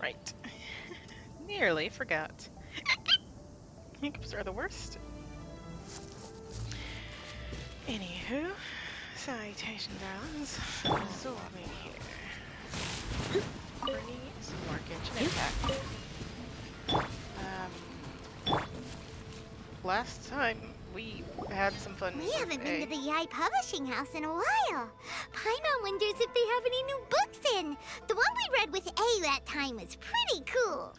Right. Nearly forgot. Hiccups are the worst. Anywho, citation darlings. So me here. Bringing some more Genshin Impact. Last time we had some fun We with haven't been to A. the Yai Publishing House in a while. Paimon wonders if they have any new books in. The one we read with A that time was pretty cool.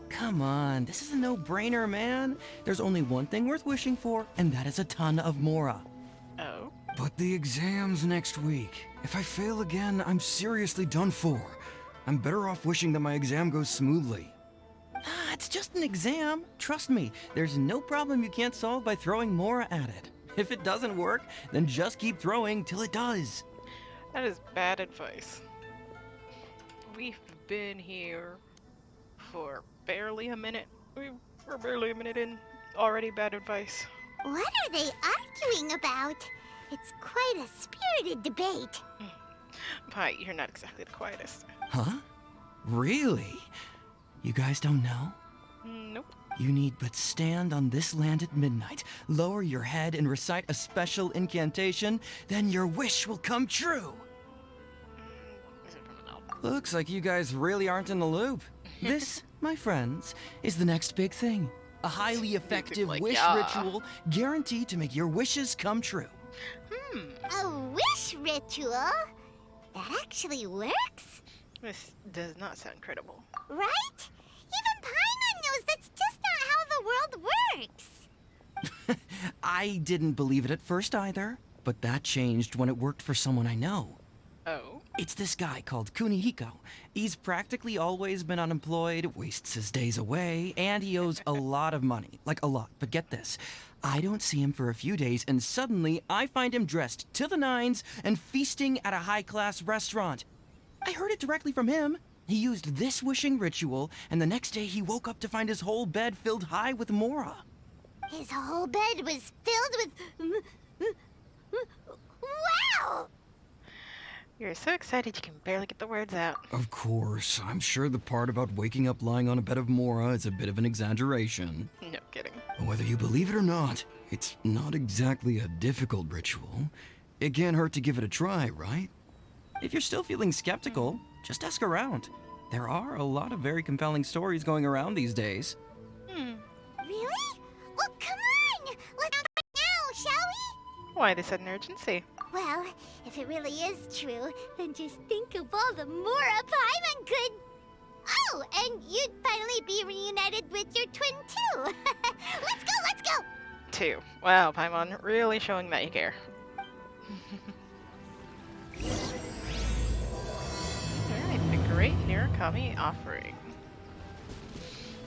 Come on, this is a no-brainer, man. There's only one thing worth wishing for, and that is a ton of Mora. Oh. But the exam's next week. If I fail again, I'm seriously done for. I'm better off wishing that my exam goes smoothly. Ah, it's just an exam. Trust me, there's no problem you can't solve by throwing Mora at it. If it doesn't work, then just keep throwing till it does. That is bad advice. We've been here for barely a minute. We're barely a minute in. Already bad advice. What are they arguing about? It's quite a spirited debate. Pi, you're not exactly the quietest. Huh? Really? You guys don't know? Nope. You need but stand on this land at midnight, lower your head and recite a special incantation, then your wish will come true. Is it from an album? Looks like you guys really aren't in the loop. This, my friends, is the next big thing. A highly effective like, wish yeah. ritual guaranteed to make your wishes come true. A wish ritual? That actually works? This does not sound credible. Right? Even Paimon knows that's just not how the world works. I didn't believe it at first either, but that changed when it worked for someone I know. Oh. It's this guy called Kunihiko. He's practically always been unemployed, wastes his days away, and he owes a lot of money. Like a lot. But get this. I don't see him for a few days, and suddenly I find him dressed to the nines and feasting at a high-class restaurant. I heard it directly from him. He used this wishing ritual, and the next day he woke up to find his whole bed filled high with Mora. His whole bed was filled with... Wow! You're so excited you can barely get the words out. Of course, I'm sure the part about waking up lying on a bed of Mora is a bit of an exaggeration. No kidding. Whether you believe it or not, it's not exactly a difficult ritual. It can't hurt to give it a try, right? If you're still feeling skeptical, just ask around. There are a lot of very compelling stories going around these days. Really? Well, come on! Let's start now, shall we? Why the sudden urgency? Well, if it really is true, then just think of all the Mora Paimon could... Oh, and you'd finally be reunited with your twin, too. Let's go! 2. Wow, Paimon, really showing that you care. Alright, the Great Narukami Offering.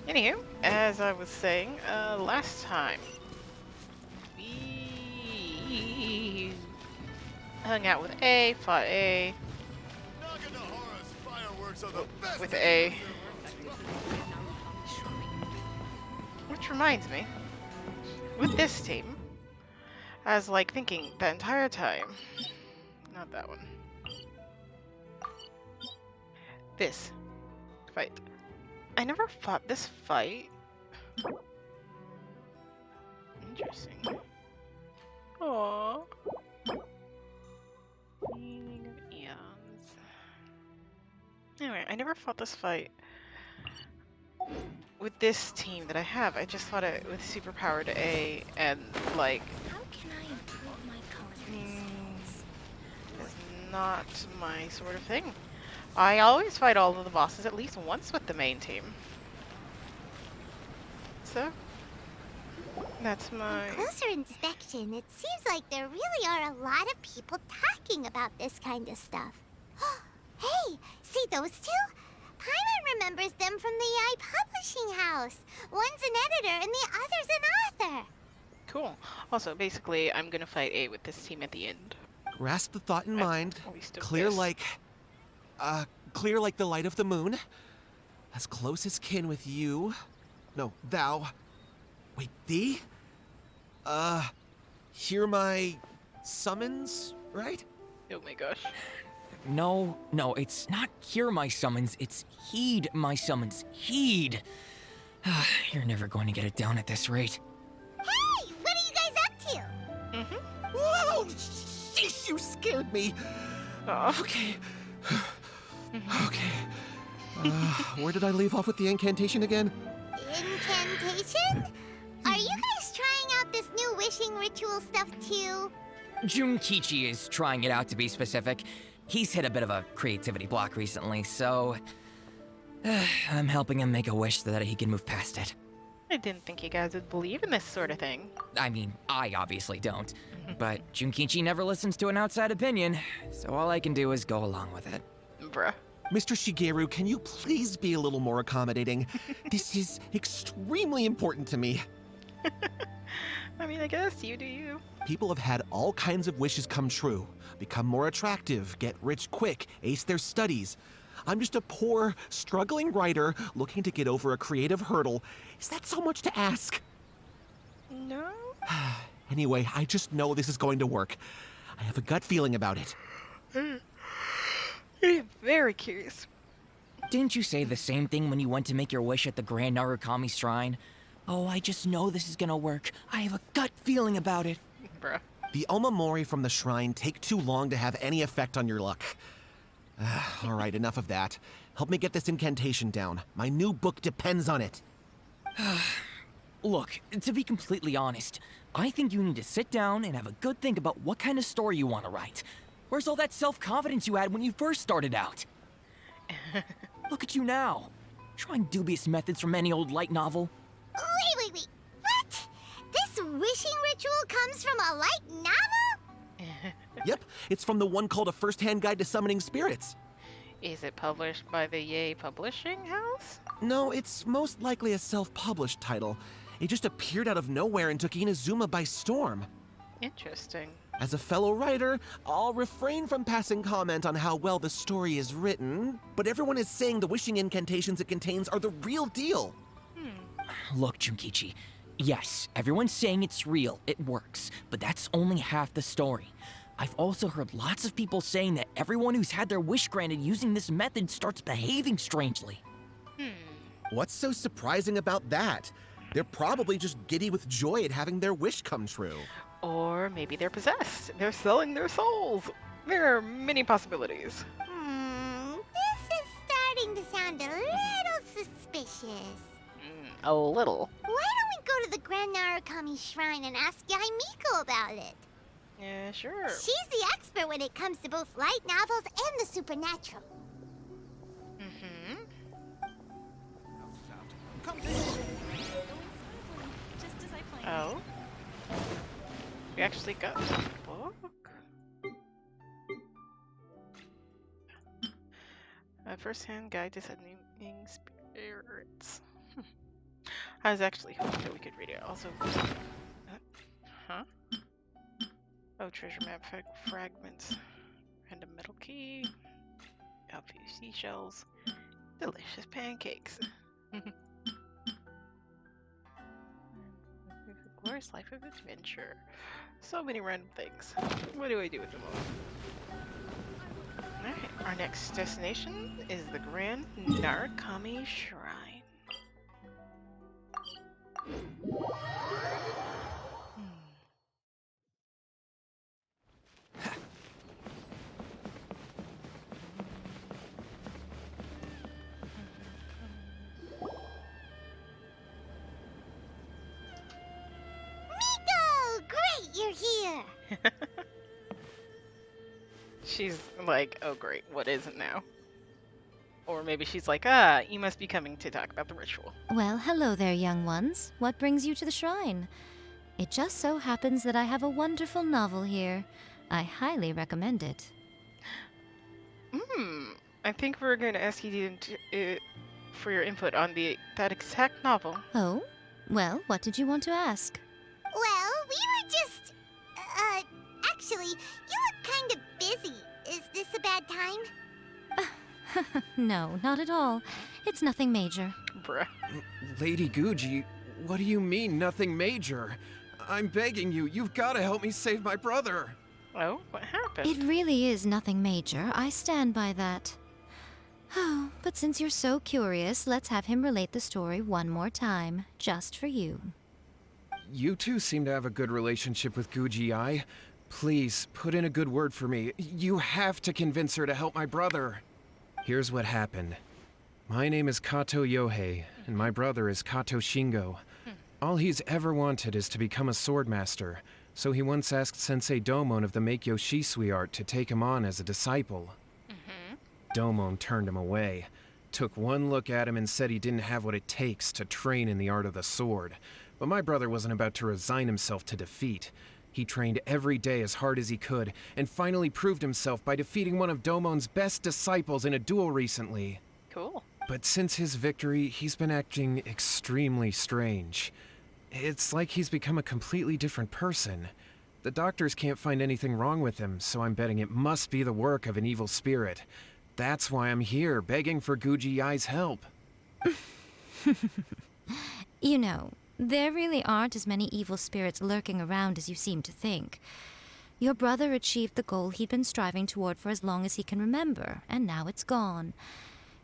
Anywho, as I was saying, last time, we hung out with A, fought A, with A. Which reminds me, with this team, I was like thinking the entire time, not that one, this fight. I never fought this fight. Interesting. Aww. Meaning of eons. Anyway, I never fought this fight with this team that I have. I just fought it with superpowered A and like How can I improve my color? it's not my sort of thing. I always fight all of the bosses at least once with the main team. So that's my Closer inspection, it seems like there really are a lot of people talking about this kind of stuff. Hey, see those two? Paimon remembers them from the Yai Publishing House. One's an editor and the other's an author. cool. Also, basically, I'm gonna fight A with this team at the end. Grasp the thought in mind. At least of Clear this. clear like the light of the moon. As close as kin with you. No, thou. Wait, thee? Hear my summons, right? Oh my gosh. No, it's not hear my summons, it's heed my summons. Heed! You're never going to get it down at this rate. Hey, what are you guys up to? Mm-hmm. Whoa! Sheesh, you scared me. Aw. Okay. Okay. Where did I leave off with the incantation again? Incantation? Are you guys trying out this new wishing ritual stuff too? Junkichi is trying it out, to be specific. He's hit a bit of a creativity block recently, so... I'm helping him make a wish so that he can move past it. I didn't think you guys would believe in this sort of thing. I mean, I obviously don't. But Junkichi never listens to an outside opinion, so all I can do is go along with it. Bruh. Mr. Shigeru, can you please be a little more accommodating? This is extremely important to me. I mean, I guess you do you. People have had all kinds of wishes come true. Become more attractive, get rich quick, ace their studies. I'm just a poor, struggling writer looking to get over a creative hurdle. Is that so much to ask? No? Anyway, I just know this is going to work. I have a gut feeling about it. I'm very curious. Didn't you say the same thing when you went to make your wish at the Grand Narukami Shrine? Oh, I just know this is gonna work. I have a gut feeling about it. Bruh. The omamori from the shrine take too long to have any effect on your luck. All right, enough of that. Help me get this incantation down. My new book depends on it. Look, to be completely honest, I think you need to sit down and have a good think about what kind of story you want to write. Where's all that self-confidence you had when you first started out? Look at you now, trying dubious methods from any old light novel. Wait. What? This wishing ritual comes from a light novel? Yep, it's from the one called A First-Hand Guide to Summoning Spirits. Is it published by the Yay Publishing House? No, it's most likely a self-published title. It just appeared out of nowhere and took Inazuma by storm. Interesting. As a fellow writer, I'll refrain from passing comment on how well the story is written, but everyone is saying the wishing incantations it contains are the real deal. Look, Junkichi, yes, everyone's saying it's real, it works, but that's only half the story. I've also heard lots of people saying that everyone who's had their wish granted using this method starts behaving strangely. What's so surprising about that? They're probably just giddy with joy at having their wish come true. Or maybe they're possessed. They're selling their souls. There are many possibilities. This is starting to sound a little suspicious. A little. Why don't we go to the Grand Narukami Shrine and ask Yaimiko about it? Yeah, sure. She's the expert when it comes to both light novels and the supernatural. Mm-hmm. Oh? We actually got the book? A first-hand guide to summoning spirits. I was actually hoping that we could read it. Also, huh? Oh, treasure map fragments. Random metal key. A few seashells. Delicious pancakes. Glorious life of adventure. So many random things. What do I do with them all? Alright, our next destination is the Grand Narakami Shrine. Miko! Great, you're here! She's like, oh great, what is it now? Or maybe she's like, you must be coming to talk about the ritual. Well, hello there, young ones. What brings you to the shrine? It just so happens that I have a wonderful novel here. I highly recommend it. I think we're going to ask you for your input on that exact novel. Oh? Well, what did you want to ask? Well, we were just... actually, you look kind of busy. Is this a bad time? No, not at all. It's nothing major. Bruh. Lady Guji, what do you mean, nothing major? I'm begging you, you've got to help me save my brother. Oh, what happened? It really is nothing major. I stand by that. Oh, but since you're so curious, let's have him relate the story one more time, just for you. You two seem to have a good relationship with Guji-ai. Please, put in a good word for me. You have to convince her to help my brother. Here's what happened. My name is Kato Yohei, and my brother is Kato Shingo. All he's ever wanted is to become a swordmaster, so he once asked Sensei Domon of the Meikyo Shisui art to take him on as a disciple. Domon turned him away, took one look at him and said he didn't have what it takes to train in the art of the sword. But my brother wasn't about to resign himself to defeat. He trained every day as hard as he could, and finally proved himself by defeating one of Domon's best disciples in a duel recently. Cool. But since his victory, he's been acting extremely strange. It's like he's become a completely different person. The doctors can't find anything wrong with him, so I'm betting it must be the work of an evil spirit. That's why I'm here, begging for Guji-ai's help. You know, there really aren't as many evil spirits lurking around as you seem to think. Your brother achieved the goal he'd been striving toward for as long as he can remember, and now it's gone.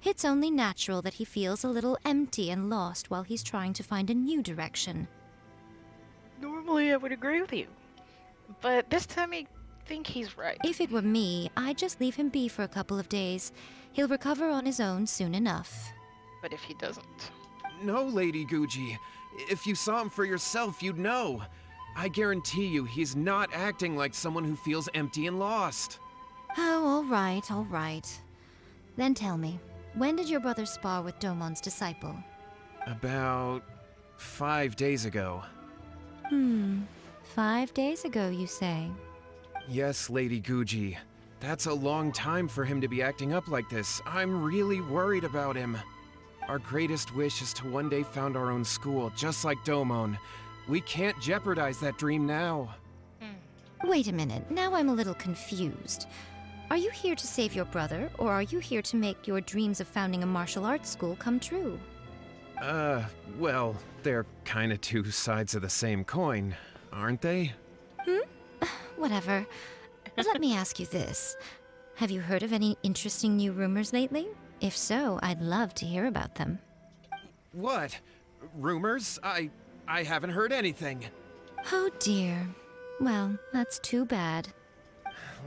It's only natural that he feels a little empty and lost while he's trying to find a new direction. Normally I would agree with you, but this time I think he's right. If it were me, I'd just leave him be for a couple of days. He'll recover on his own soon enough. But if he doesn't? No, Lady Guji. If you saw him for yourself, you'd know. I guarantee you he's not acting like someone who feels empty and lost. Oh, all right. Then tell me, when did your brother spar with Domon's disciple? About 5 days ago. 5 days ago, you say? Yes, Lady Guji. That's a long time for him to be acting up like this. I'm really worried about him. Our greatest wish is to one day found our own school, just like Domon. We can't jeopardize that dream now. Wait a minute, now I'm a little confused. Are you here to save your brother, or are you here to make your dreams of founding a martial arts school come true? Well, they're kinda two sides of the same coin, aren't they? Whatever. Let me ask you this. Have you heard of any interesting new rumors lately? If so, I'd love to hear about them. What? Rumors? I haven't heard anything. Oh dear. Well, that's too bad.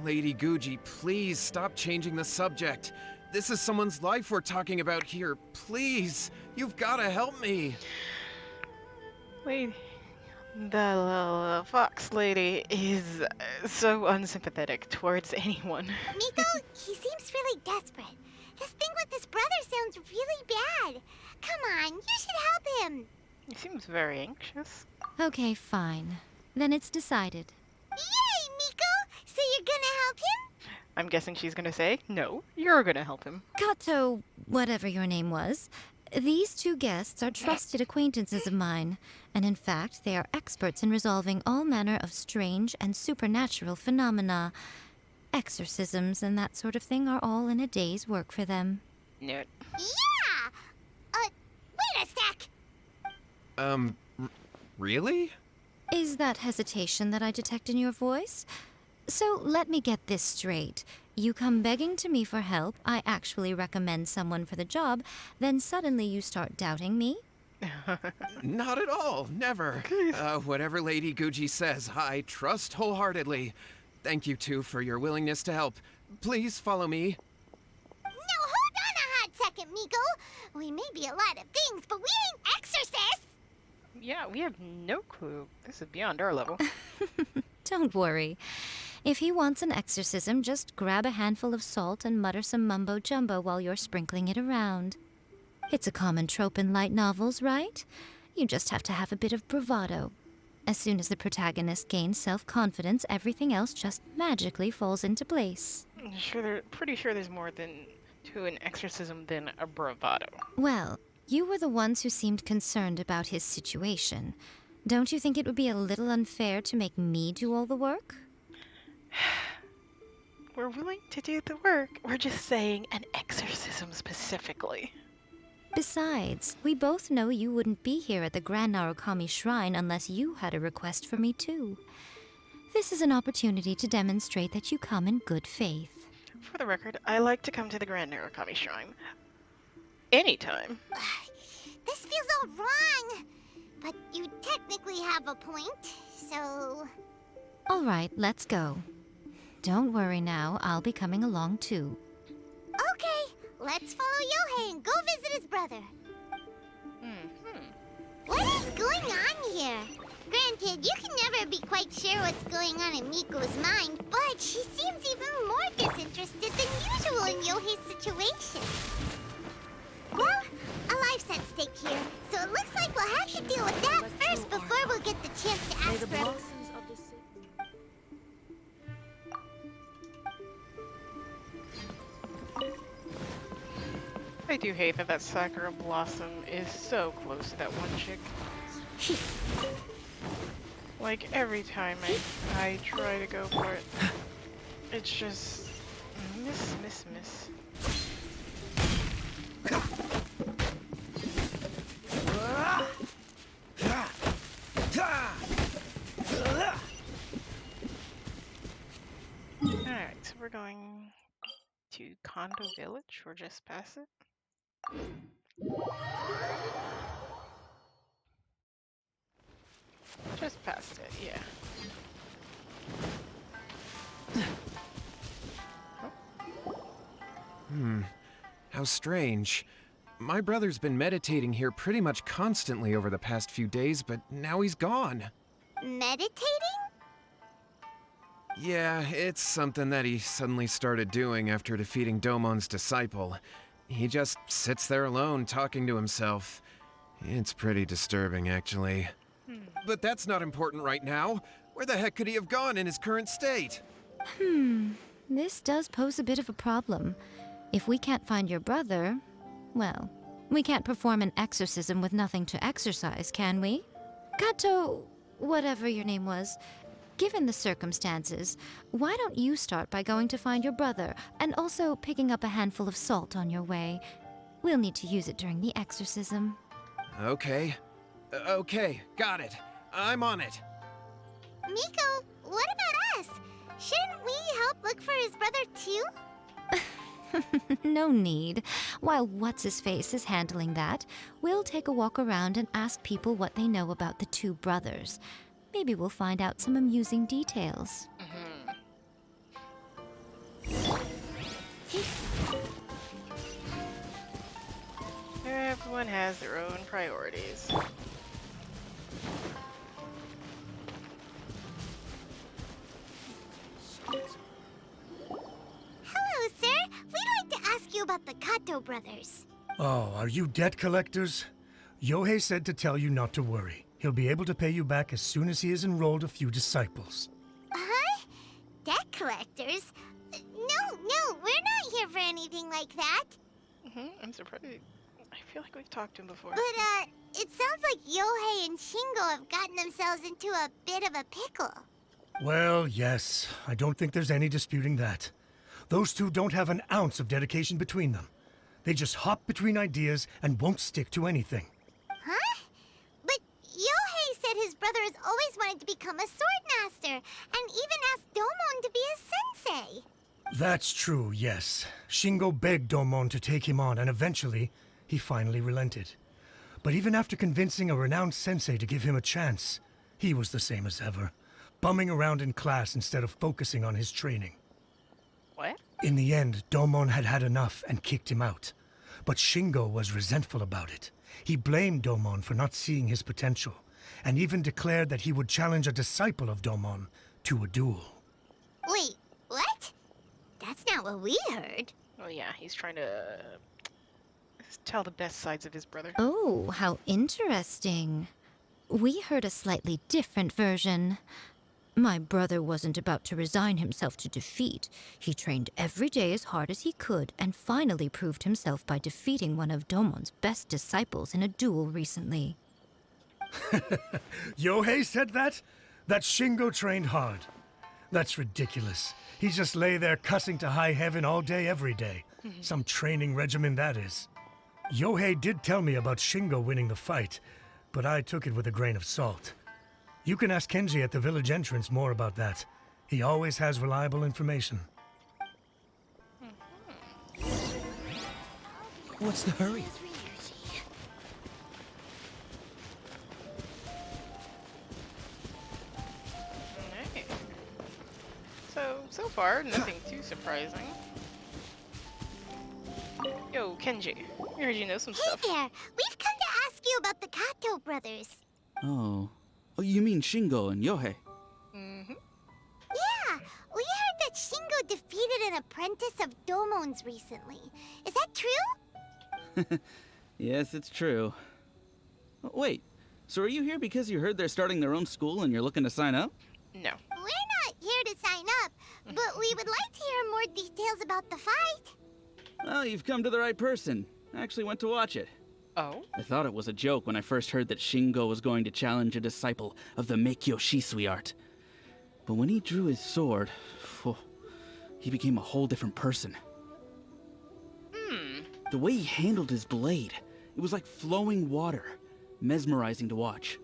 Lady Guji, please stop changing the subject. This is someone's life we're talking about here. Please, you've gotta help me. Wait, the fox lady is so unsympathetic towards anyone. Miko, he seems really desperate. His thing with his brother sounds really bad. Come on, you should help him. He seems very anxious. Okay, fine. Then it's decided. Yay, Miko! So you're gonna help him? I'm guessing she's gonna say, no, you're gonna help him. Kato, whatever your name was, these two guests are trusted acquaintances of mine, and in fact, they are experts in resolving all manner of strange and supernatural phenomena. Exorcisms and that sort of thing are all in a day's work for them. No. Yeah! Wait a sec! Really? Is that hesitation that I detect in your voice? So let me get this straight. You come begging to me for help, I actually recommend someone for the job, then suddenly you start doubting me? Not at all, never. Whatever Lady Guji says, I trust wholeheartedly. Thank you two for your willingness to help. Please follow me. No, hold on a hot second, Miko. We may be a lot of things, but we ain't exorcists! Yeah, we have no clue. This is beyond our level. Don't worry. If he wants an exorcism, just grab a handful of salt and mutter some mumbo-jumbo while you're sprinkling it around. It's a common trope in light novels, right? You just have to have a bit of bravado. As soon as the protagonist gains self-confidence, everything else just magically falls into place. Pretty sure there's more to an exorcism than a bravado. Well, you were the ones who seemed concerned about his situation. Don't you think it would be a little unfair to make me do all the work? We're willing to do the work. We're just saying an exorcism specifically. Besides, we both know you wouldn't be here at the Grand Narukami Shrine unless you had a request for me too. This is an opportunity to demonstrate that you come in good faith. For the record, I like to come to the Grand Narukami Shrine. Anytime. This feels all wrong. But you technically have a point, so... All right, let's go. Don't worry now, I'll be coming along too. Okay, let's follow Yohei and go visit his brother. What is going on here? Granted, you can never be quite sure what's going on in Miko's mind, but she seems even more disinterested than usual in Yohei's situation. Well, a life's at stake here, so it looks like we'll have to deal with that first before we'll get the chance to ask for a... I do hate that Sakura Blossom is so close to that one chick. Like, every time I try to go for it, it's just... miss. Alright, so we're going to Kondo Village, or just past it. Just past it, yeah. How strange. My brother's been meditating here pretty much constantly over the past few days, but now he's gone. Meditating? Yeah, it's something that he suddenly started doing after defeating Domon's disciple. He just sits there alone, talking to himself. It's pretty disturbing, actually. But that's not important right now. Where the heck could he have gone in his current state? This does pose a bit of a problem. If we can't find your brother, well, we can't perform an exorcism with nothing to exorcise, can we? Kato, whatever your name was, given the circumstances, why don't you start by going to find your brother and also picking up a handful of salt on your way? We'll need to use it during the exorcism. Okay. Okay, got it. I'm on it. Miko, what about us? Shouldn't we help look for his brother too? No need. While What's-His-Face is handling that, we'll take a walk around and ask people what they know about the two brothers. Maybe we'll find out some amusing details. Everyone has their own priorities. Hello, sir. We'd like to ask you about the Kato brothers. Oh, are you debt collectors? Yohei said to tell you not to worry. He'll be able to pay you back as soon as he has enrolled a few disciples. Huh? Debt collectors? No, we're not here for anything like that. I'm surprised. I feel like we've talked to him before. But, it sounds like Yohei and Shingo have gotten themselves into a bit of a pickle. Well, yes. I don't think there's any disputing that. Those two don't have an ounce of dedication between them. They just hop between ideas and won't stick to anything. Huh? But Yohei said his brother has always wanted to become a sword master, and even asked Domon to be his sensei. That's true, yes. Shingo begged Domon to take him on, and eventually, he finally relented. But even after convincing a renowned sensei to give him a chance, he was the same as ever, bumming around in class instead of focusing on his training. What? In the end, Domon had had enough and kicked him out. But Shingo was resentful about it. He blamed Domon for not seeing his potential, and even declared that he would challenge a disciple of Domon to a duel. Wait, what? That's not what we heard. Oh yeah, he's trying to tell the best sides of his brother. Oh, how interesting. We heard a slightly different version. My brother wasn't about to resign himself to defeat. He trained every day as hard as he could and finally proved himself by defeating one of Domon's best disciples in a duel recently. Yohei said that? That Shingo trained hard. That's ridiculous. He just lay there cussing to high heaven all day, every day. Some training regimen, that is. Yohei did tell me about Shingo winning the fight, but I took it with a grain of salt. You can ask Kenji at the village entrance more about that. He always has reliable information. What's the hurry? Alright. So far, nothing too surprising. Yo, Kenji, I heard you know some Hey stuff. there! We've come to ask you about the Kato brothers. Oh, you mean Shingo and Yohei? Mm-hmm. Yeah, we heard that Shingo defeated an apprentice of Domon's recently. Is that true? Yes, it's true. Wait, so are you here because you heard they're starting their own school and you're looking to sign up? No. We're not here to sign up, but we would like to hear more details about the fight. Well, you've come to the right person. I actually went to watch it. Oh? I thought it was a joke when I first heard that Shingo was going to challenge a disciple of the Meikyo Shisui art. But when he drew his sword, he became a whole different person. The way he handled his blade, it was like flowing water, mesmerizing to watch.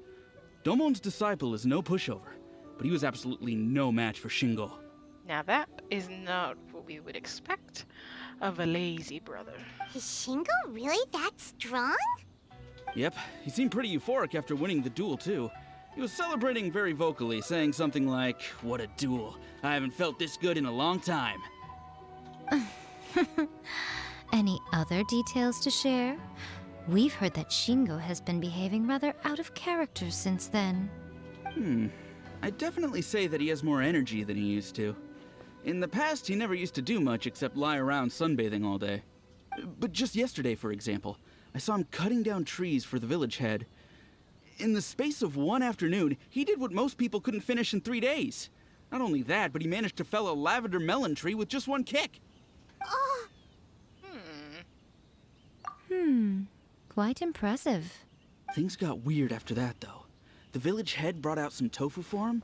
Domon's disciple is no pushover, but he was absolutely no match for Shingo. Now that is not what we would expect of a lazy brother. Is Shingo really that strong? Yep, he seemed pretty euphoric after winning the duel, too. He was celebrating very vocally, saying something like, "What a duel. I haven't felt this good in a long time." Any other details to share? We've heard that Shingo has been behaving rather out of character since then. I'd definitely say that he has more energy than he used to. In the past, he never used to do much except lie around sunbathing all day. But just yesterday, for example, I saw him cutting down trees for the village head. In the space of one afternoon, he did what most people couldn't finish in 3 days. Not only that, but he managed to fell a lavender melon tree with just one kick. Oh, Quite impressive. Things got weird after that, though. The village head brought out some tofu for him,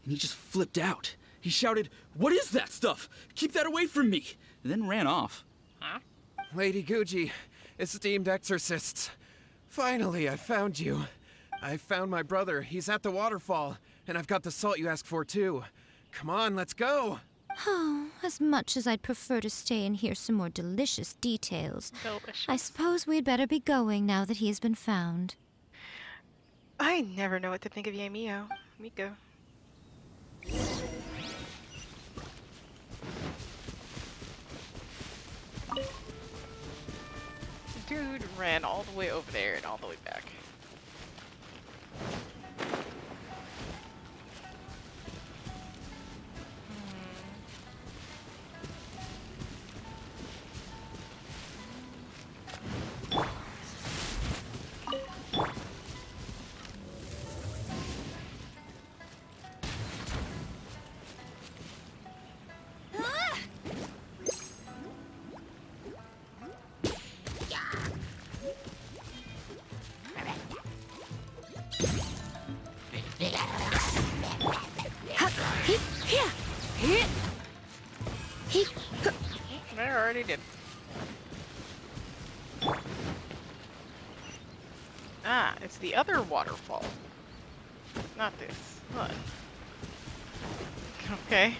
and he just flipped out. He shouted, "What is that stuff? Keep that away from me!" and then ran off. Huh? Lady Guji, esteemed exorcists. Finally, I found you. I found my brother. He's at the waterfall. And I've got the salt you asked for, too. Come on, let's go. Oh, as much as I'd prefer to stay and hear some more delicious details, Delicious. I suppose we'd better be going now that he has been found. I never know what to think of Yamio. Miko. Dude ran all the way over there and all the way back. I already did. Ah, it's the other waterfall. Not this one. Okay.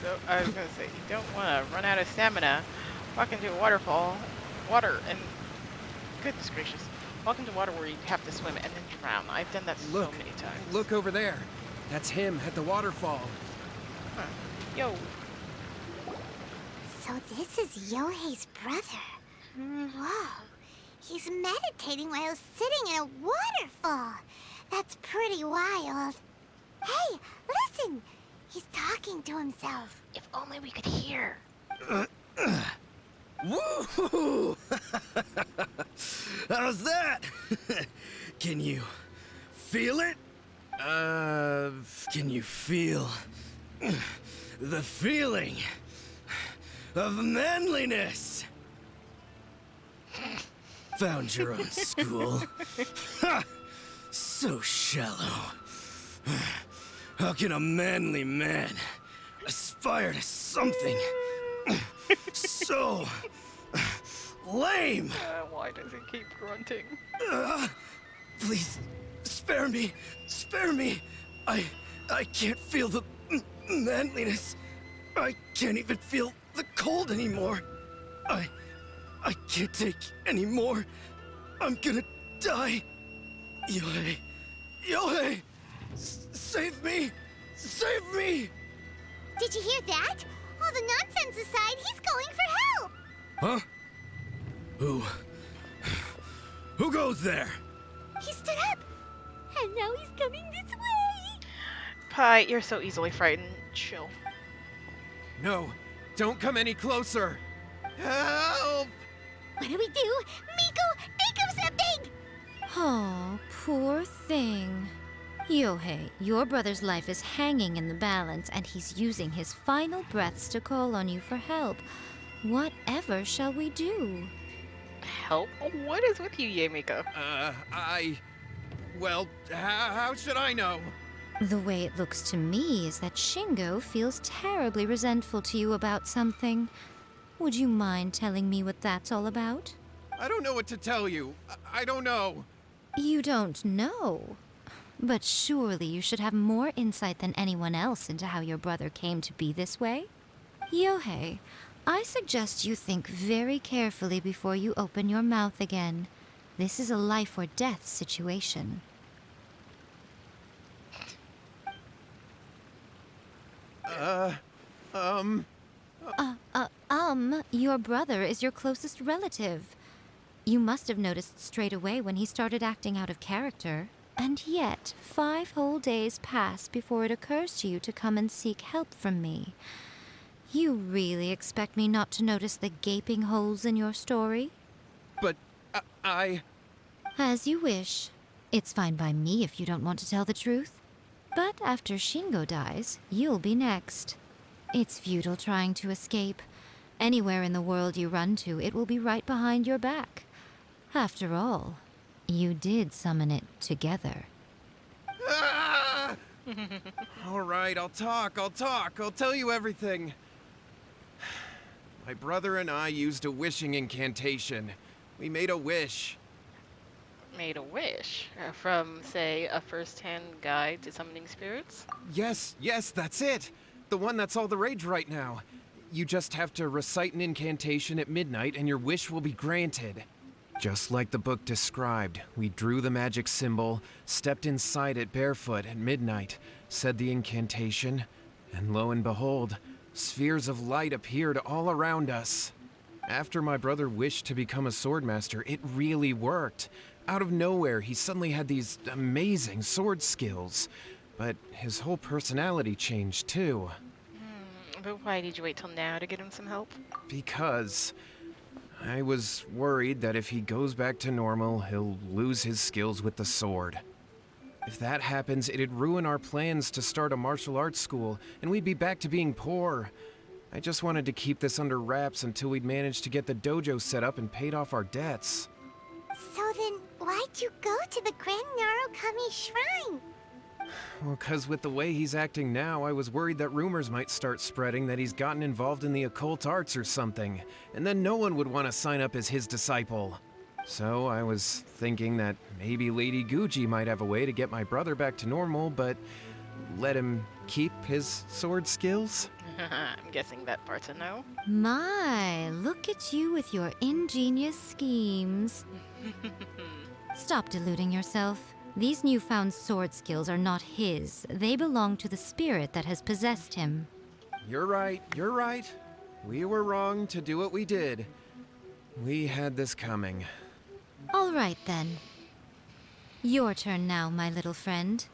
So, I was gonna say, you don't want to run out of stamina. Walk into a waterfall, and goodness gracious, walk into water where you have to swim and then drown. I've done that so many times. Look over there. That's him at the waterfall. Huh. Yo. so this is Yohei's brother. Whoa. He's meditating while sitting in a waterfall. That's pretty wild. Hey, listen! He's talking to himself. If only we could hear. Woo! How's that? Can you feel it? Can you feel the feeling of manliness? Found your own school. Ha! So shallow. How can a manly man aspire to something so lame! Why does he keep grunting? Please, spare me! Spare me! I can't feel the manliness. I can't even feel the cold anymore. I can't take any more. I'm gonna die. Yohei! Yohei! Save me! Save me! Did you hear that? All the nonsense aside, he's going for help! Huh? Who goes there? He stood up, and now he's coming this way! Pi, you're so easily frightened. Chill. No, don't come any closer. Help! What do we do? Miko, think of something! Oh, poor thing. Yohei, your brother's life is hanging in the balance, and he's using his final breaths to call on you for help. Whatever shall we do? Help? What is with you, Yemiko? Well, how should I know? The way it looks to me is that Shingo feels terribly resentful to you about something. Would you mind telling me what that's all about? I don't know what to tell you. I don't know. You don't know? But surely you should have more insight than anyone else into how your brother came to be this way? Yohei, I suggest you think very carefully before you open your mouth again. This is a life or death situation. Your brother is your closest relative. You must have noticed straight away when he started acting out of character. And yet, 5 whole days pass before it occurs to you to come and seek help from me. You really expect me not to notice the gaping holes in your story? But As you wish. It's fine by me if you don't want to tell the truth. But after Shingo dies, you'll be next. It's futile trying to escape. Anywhere in the world you run to, it will be right behind your back. After all, you did summon it together. All right, I'll talk. I'll tell you everything. My brother and I used a wishing incantation. We made a wish. Made a wish? From, say, a first-hand guide to summoning spirits? Yes, that's it. The one that's all the rage right now. You just have to recite an incantation at midnight and your wish will be granted. Just like the book described, we drew the magic symbol, stepped inside it barefoot at midnight, said the incantation, and lo and behold, spheres of light appeared all around us. After my brother wished to become a swordmaster, it really worked. Out of nowhere, he suddenly had these amazing sword skills. But his whole personality changed too. But why did you wait till now to get him some help? Because I was worried that if he goes back to normal, he'll lose his skills with the sword. If that happens, it'd ruin our plans to start a martial arts school, and we'd be back to being poor. I just wanted to keep this under wraps until we'd managed to get the dojo set up and paid off our debts. So then, why'd you go to the Grand Narukami Shrine? Well, 'cause with the way he's acting now, I was worried that rumors might start spreading that he's gotten involved in the occult arts or something, and then no one would want to sign up as his disciple. So I was thinking that maybe Lady Guji might have a way to get my brother back to normal, but let him keep his sword skills? I'm guessing that part's a no. My, look at you with your ingenious schemes. Stop deluding yourself. These newfound sword skills are not his. They belong to the spirit that has possessed him. You're right. We were wrong to do what we did. We had this coming. All right, then. Your turn now, my little friend.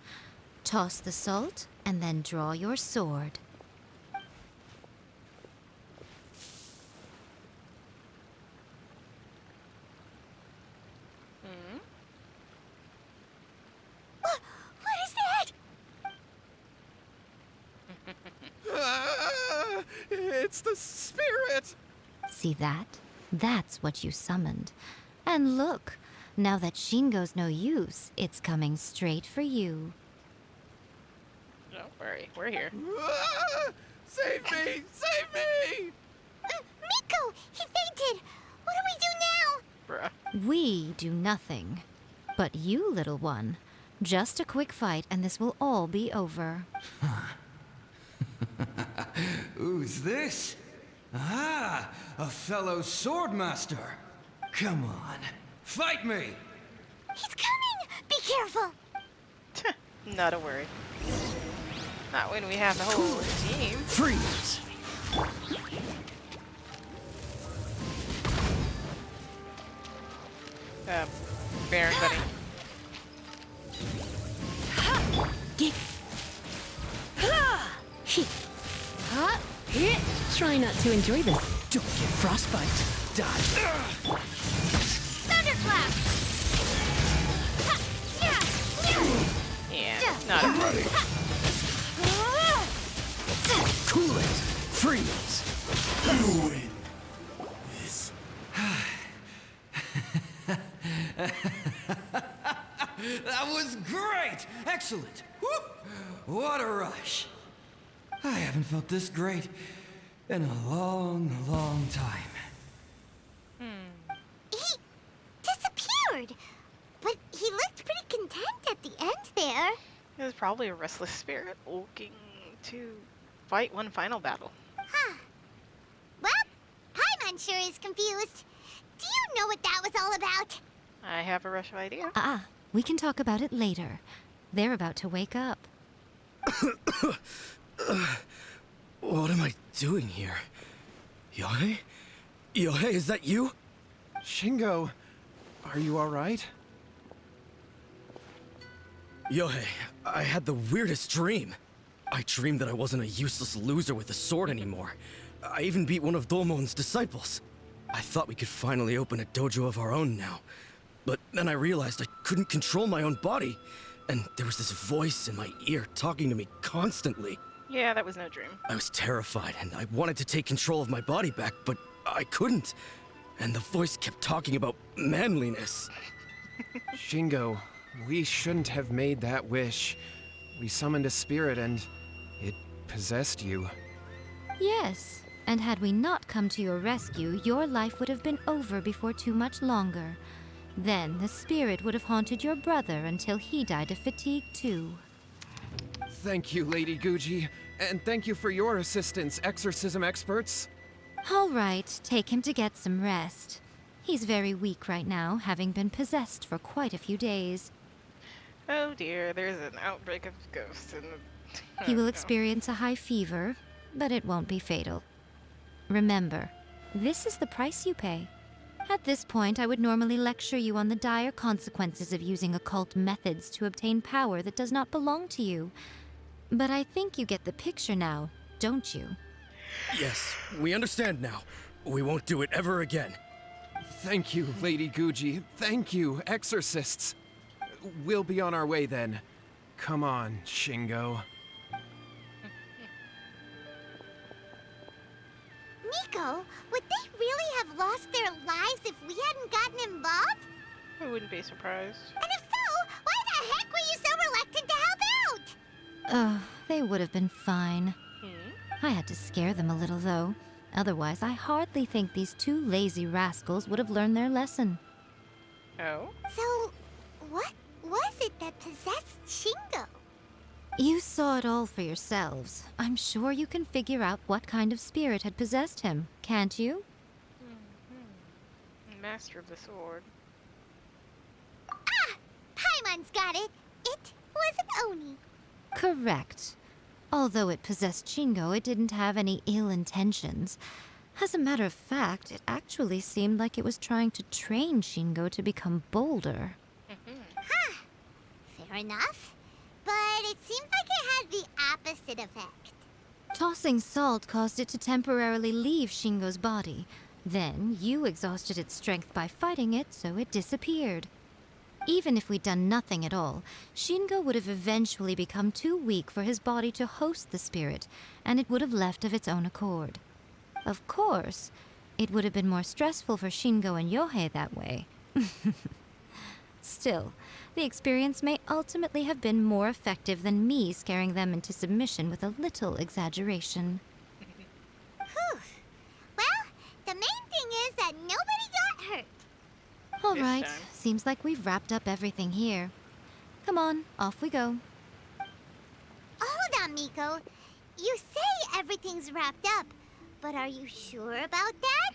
Toss the salt, and then draw your sword. What is that? It's the spirit! See that? That's what you summoned. And look, now that Shingo's no use, it's coming straight for you. Don't worry, we're here. Save me! Save me! Miko! He fainted! What do we do Bruh. We do nothing. But you, little one, just a quick fight and this will all be over. Who's this? Ah, a fellow swordmaster. Come on, fight me! He's coming! Be careful! Not a worry. Not when we have the whole team. Freeze! Baron buddy. Try not to enjoy this. Don't get frostbite. Die. Thunderclap! Yeah, not a worry. Cool it! Freeze! That was great! Excellent! Woo! What a rush! I haven't felt this great in a long, long time. He disappeared! But he looked pretty content at the end there. It was probably a restless spirit looking to fight one final battle. Huh. Well, Paimon sure is confused. Do you know what that was all about? I have a rush of idea. We can talk about it later. They're about to wake up. What am I doing here? Yohei? Yohei, is that you? Shingo, are you alright? Yohei, I had the weirdest dream. I dreamed that I wasn't a useless loser with a sword anymore. I even beat one of Domon's disciples. I thought we could finally open a dojo of our own now. But then I realized I couldn't control my own body. And there was this voice in my ear talking to me constantly. Yeah, that was no dream. I was terrified, and I wanted to take control of my body back, but I couldn't. And the voice kept talking about manliness. Shingo, we shouldn't have made that wish. We summoned a spirit and it possessed you. Yes, and had we not come to your rescue, your life would have been over before too much longer. Then the spirit would have haunted your brother until he died of fatigue too. Thank you, Lady Guji, and thank you for your assistance, exorcism experts. All right, take him to get some rest. He's very weak right now, having been possessed for quite a few days. Oh dear, there's an outbreak of ghosts in the... He will experience a high fever, but it won't be fatal. Remember, this is the price you pay. At this point, I would normally lecture you on the dire consequences of using occult methods to obtain power that does not belong to you. But I think you get the picture now, don't you? Yes, we understand now. We won't do it ever again. Thank you, Lady Guji. Thank you, exorcists. We'll be on our way then. Come on, Shingo. Miko, would they really have lost their lives if we hadn't gotten involved? I wouldn't be surprised. And if so, why the heck were you so reluctant to help out? Oh, they would have been fine. I had to scare them a little, though. Otherwise, I hardly think these two lazy rascals would have learned their lesson. Oh? So, what was it that possessed Shingo? You saw it all for yourselves. I'm sure you can figure out what kind of spirit had possessed him, can't you? Master of the sword. Ah! Paimon's got it. It was an Oni. Correct. Although it possessed Shingo, it didn't have any ill intentions. As a matter of fact, it actually seemed like it was trying to train Shingo to become bolder. Huh. Fair enough. But it seems like it had the opposite effect. Tossing salt caused it to temporarily leave Shingo's body. Then, you exhausted its strength by fighting it, so it disappeared. Even if we'd done nothing at all, Shingo would have eventually become too weak for his body to host the spirit, and it would have left of its own accord. Of course, it would have been more stressful for Shingo and Yohei that way. Still, the experience may ultimately have been more effective than me scaring them into submission with a little exaggeration. Whew. Well, the main thing is that nobody got hurt. All this right, time. seems like we've wrapped up everything here. Come on, off we go. Hold on, Miko. You say everything's wrapped up, but are you sure about that?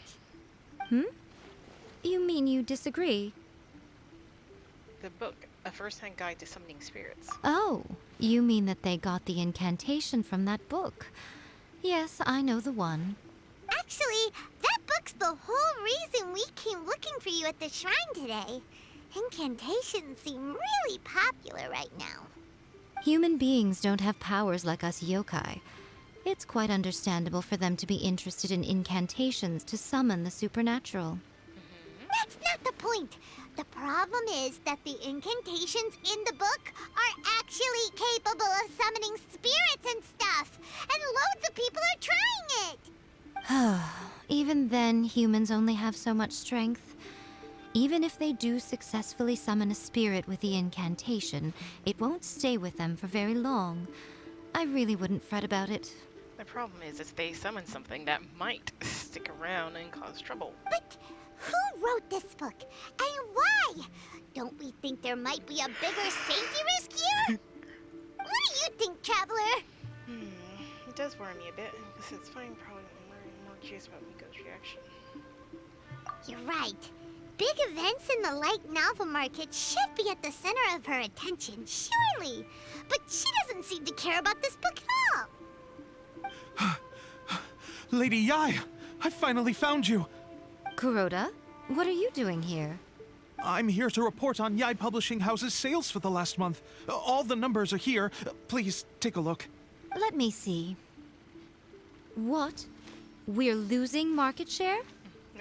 You mean you disagree? The book, A First-Hand Guide to Summoning Spirits. Oh, you mean that they got the incantation from that book? Yes, I know the one. Actually, that book's the whole reason we came looking for you at the shrine today. Incantations seem really popular right now. Human beings don't have powers like us yokai. It's quite understandable for them to be interested in incantations to summon the supernatural. That's not the point. The problem is that the incantations in the book are actually capable of summoning spirits and stuff, and loads of people are trying it. Even then, humans only have so much strength. Even if they do successfully summon a spirit with the incantation, it won't stay with them for very long. I really wouldn't fret about it. The problem is they summon something that might stick around and cause trouble. But who wrote this book, and why? Don't we think there might be a bigger safety risk here? What do you think, Traveler? It does worry me a bit. Besides, fine, probably more curious about Miko's reaction. You're right. Big events in the light novel market should be at the center of her attention, surely. But she doesn't seem to care about this book at all. Lady Yai, I finally found you. Kuroda, what are you doing here? I'm here to report on Yai Publishing House's sales for the last month. All the numbers are here. Please take a look. Let me see. What? We're losing market share?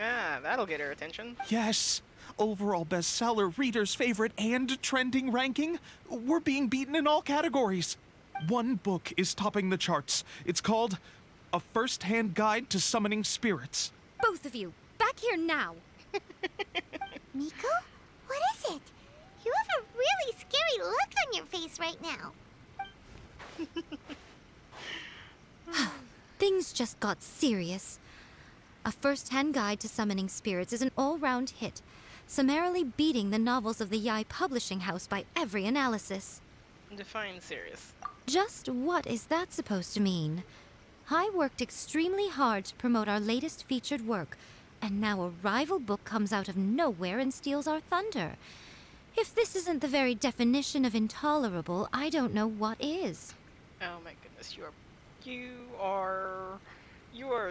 Ah, that'll get her attention. Yes. Overall bestseller, readers' favorite, and trending ranking. We're being beaten in all categories. One book is topping the charts. It's called A First-Hand Guide to Summoning Spirits. Both of you, back here now! Miko? What is it? You have a really scary look on your face right now. Things just got serious. A First-Hand Guide to Summoning Spirits is an all-round hit, summarily beating the novels of the Yai Publishing House by every analysis. Define serious. Just what is that supposed to mean? I worked extremely hard to promote our latest featured work, and now a rival book comes out of nowhere and steals our thunder. If this isn't the very definition of intolerable, I don't know what is. Oh my goodness, you are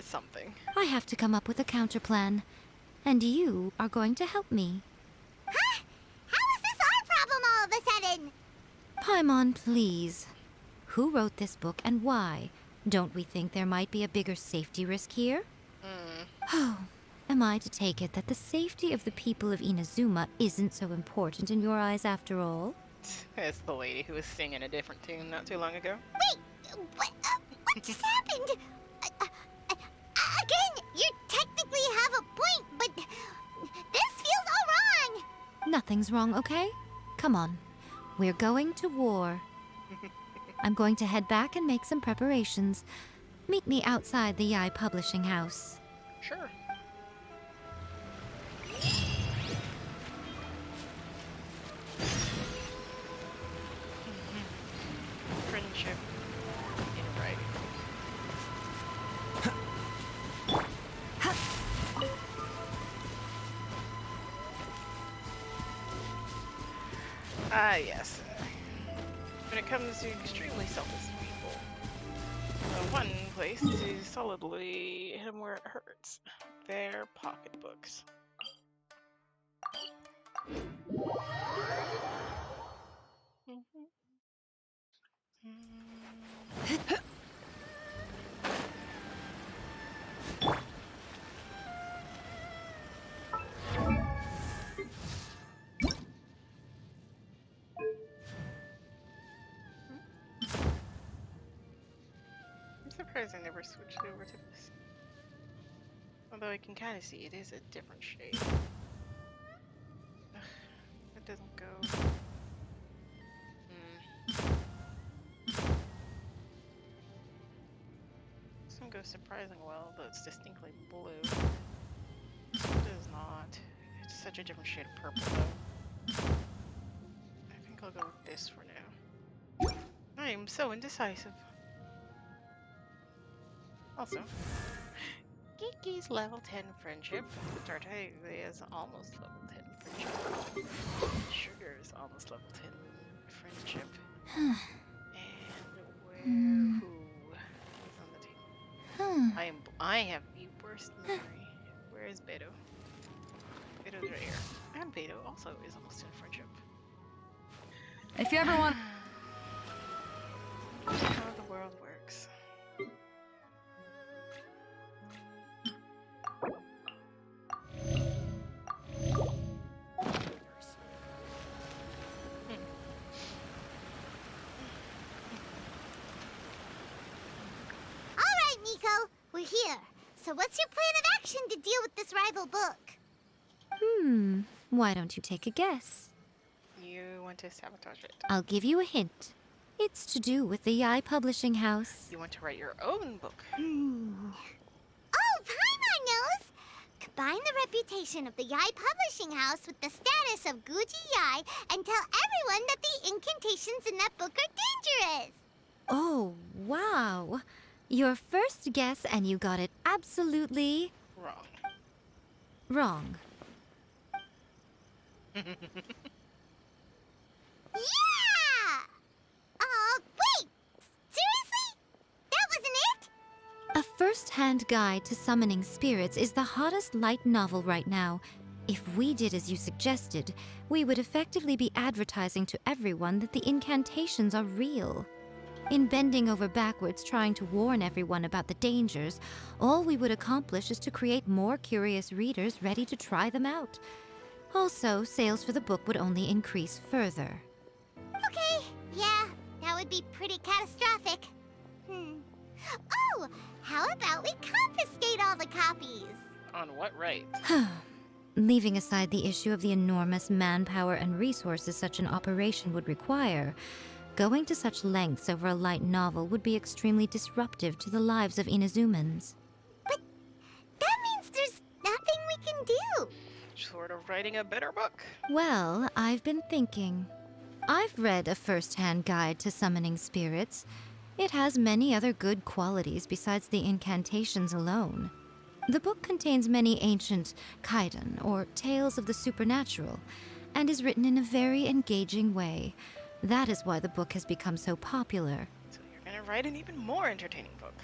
something. I have to come up with a counterplan, and you are going to help me. Huh? How is this our problem all of a sudden? Paimon, please. Who wrote this book and why? Don't we think there might be a bigger safety risk here? Oh, am I to take it that the safety of the people of Inazuma isn't so important in your eyes after all? It's the lady who was singing a different tune not too long ago. Wait, what just happened? Again, you technically have a point, but this feels all wrong. Nothing's wrong, okay? Come on. We're going to war. I'm going to head back and make some preparations. Meet me outside the Yai Publishing House. Sure. Friendship in writing. Ah, yes. When it comes to extremely selfish people, one place to solidly hit them where it hurts. Their pocketbooks. I'm surprised I never switched over to this. Although I can kind of see it is a different shade. Ugh, that doesn't go. This one goes surprisingly well, though it's distinctly blue. This one does not. It's such a different shade of purple, though. I think I'll go with this for now. I am so indecisive. Also, Kiki's level 10 friendship. Tarte is almost level 10 friendship. Sugar is almost level 10 friendship. And who is on the team? I have the worst memory. Where is Beto? Beto's right here. And Beto also is almost in friendship. If you ever want... How the world works. Alright, Miko, we're here. So what's your plan of action to deal with this rival book? Why don't you take a guess? You want to sabotage it. I'll give you a hint. It's to do with the Yai Publishing House. You want to write your own book. Oh, Paimon knows! Combine the reputation of the Yai Publishing House with the status of Guji Yai and tell everyone that the incantations in that book are dangerous! Oh, wow. Your first guess, and you got it absolutely Wrong. wrong. Yeah! Oh, wait! Seriously? That wasn't it? A first-hand guide to summoning spirits is the hottest light novel right now. If we did as you suggested, we would effectively be advertising to everyone that the incantations are real. In bending over backwards trying to warn everyone about the dangers, all we would accomplish is to create more curious readers ready to try them out. Also, sales for the book would only increase further. Okay, yeah, that would be pretty catastrophic. Oh, how about we confiscate all the copies? On what right? Leaving aside the issue of the enormous manpower and resources such an operation would require, going to such lengths over a light novel would be extremely disruptive to the lives of Inazumans. But that means there's nothing we can do. Sort of writing a better book. Well, I've been thinking. I've read a first-hand guide to summoning spirits. It has many other good qualities besides the incantations alone. The book contains many ancient kaiden, or tales of the supernatural, and is written in a very engaging way. That is why the book has become so popular. So you're gonna write an even more entertaining book.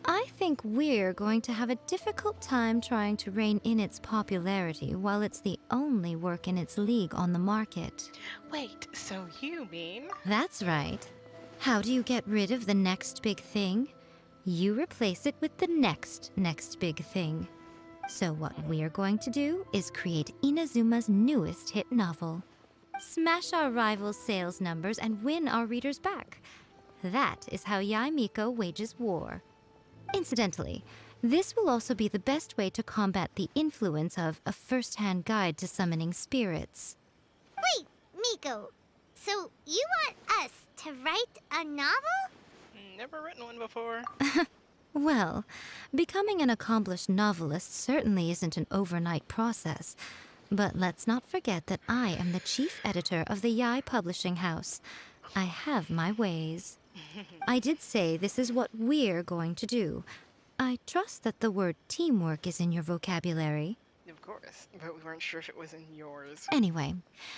I think we're going to have a difficult time trying to rein in its popularity while it's the only work in its league on the market. Wait, so you mean? That's right. How do you get rid of the next big thing? You replace it with the next big thing. So what we're going to do is create Inazuma's newest hit novel. Smash our rival's sales numbers and win our readers back. That is how Yai Miko wages war. Incidentally, this will also be the best way to combat the influence of a first-hand guide to summoning spirits. Wait, Miko, so you want us to write a novel? Never written one before. Well, becoming an accomplished novelist certainly isn't an overnight process. But let's not forget that I am the chief editor of the Yai Publishing House. I have my ways. I did say this is what we're going to do. I trust that the word teamwork is in your vocabulary. Of course, but we weren't sure if it was in yours. Anyway,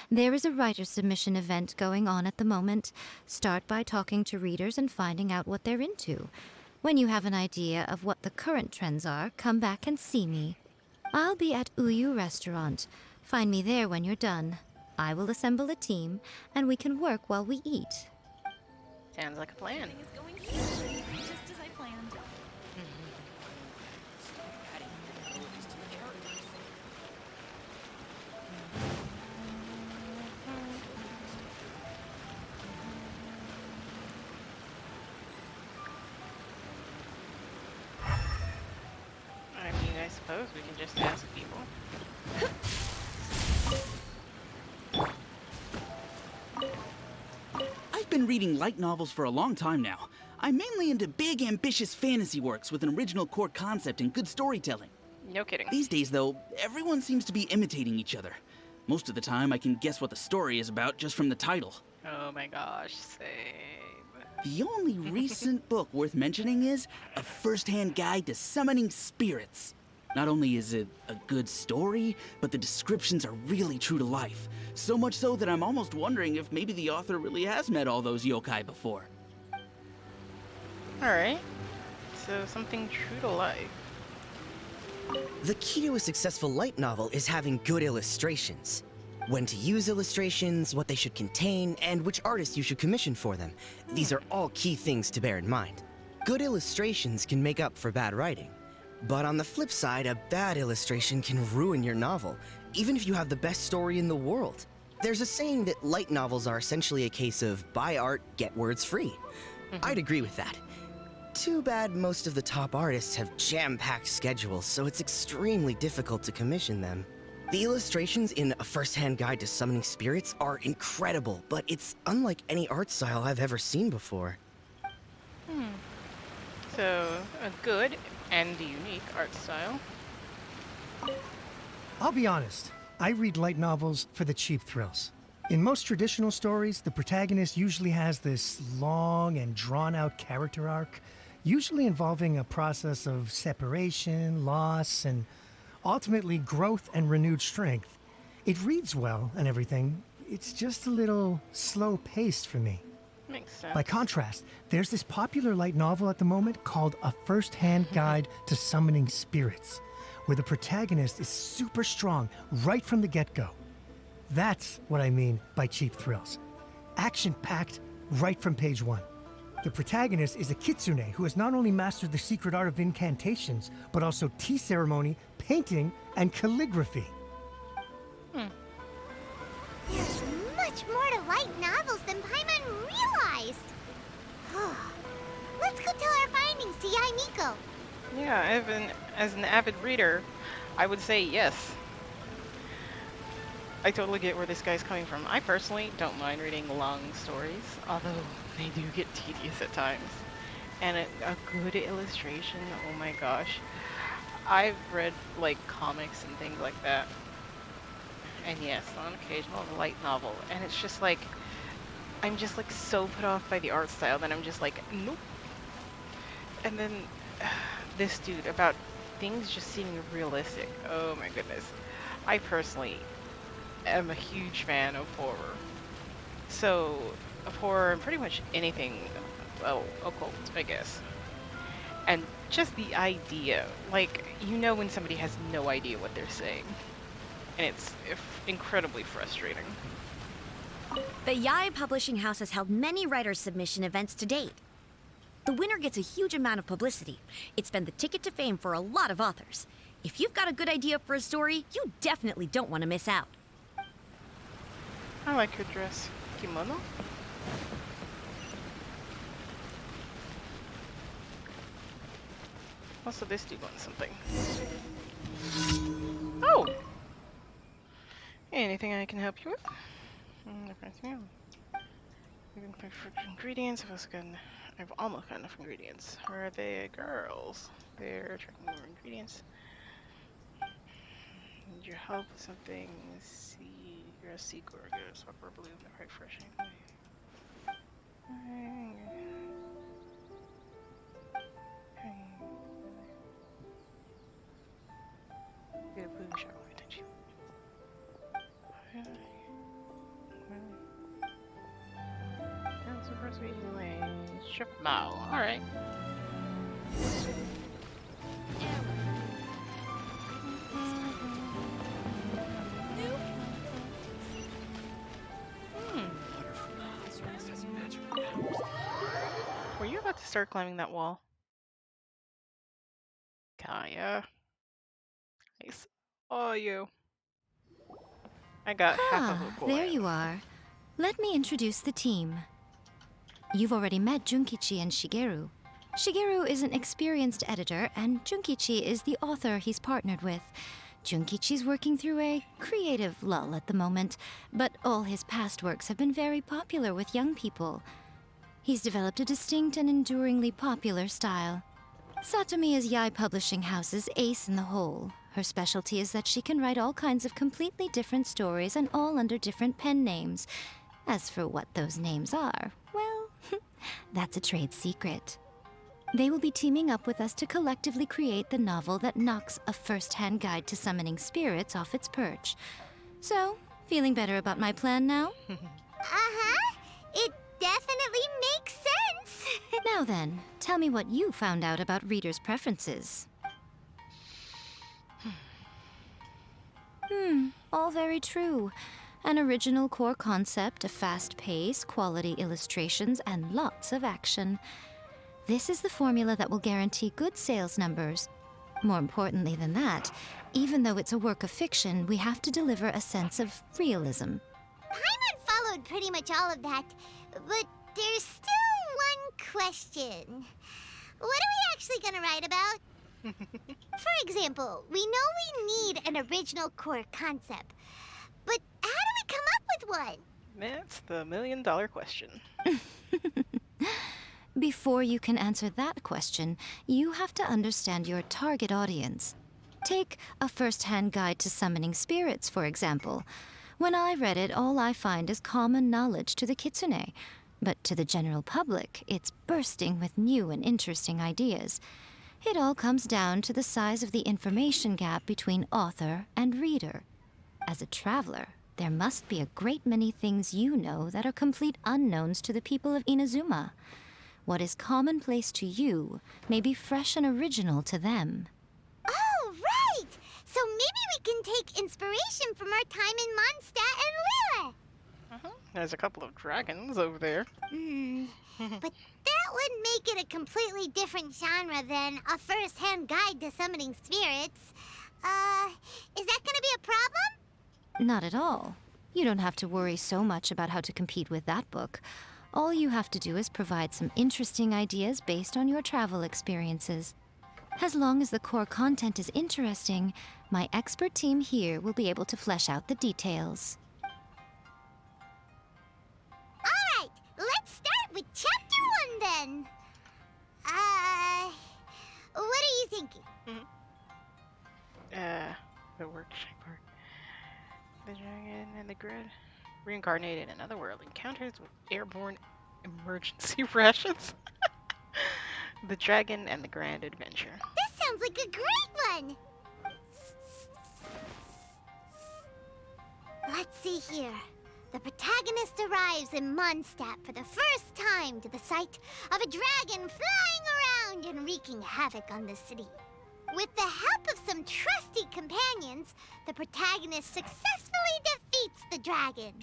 there is a writer submission event going on at the moment. Start by talking to readers and finding out what they're into. When you have an idea of what the current trends are, come back and see me. I'll be at Uyu Restaurant. Find me there when you're done. I will assemble a team, and we can work while we eat. Sounds like a plan. Just as I planned. I mean, I suppose we can just ask people. I've been reading light novels for a long time now. I'm mainly into big, ambitious fantasy works with an original core concept and good storytelling. No kidding. These days, though, everyone seems to be imitating each other. Most of the time, I can guess what the story is about just from the title. Oh my gosh, same. The only recent book worth mentioning is A First-Hand Guide to Summoning Spirits. Not only is it a good story, but the descriptions are really true to life. So much so that I'm almost wondering if maybe the author really has met all those yokai before. Alright. So something true to life. The key to a successful light novel is having good illustrations. When to use illustrations, what they should contain, and which artist you should commission for them. These are all key things to bear in mind. Good illustrations can make up for bad writing. But on the flip side, a bad illustration can ruin your novel, even if you have the best story in the world. There's a saying that light novels are essentially a case of buy art, get words free. I'd agree with that. Too bad most of the top artists have jam-packed schedules, so it's extremely difficult to commission them. The illustrations in A First-Hand Guide to Summoning Spirits are incredible, but it's unlike any art style I've ever seen before. So, a good and unique art style. I'll be honest, I read light novels for the cheap thrills. In most traditional stories, the protagonist usually has this long and drawn-out character arc, usually involving a process of separation, loss, and ultimately growth and renewed strength. It reads well and everything, it's just a little slow-paced for me. Makes sense. By contrast, there's this popular light novel at the moment called A First-Hand Guide to Summoning Spirits, where the protagonist is super strong right from the get-go. That's what I mean by cheap thrills. Action-packed right from page one. The protagonist is a Kitsune who has not only mastered the secret art of incantations, but also tea ceremony, painting, and calligraphy. There's much more to light novels than Paimon realized. Let's go tell our findings to Yai Miko. Yeah, as an avid reader, I would say yes. I totally get where this guy's coming from. I personally don't mind reading long stories, although they do get tedious at times. And a good illustration, oh my gosh. I've read like comics and things like that. And yes, on occasion a light novel. And it's just like, I'm just like so put off by the art style that I'm just like, nope. And then this dude about things just seeming realistic. Oh my goodness. I personally am a huge fan of horror. So, of horror and pretty much anything, well, occult, I guess. And just the idea, like, you know when somebody has no idea what they're saying. And it's incredibly frustrating. The Yai Publishing House has held many writers' submission events to date. The winner gets a huge amount of publicity. It's been the ticket to fame for a lot of authors. If you've got a good idea for a story, you definitely don't want to miss out. I like your dress. Kimono? Also, this dude wants something. Oh! Anything I can help you with? Looking for ingredients. I've almost got enough ingredients. Where are they, girls? They're tracking more ingredients. Need your help with something. You're a sea gorgon, software blue, quite refreshing. Get a blue shower attention. That's the first week away. Strip mall. Alright. Were you about to start climbing that wall? Kaya. I saw you. I got half of a There you are. Let me introduce the team. You've already met Junkichi and Shigeru. Shigeru is an experienced editor, and Junkichi is the author he's partnered with. Junkichi's working through a creative lull at the moment, but all his past works have been very popular with young people. He's developed a distinct and enduringly popular style. Satomi is Yai Publishing House's ace in the hole. Her specialty is that she can write all kinds of completely different stories and all under different pen names. As for what those names are, well, that's a trade secret. They will be teaming up with us to collectively create the novel that knocks a first-hand guide to summoning spirits off its perch. So, feeling better about my plan now? Uh-huh. It definitely makes sense. Now then, tell me what you found out about readers' preferences. All very true. An original core concept, a fast pace, quality illustrations, and lots of action. This is the formula that will guarantee good sales numbers. More importantly than that, even though it's a work of fiction, we have to deliver a sense of realism. Paimon followed pretty much all of that, but there's still one question. What are we actually gonna write about? For example, we know we need an original core concept, but how do we come up with one? That's the million-dollar question. Before you can answer that question, you have to understand your target audience. Take a first-hand guide to summoning spirits, for example. When I read it, all I find is common knowledge to the Kitsune. But to the general public, it's bursting with new and interesting ideas. It all comes down to the size of the information gap between author and reader. As a traveler, there must be a great many things you know that are complete unknowns to the people of Inazuma. What is commonplace to you may be fresh and original to them. Oh, right! So maybe we can take inspiration from our time in Mondstadt and Lille. There's a couple of dragons over there. But that would make it a completely different genre than a first-hand guide to summoning spirits. Is that gonna be a problem? Not at all. You don't have to worry so much about how to compete with that book. All you have to do is provide some interesting ideas based on your travel experiences. As long as the core content is interesting, my expert team here will be able to flesh out the details. Alright, let's start with Chapter 1 then. What are you thinking? The workshop part. The dragon and the grid. Reincarnated in another world. Encounters with airborne emergency rations. The dragon and the grand adventure. This sounds like a great one! Let's see here. The protagonist arrives in Mondstadt for the first time to the sight of a dragon flying around and wreaking havoc on the city. With the help of some trusty companions, the protagonist successfully defeats the dragon.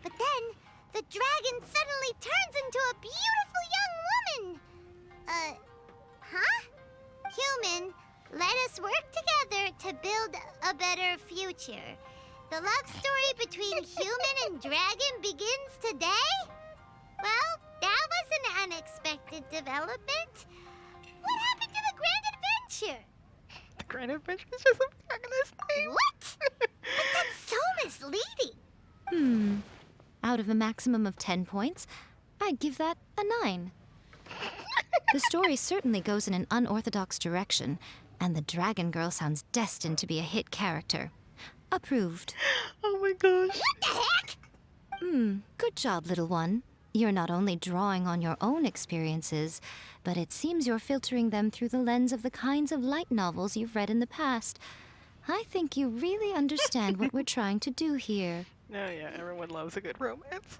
But then, the dragon suddenly turns into a beautiful young woman. Human, let us work together to build a better future. The love story between human and dragon begins today? Well, that was an unexpected development. What happened to the grand adventure? The grand adventure is just the protagonist's name. What? But that's so misleading. Out of a maximum of 10 points, I'd give that a 9. The story certainly goes in an unorthodox direction, and the Dragon Girl sounds destined to be a hit character. Approved. Oh my gosh. What the heck? Good job, little one. You're not only drawing on your own experiences, but it seems you're filtering them through the lens of the kinds of light novels you've read in the past. I think you really understand what we're trying to do here. Oh yeah, everyone loves a good romance.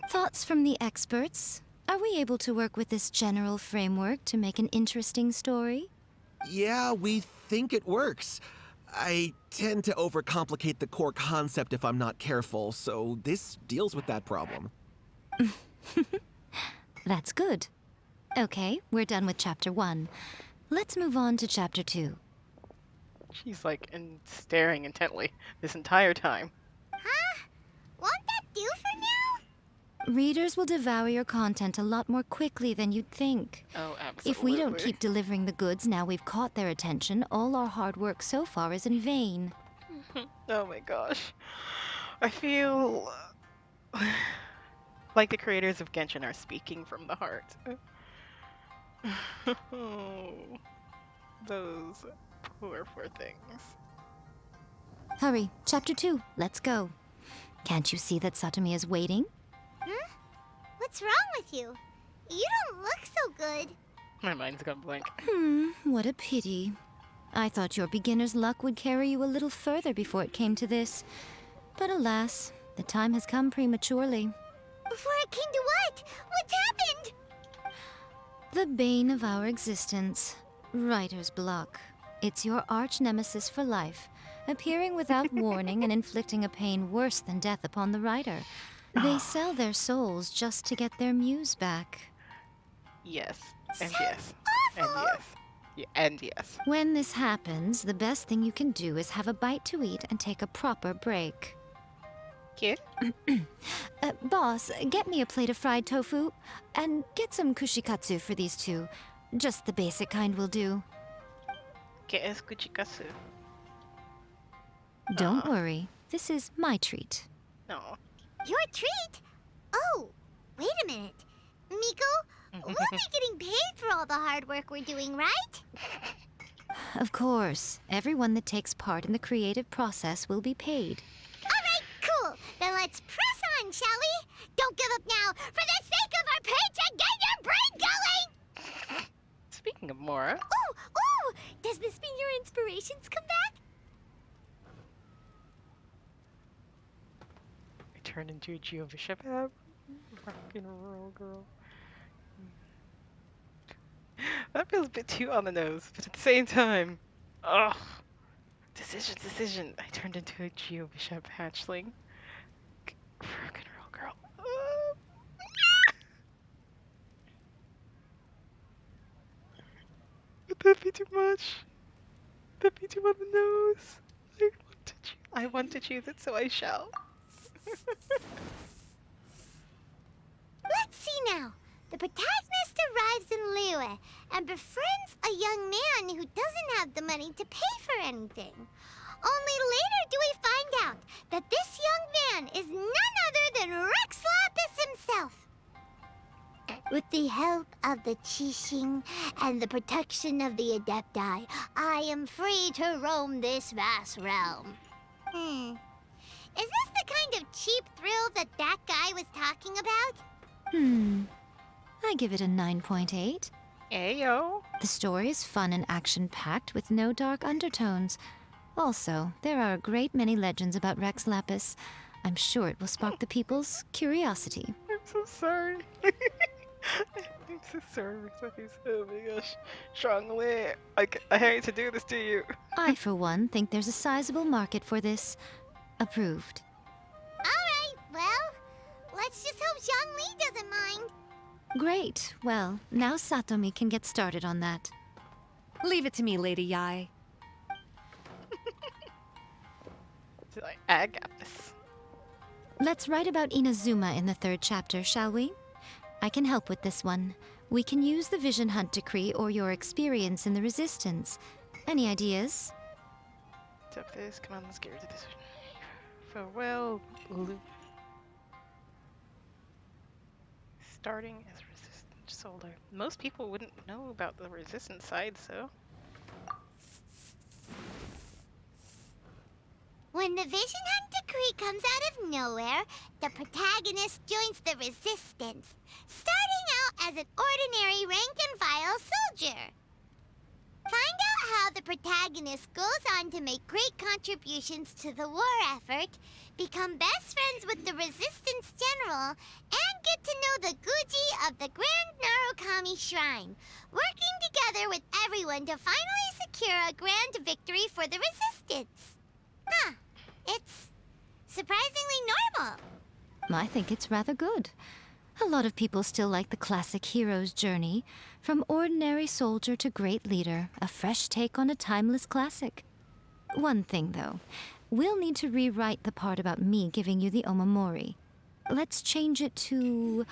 Thoughts from the experts? Are we able to work with this general framework to make an interesting story? Yeah, we think it works. I tend to overcomplicate the core concept if I'm not careful, so this deals with that problem. That's good. Okay, we're done with Chapter 1. Let's move on to Chapter 2. She's like staring intently this entire time. Huh? Won't that do for now? Readers will devour your content a lot more quickly than you'd think. Oh, absolutely. If we don't keep delivering the goods now we've caught their attention, all our hard work so far is in vain. Oh my gosh. I feel like the creators of Genshin are speaking from the heart. Those Poor things. Hurry, chapter 2, let's go. Can't you see that Satomi is waiting? Hmm? What's wrong with you? You don't look so good. My mind's gone blank. What a pity. I thought your beginner's luck would carry you a little further before it came to this. But alas, the time has come prematurely. Before it came to what? What's happened? The bane of our existence, writer's block. It's your arch nemesis for life, appearing without warning and inflicting a pain worse than death upon the writer. They sell their souls just to get their muse back. Yes. And Sounds yes. And awful. yes. Yeah, and yes. When this happens, the best thing you can do is have a bite to eat and take a proper break. Kid? Boss, get me a plate of fried tofu, and get some kushikatsu for these two. Just the basic kind will do. ¿Qué es kuchikatsu? Don't worry, this is my treat. No. Your treat? Oh, wait a minute. Miko, we'll be getting paid for all the hard work we're doing, right? Of course, everyone that takes part in the creative process will be paid. Alright, cool. Then let's press on, shall we? Don't give up now. For the sake of our paycheck, get your brain going! Speaking of Mora, Ooh! Does this mean your inspirations come back? I turned into a Geovishab. Rock and roll girl. That feels a bit too on the nose, but at the same time, ugh. Decision. I turned into a Geovishab hatchling. Rock and roll girl. Would that be too much? Would that be too on the nose? I want to choose it, so I shall. Let's see now. The protagonist arrives in Liyue and befriends a young man who doesn't have the money to pay for anything. Only later do we find out that this young man is none other than Rex Lapis himself. With the help of the Qixing and the protection of the Adepti, I am free to roam this vast realm. Is this the kind of cheap thrill that guy was talking about? I give it a 9.8. Ayo. The story is fun and action-packed with no dark undertones. Also, there are a great many legends about Rex Lapis. I'm sure it will spark the people's curiosity. I'm so sorry. I'm so sorry, Rick. Oh my gosh. Strongly. I hate to do this to you. I, for one, think there's a sizable market for this. Approved. Alright, well, let's just hope Zhongli doesn't mind. Great. Well, now Satomi can get started on that. Leave it to me, Lady Yai. I got this. Let's write about Inazuma in the 3rd chapter, shall we? I can help with this one. We can use the Vision Hunt decree or your experience in the Resistance. Any ideas? Stop this. Come on, let's get rid of this. Farewell, Luke. Starting as Resistant Soldier. Most people wouldn't know about the Resistance side, so. When the Vision Hunt decree comes out of nowhere, the protagonist joins the Resistance, starting out as an ordinary rank-and-file soldier. Find out how the protagonist goes on to make great contributions to the war effort, become best friends with the Resistance General, and get to know the Guji of the Grand Narukami Shrine, working together with everyone to finally secure a grand victory for the Resistance. Huh. It's surprisingly normal. I think it's rather good. A lot of people still like the classic hero's journey, from ordinary soldier to great leader, a fresh take on a timeless classic. One thing, though. We'll need to rewrite the part about me giving you the omamori. Let's change it to...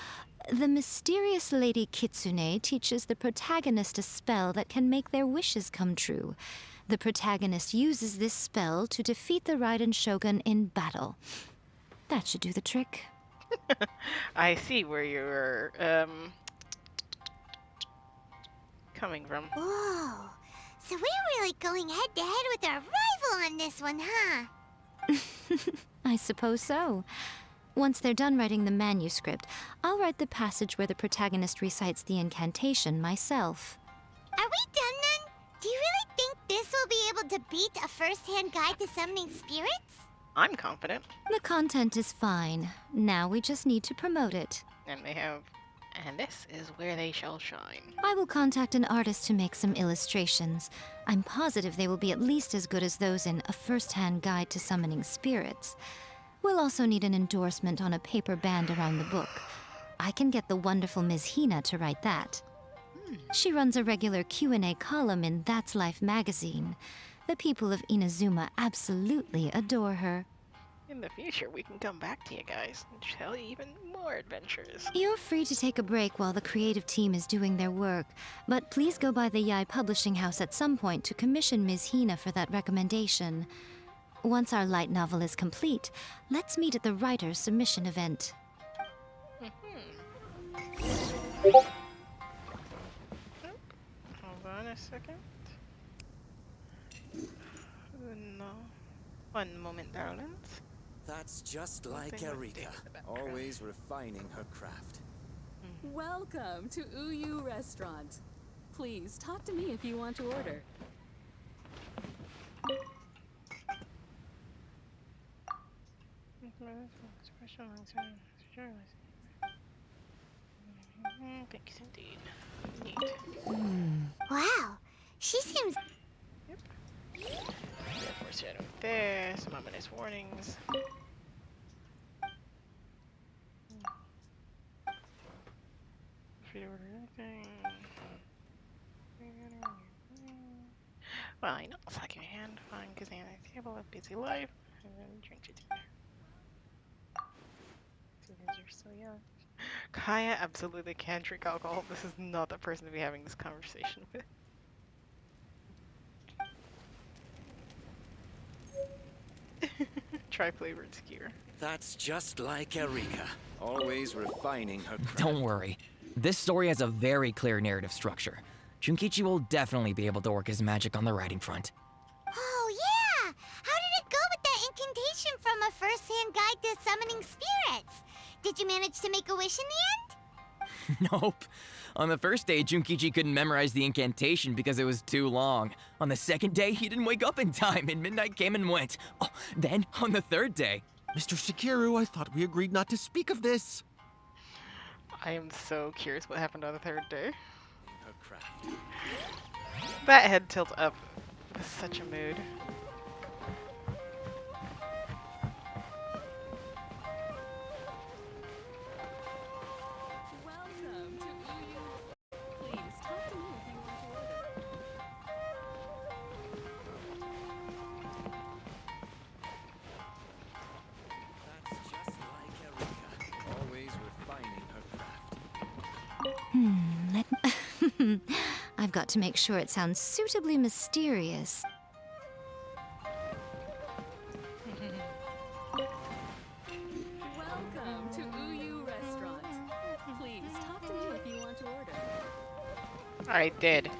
The mysterious Lady Kitsune teaches the protagonist a spell that can make their wishes come true. The protagonist uses this spell to defeat the Raiden Shogun in battle. That should do the trick. I see where you're, coming from. Whoa, So we're really going head to head with our rival on this one, huh? I suppose so. Once they're done writing the manuscript, I'll write the passage where the protagonist recites the incantation myself. Are we done then? Do you really think this will be able to beat a first-hand guide to summoning spirits? I'm confident. The content is fine. Now we just need to promote it. And they have... And this is where they shall shine. I will contact an artist to make some illustrations. I'm positive they will be at least as good as those in A First-Hand Guide to Summoning Spirits. We'll also need an endorsement on a paper band around the book. I can get the wonderful Ms. Hina to write that. She runs a regular Q&A column in That's Life magazine. The people of Inazuma absolutely adore her. In the future, we can come back to you guys and tell you even more adventures. You're free to take a break while the creative team is doing their work, but please go by the Yai Publishing House at some point to commission Ms. Hina for that recommendation. Once our light novel is complete, let's meet at the writer's submission event. Hold on a second. No. One moment, darlings. That's just Something like with Erika, Dave in the background. always refining her craft. Welcome to Uyu Restaurant. Please talk to me if you want to order. Thanks indeed. Neat. Wow, she seems... Foreshadowing there, some ominous warnings. Free to order anything. Well, you know, slack your hand, find Kitsune at the table, a busy life, and then drink your tea. Because you're so young. Kaya absolutely can't drink alcohol. This is not the person to be having this conversation with. Try flavored skewer. That's just like Erika, always refining her craft. Don't worry. This story has a very clear narrative structure. Junkichi will definitely be able to work his magic on the writing front. Oh, yeah! How did it go with that incantation from A First-Hand Guide to Summoning Spirits? Did you manage to make a wish in the end? Nope. On the first day, Junkichi couldn't memorize the incantation because it was too long. On the second day, he didn't wake up in time, and midnight came and went. Oh, then, on the third day... Mr. Shigeru, I thought we agreed not to speak of this. I am so curious what happened on the third day. Her craft. That head tilt up was such a mood. Welcome to Uyu. Please talk to me if you want to order. That's just like Erika, always refining her craft. I've got to make sure it sounds suitably mysterious. Welcome to Uyu Restaurant. Please talk to me if you want to order. I did.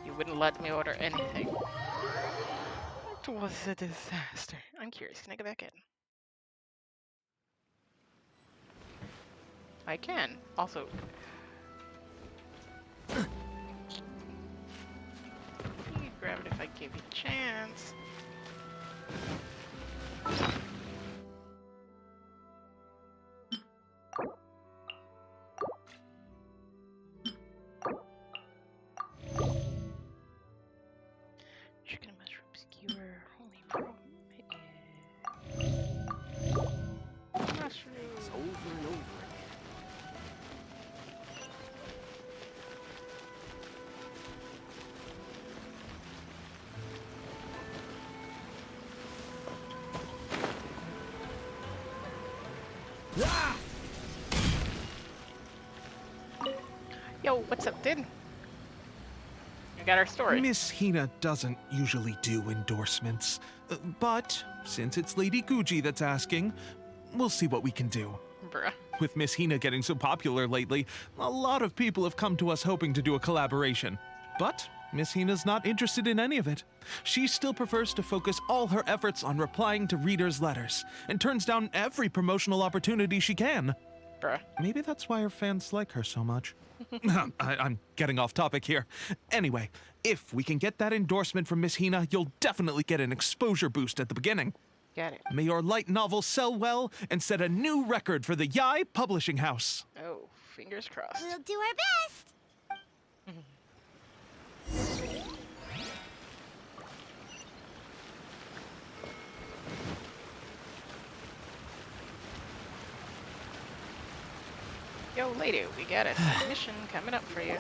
You wouldn't let me order anything. It was a disaster. I'm curious. Can I go back in? I can. Also... You could grab it if I gave you a chance. Chicken and mushroom skewer. Only problem is... mushrooms. Over and over again. Yo, what's up, dude? We got our story. Miss Hina doesn't usually do endorsements, but since it's Lady Guji that's asking, we'll see what we can do. Bruh. With Miss Hina getting so popular lately, a lot of people have come to us hoping to do a collaboration. But Miss Hina's not interested in any of it. She still prefers to focus all her efforts on replying to readers' letters, and turns down every promotional opportunity she can. Bruh. Maybe that's why her fans like her so much. I'm getting off topic here. Anyway, if we can get that endorsement from Miss Hina, you'll definitely get an exposure boost at the beginning. Got it. May your light novel sell well and set a new record for the Yai Publishing House. Oh, fingers crossed. We'll do our best. Yo, lady, we got a mission coming up for you.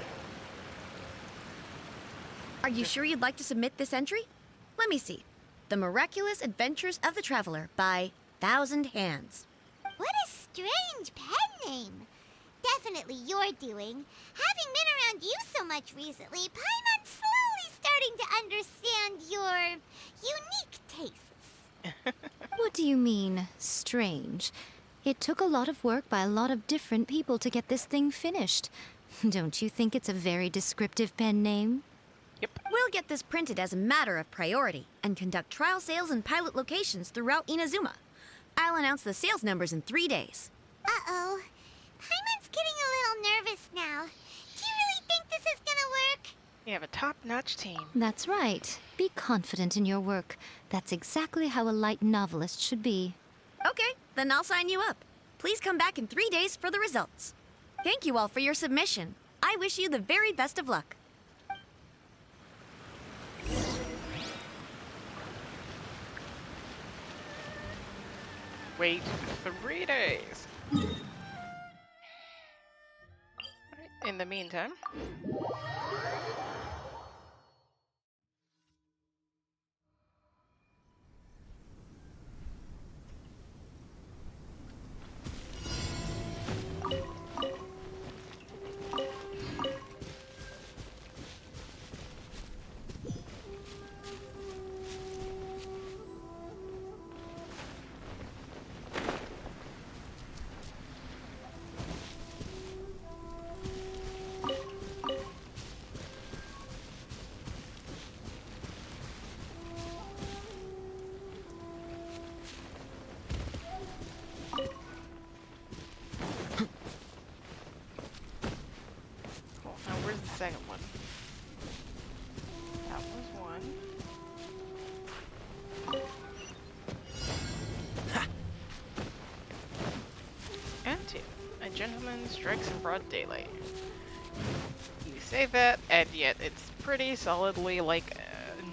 Are you sure you'd like to submit this entry? Let me see. The Miraculous Adventures of the Traveler by Thousand Hands. What a strange pen name. Definitely your doing. Having been around you so much recently, Paimon's slowly starting to understand your unique tastes. What do you mean, strange? It took a lot of work by a lot of different people to get this thing finished. Don't you think it's a very descriptive pen name? We'll get this printed as a matter of priority and conduct trial sales in pilot locations throughout Inazuma. I'll announce the sales numbers in 3 days. Uh-oh. Paimon's getting a little nervous now. Do you really think this is gonna work? You have a top-notch team. That's right. Be confident in your work. That's exactly how a light novelist should be. Okay, then I'll sign you up. Please come back in 3 days for the results. Thank you all for your submission. I wish you the very best of luck. Wait 3 days. Alright, in the meantime, cool. Now where's the second one? That was one. And two. A gentleman strikes in broad daylight. You say that, and yet it's pretty solidly like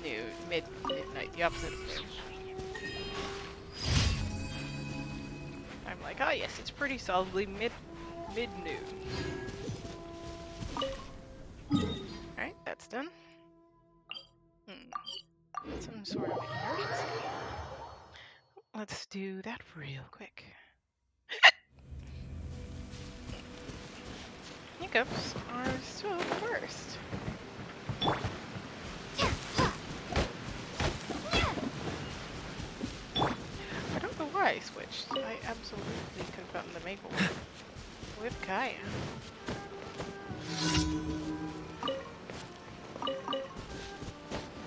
noon, midnight, the opposite of noon. I'm like, oh yes, it's pretty solidly mid-noon. Alright, that's done. Some sort of emergency. Let's do that real quick. Hiccups are still the worst. I don't know why I switched. I absolutely could have gotten the maple with Kaya.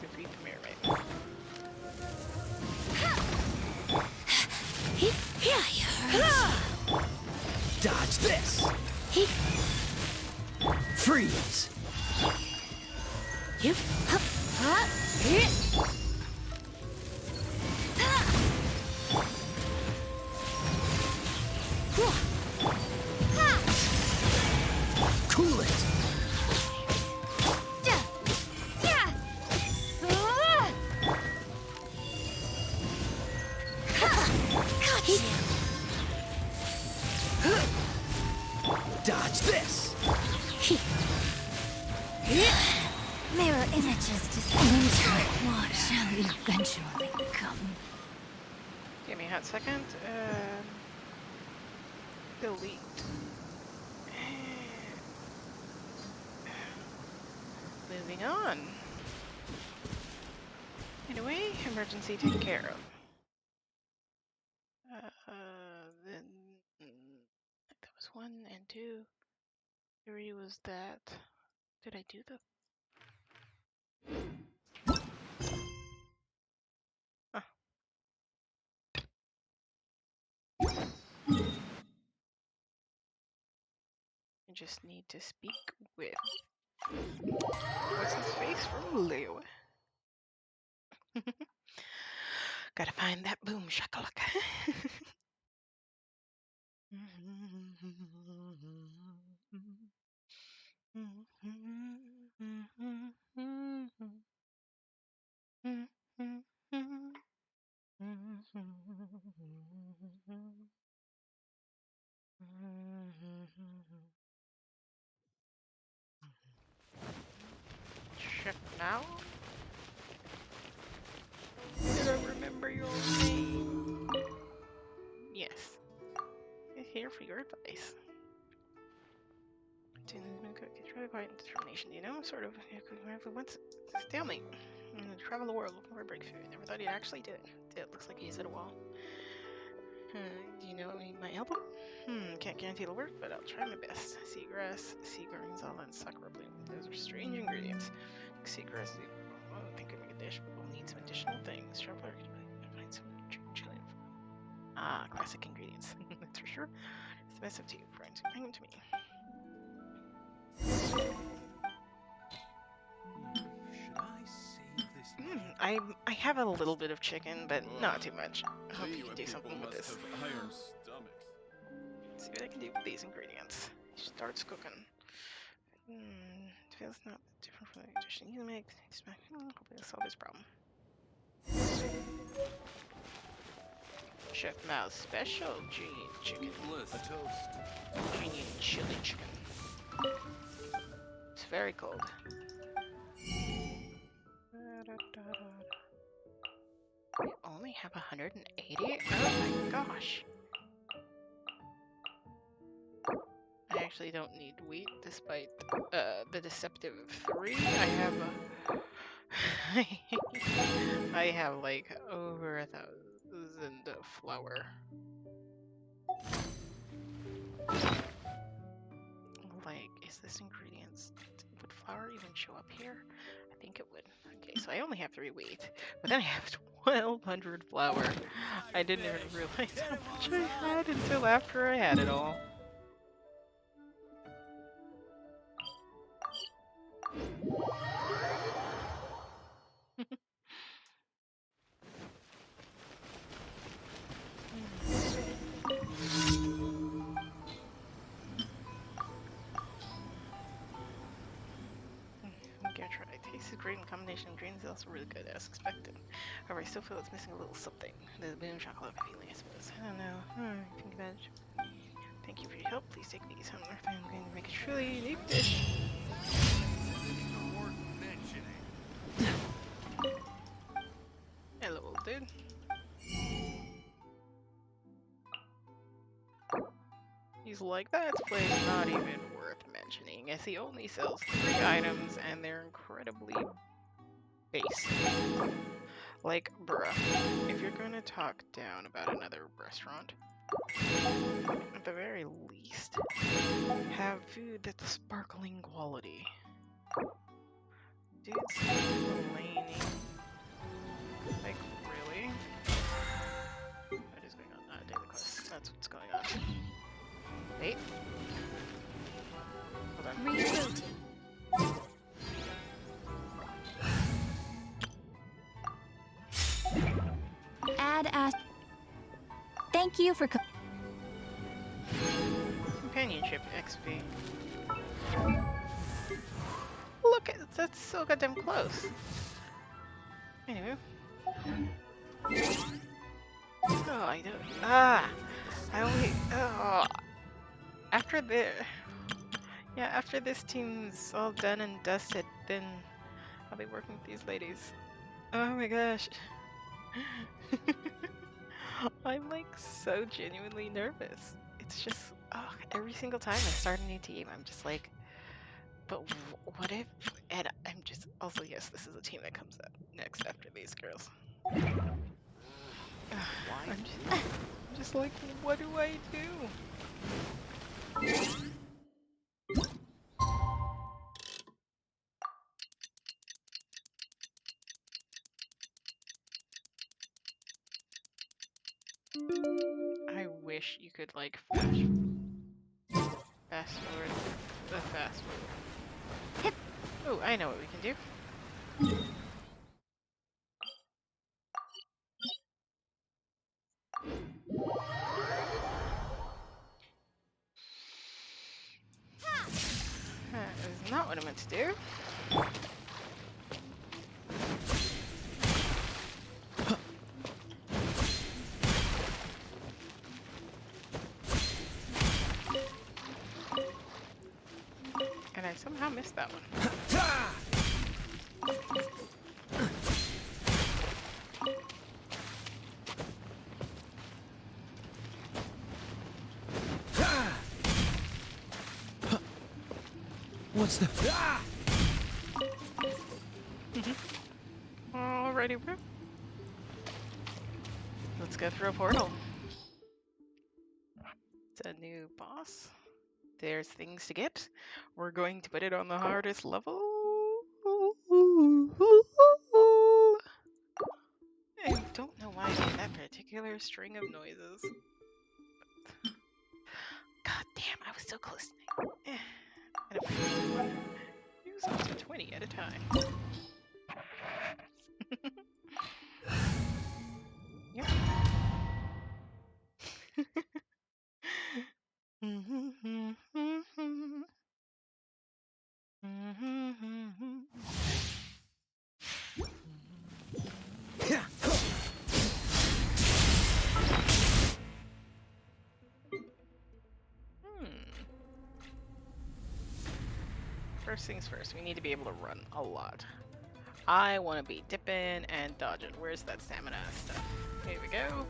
Defeat the mermaid. Dodge this! Freeze! Cool it! Dodge this! Mirror images distinct. What shall eventually come? Give me a hot second. Delete. Moving on. Anyway, emergency taken care of. Then that was 1 and 2. 3 was that. Did I do the Huh. You just need to speak with what's his face from Leo. Gotta find that boom shakalaka. Chef now? Did I remember your name? Yes. I'm here for your advice. It's really quite determination, you know? Sort of. Once stalemate. Travel the world looking for a breakthrough. I never thought he'd actually do it. It looks like he's at a wall. Do you know what my album? Can't guarantee it'll work, but I'll try my best. Seagrass, sea gorgonzola, and sakura bloom. Those are strange ingredients. Seagrass, I think I can make a dish, but we'll need some additional things. Traveler, find some chili. Ah, classic ingredients. That's for sure. It's the best up to you, friend. Bring them to me. Should I save this? I have a little bit of chicken, but not too much. I hope you can do something with this. Iron stomachs. Let's see what I can do with these ingredients. Starts cooking. Feels not different from the addition you make. Hopefully it'll solve this problem. Chef Mao's special Genie chicken. A toast. Genie chili chicken. It's very cold. We only have 180? Oh my gosh. I actually don't need wheat despite the deceptive 3. I have like over 1,000 of flour. Like, is this ingredients? Would flour even show up here? I think it would. Okay, so I only have 3 wheat, but then I have 1,200 flour. I didn't even realize how much I had until after I had it all. Tastes great in combination of greens, is also really good as expected. However, I still feel it's missing a little something. The boom chocolate feeling, I suppose. I don't know. Think about it. Thank you for your help. Please take these home. I'm going to make a truly unique dish. Hello, old dude. He's like, that's place not even worth mentioning, as he only sells 3 items and they're incredibly basic. Like, bruh, if you're gonna talk down about another restaurant, at the very least, have food that's sparkling quality. Dude's complaining. Like, really? What is going on? Daily quest. That's what's going on. Wait. Hold on. Rerouting. Add as. Thank you for. Companionship XP. Look, that's so goddamn close. Anyway. Oh, I don't. I only. Oh. After the. Yeah, after this team's all done and dusted, then I'll be working with these ladies. Oh my gosh. I'm like so genuinely nervous. It's just, every single time I start a new team, I'm just like, but what if, and I'm just, also yes, this is a team that comes up next after these girls. I'm just like, what do I do? wish you could like fast forward the fast forward. Oh, I know what we can do. That is not what I meant to do. And I somehow missed that one. What's the... Alrighty, bro. Let's go through a portal. It's a new boss. There's things to get. We're going to put it on the hardest level. I don't know why I made that particular string of noises. God damn, I was so close to it. And if I use up to 20 at a time. Yep. First things first, we need to be able to run a lot. I want to be dipping and dodging. Where's that stamina stuff? Here we go.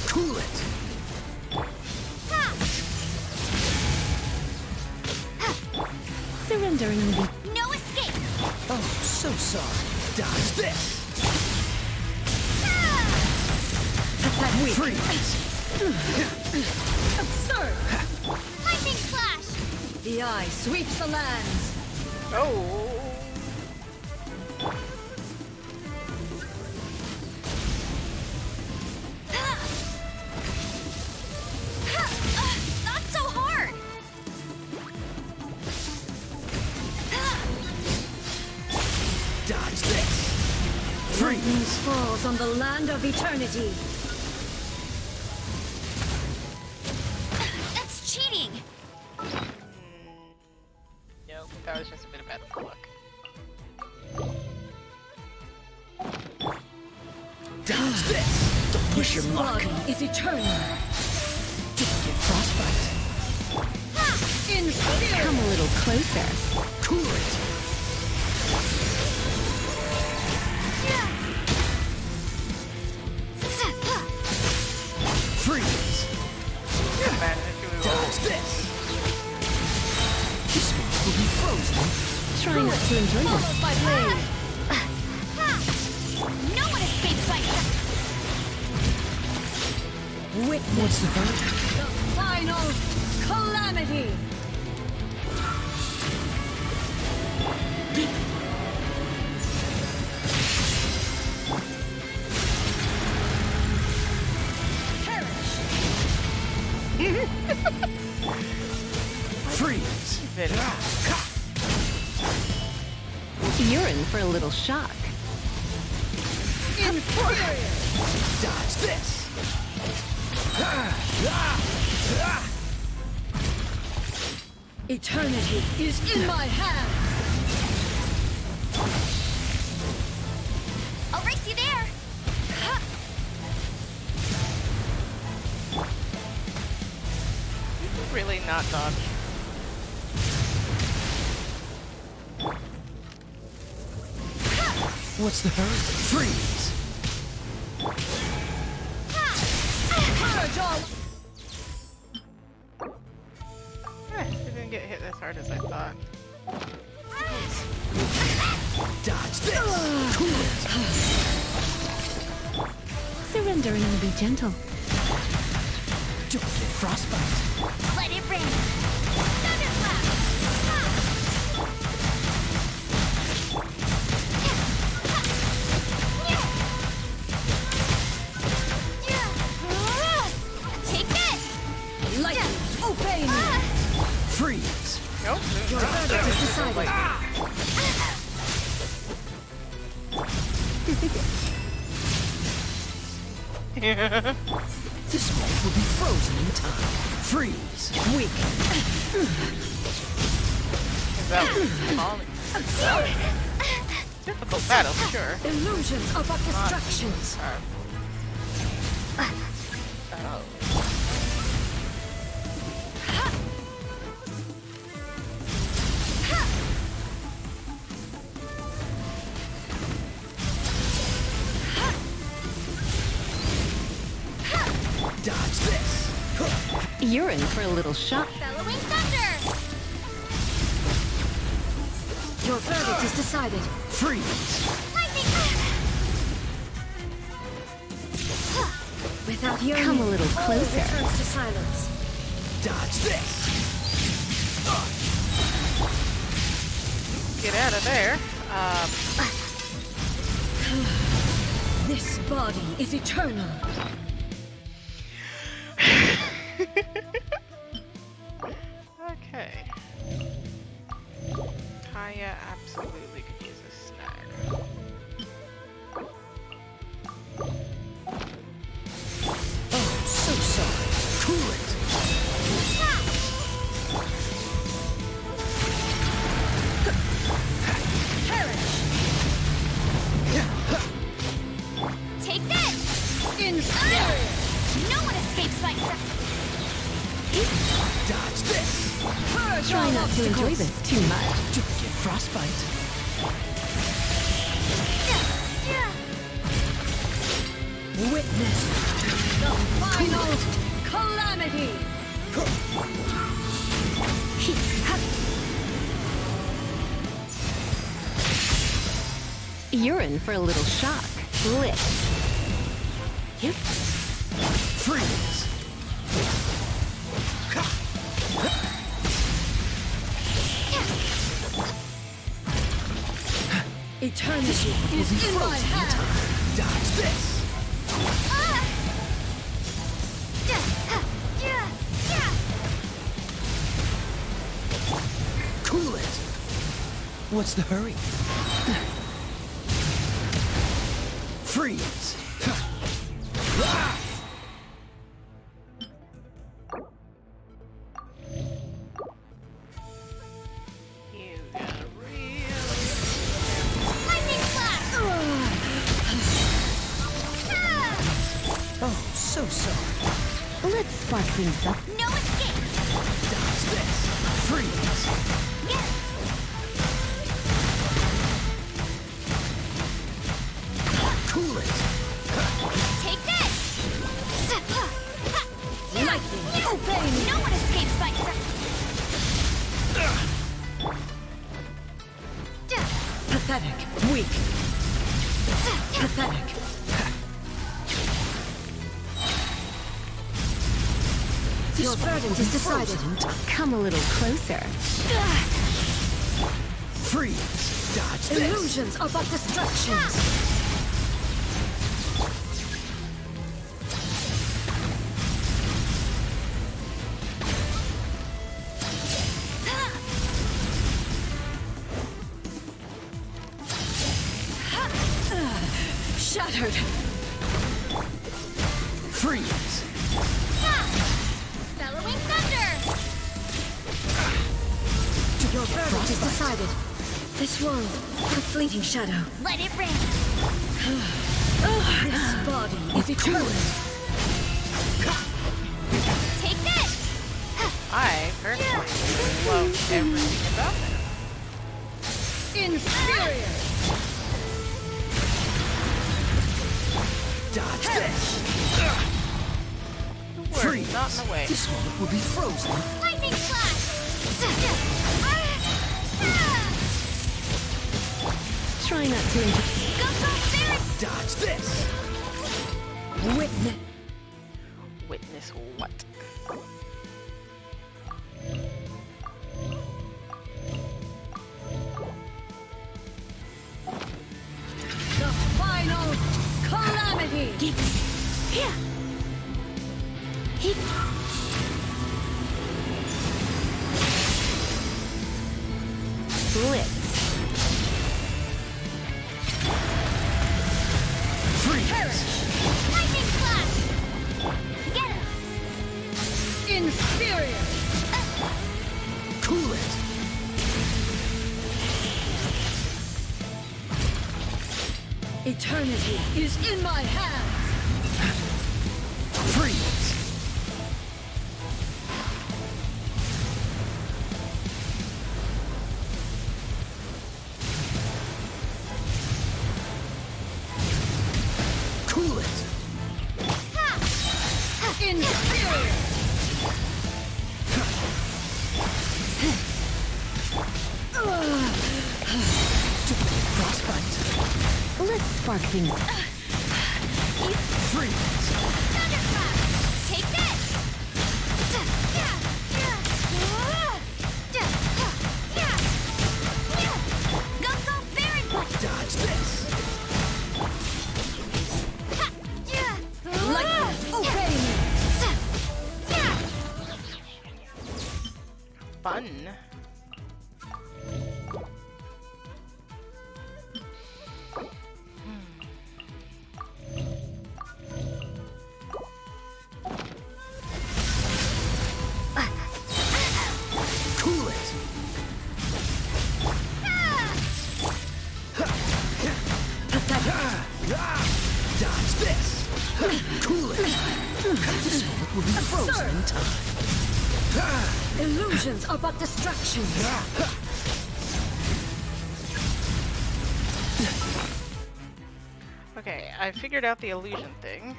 Cool it! Surrendering the... No escape! Oh, so sorry. Dodge this! Freeze! Absurd! Lightning slash! The eye sweeps the lands. Oh! Not so hard! Dodge this! Lightning falls on the land of eternity. That's cheating! Nope, that was just a bit of bad luck. Dodge this! Don't push your luck! Body is eternal. Don't get frostbite! Come a little closer. Cool it! Freeze! Dodge this! This one will be frozen. Try not to enjoy this. Followed by blade. No one escapes by Witness What's the vote? the final calamity. Freeze! You're in for a little shock. Infuriate. Dodge this! Eternity is in my hands. I'll race you there! Really not dodge. What's the hurry? Freeze! It didn't get hit as hard as I thought. Dodge this! Cool it! Surrender and be gentle. Don't get frostbite. Let it rain. Thunderclap. Take this. Lightning, obey me. Freeze! Nope. Your verdict is decided. This one will be frozen in time. Freeze! Weak. That was falling. Difficult battle, for sure. Illusions are but distractions. Oh. Dodge this! You're in for a little shock. Bellowing thunder. Your verdict is decided. Freeze! Lightning. Without your Come a little all closer. returns to silence. Dodge this! Get out of there. This body is eternal. Okay. Kaya absolutely could use a snack. Oh, so sorry. Cool it! Take this. Inferior. No one escapes my sight. Dodge this! Try not to enjoy this too much. Don't get frostbite. Witness the final calamity. You're in for a little shock. Lit. Yep. Freeze! Eternity is in my hand. Dodge this! Cool it! What's the hurry? Freeze! You got a real. Lightning slash. Oh, so sorry. Let's spark things up. No escape. Dodge this! Freeze! Cool it! Take this. Lightning, obey me. No one escapes my sight. Pathetic. Weak. Pathetic. Your verdict is decided. Come a little closer. Freeze! Dodge this! Illusions are but distractions. Shattered. Freeze! Bellowing thunder. Your verdict is decided. This world, a fleeting shadow. Let it rain. This body is eternal. Take this. I personally love everything about it. Inferior. Dodge this! Freeze! Not in the way. This one will be frozen. Lightning slash! Try not to Dodge this! Witness. Witness what? The final calamity! Here. Blitz. Lightning slash! Get him! Inferior! Cool it! Eternity is in my hands! Freeze! Cool it! Inferior! Frostbite! Let's spark things. Freeze! Thunderclap! Take this! Go, Baron Blade! Dodge this! Lightning, obey me! Fun. Cool it! Dodge this! Cool it! This moment will be frozen in time. Illusions are but distractions. Okay, I figured out the illusion thing.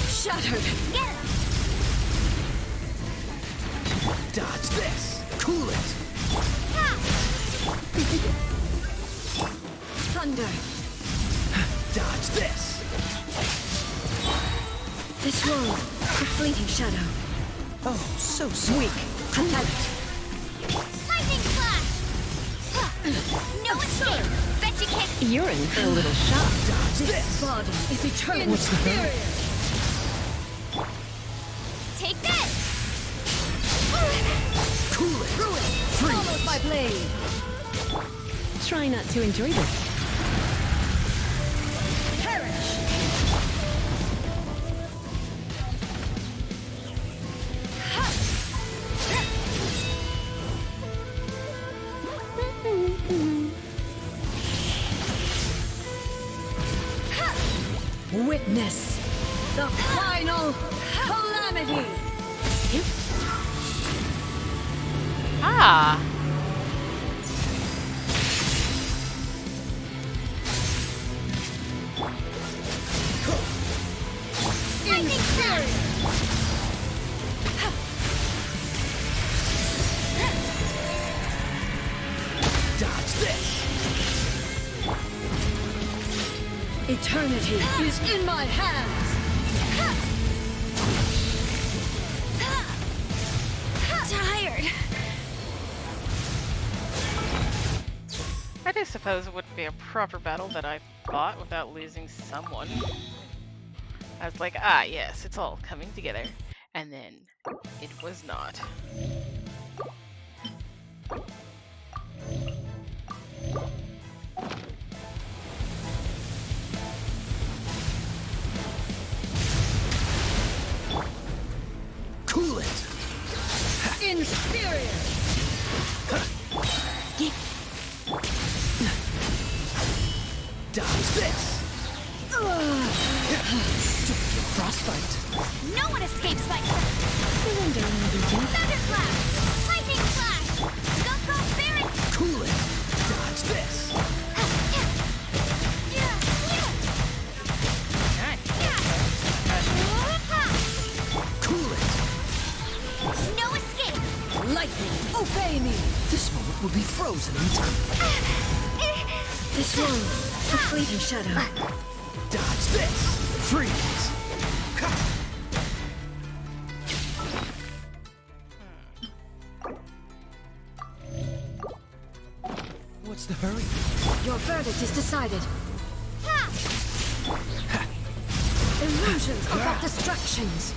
Shattered! Get him! Dodge this! Cool it! Thunder! Dodge this! This world, a fleeting shadow. Oh, so sweet. Weak, pathetic. Lightning slash! No escape! Bet you can't... You're in for a little shock. Dodge This this! body is eternal. What's the thing? Inferior! Take this! Cool it! Follows my blade. Try not to enjoy this. Perish! Witness the final calamity! Ah! Inferior! Dodge this! Eternity is in my hands! Tired. I do suppose it wouldn't be a proper battle that I fought without losing someone. I was like, ah yes, it's all coming together. And then it was not. Cool it! Inferior! Dodge this! Frostbite! No one escapes my... Thunderclap! Lightning slash! Lightning, obey me! This moment will be frozen in time. This one, a fleeting shadow. Dodge this! Freeze! What's the hurry? Your verdict is decided. Illusions are but distractions.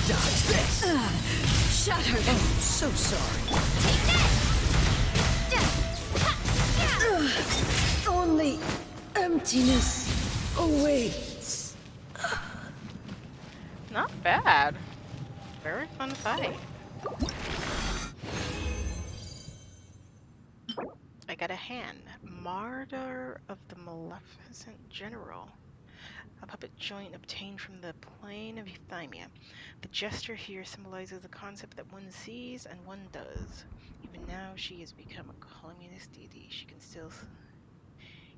Dodge this! Shattered. Oh, so sorry. Only emptiness awaits. Not bad. Very fun fight. I got a hand. Martyr of the Maleficent General. A puppet joint obtained from the plane of Euthymia. The gesture here symbolizes the concept that one sees and one does. Even now she has become a calamitous deity.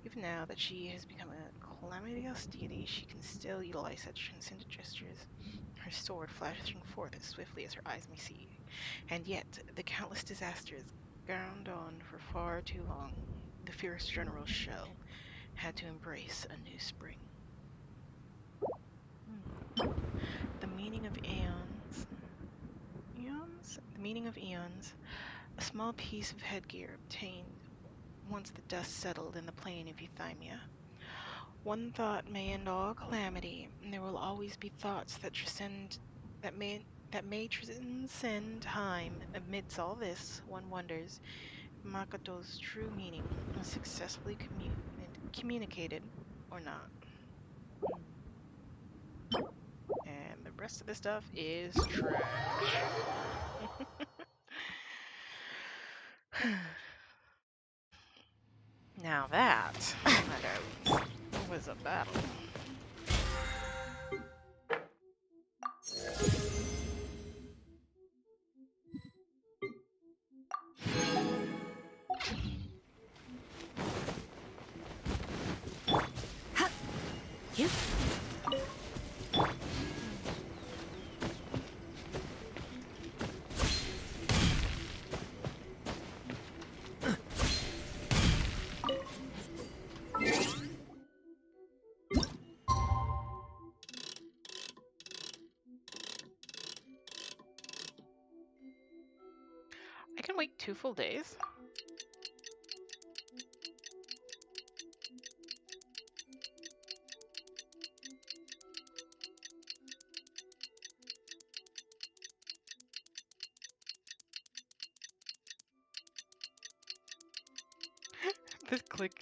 Even now that she has become a calamitous deity, she can still utilize such transcendent gestures. Her sword flashing forth as swiftly as her eyes may see. And yet, the countless disasters ground on for far too long. The fierce general shell had to embrace a new spring. The meaning of eons. Eons? The meaning of eons. A small piece of headgear obtained once the dust settled in the plain of Euthymia. One thought may end all calamity, and there will always be thoughts that may transcend time. Amidst all this, one wonders if Makoto's true meaning was successfully communicated or not. And the rest of the stuff is trash. Now that, was a battle. I can wait 2 full days.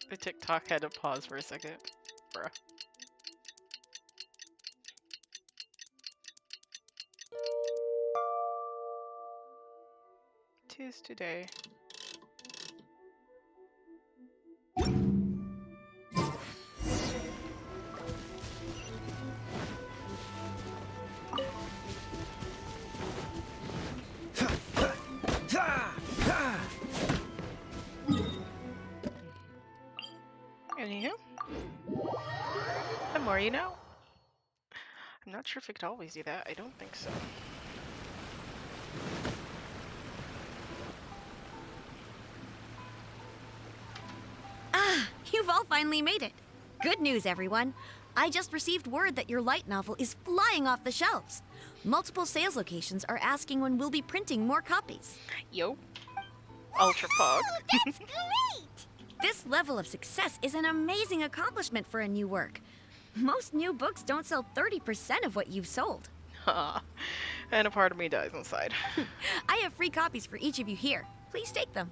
The TikTok had to pause for a second. Bruh. Tis today. Anywho, the more you know. I'm not sure if it could always do that. I don't think so. Ah, you've all finally made it. Good news, everyone. I just received word that your light novel is flying off the shelves. Multiple sales locations are asking when we'll be printing more copies. Yo. Ultra Pog. That's great! This level of success is an amazing accomplishment for a new work. Most new books don't sell 30% of what you've sold. And a part of me dies inside. I have free copies for each of you here. Please take them.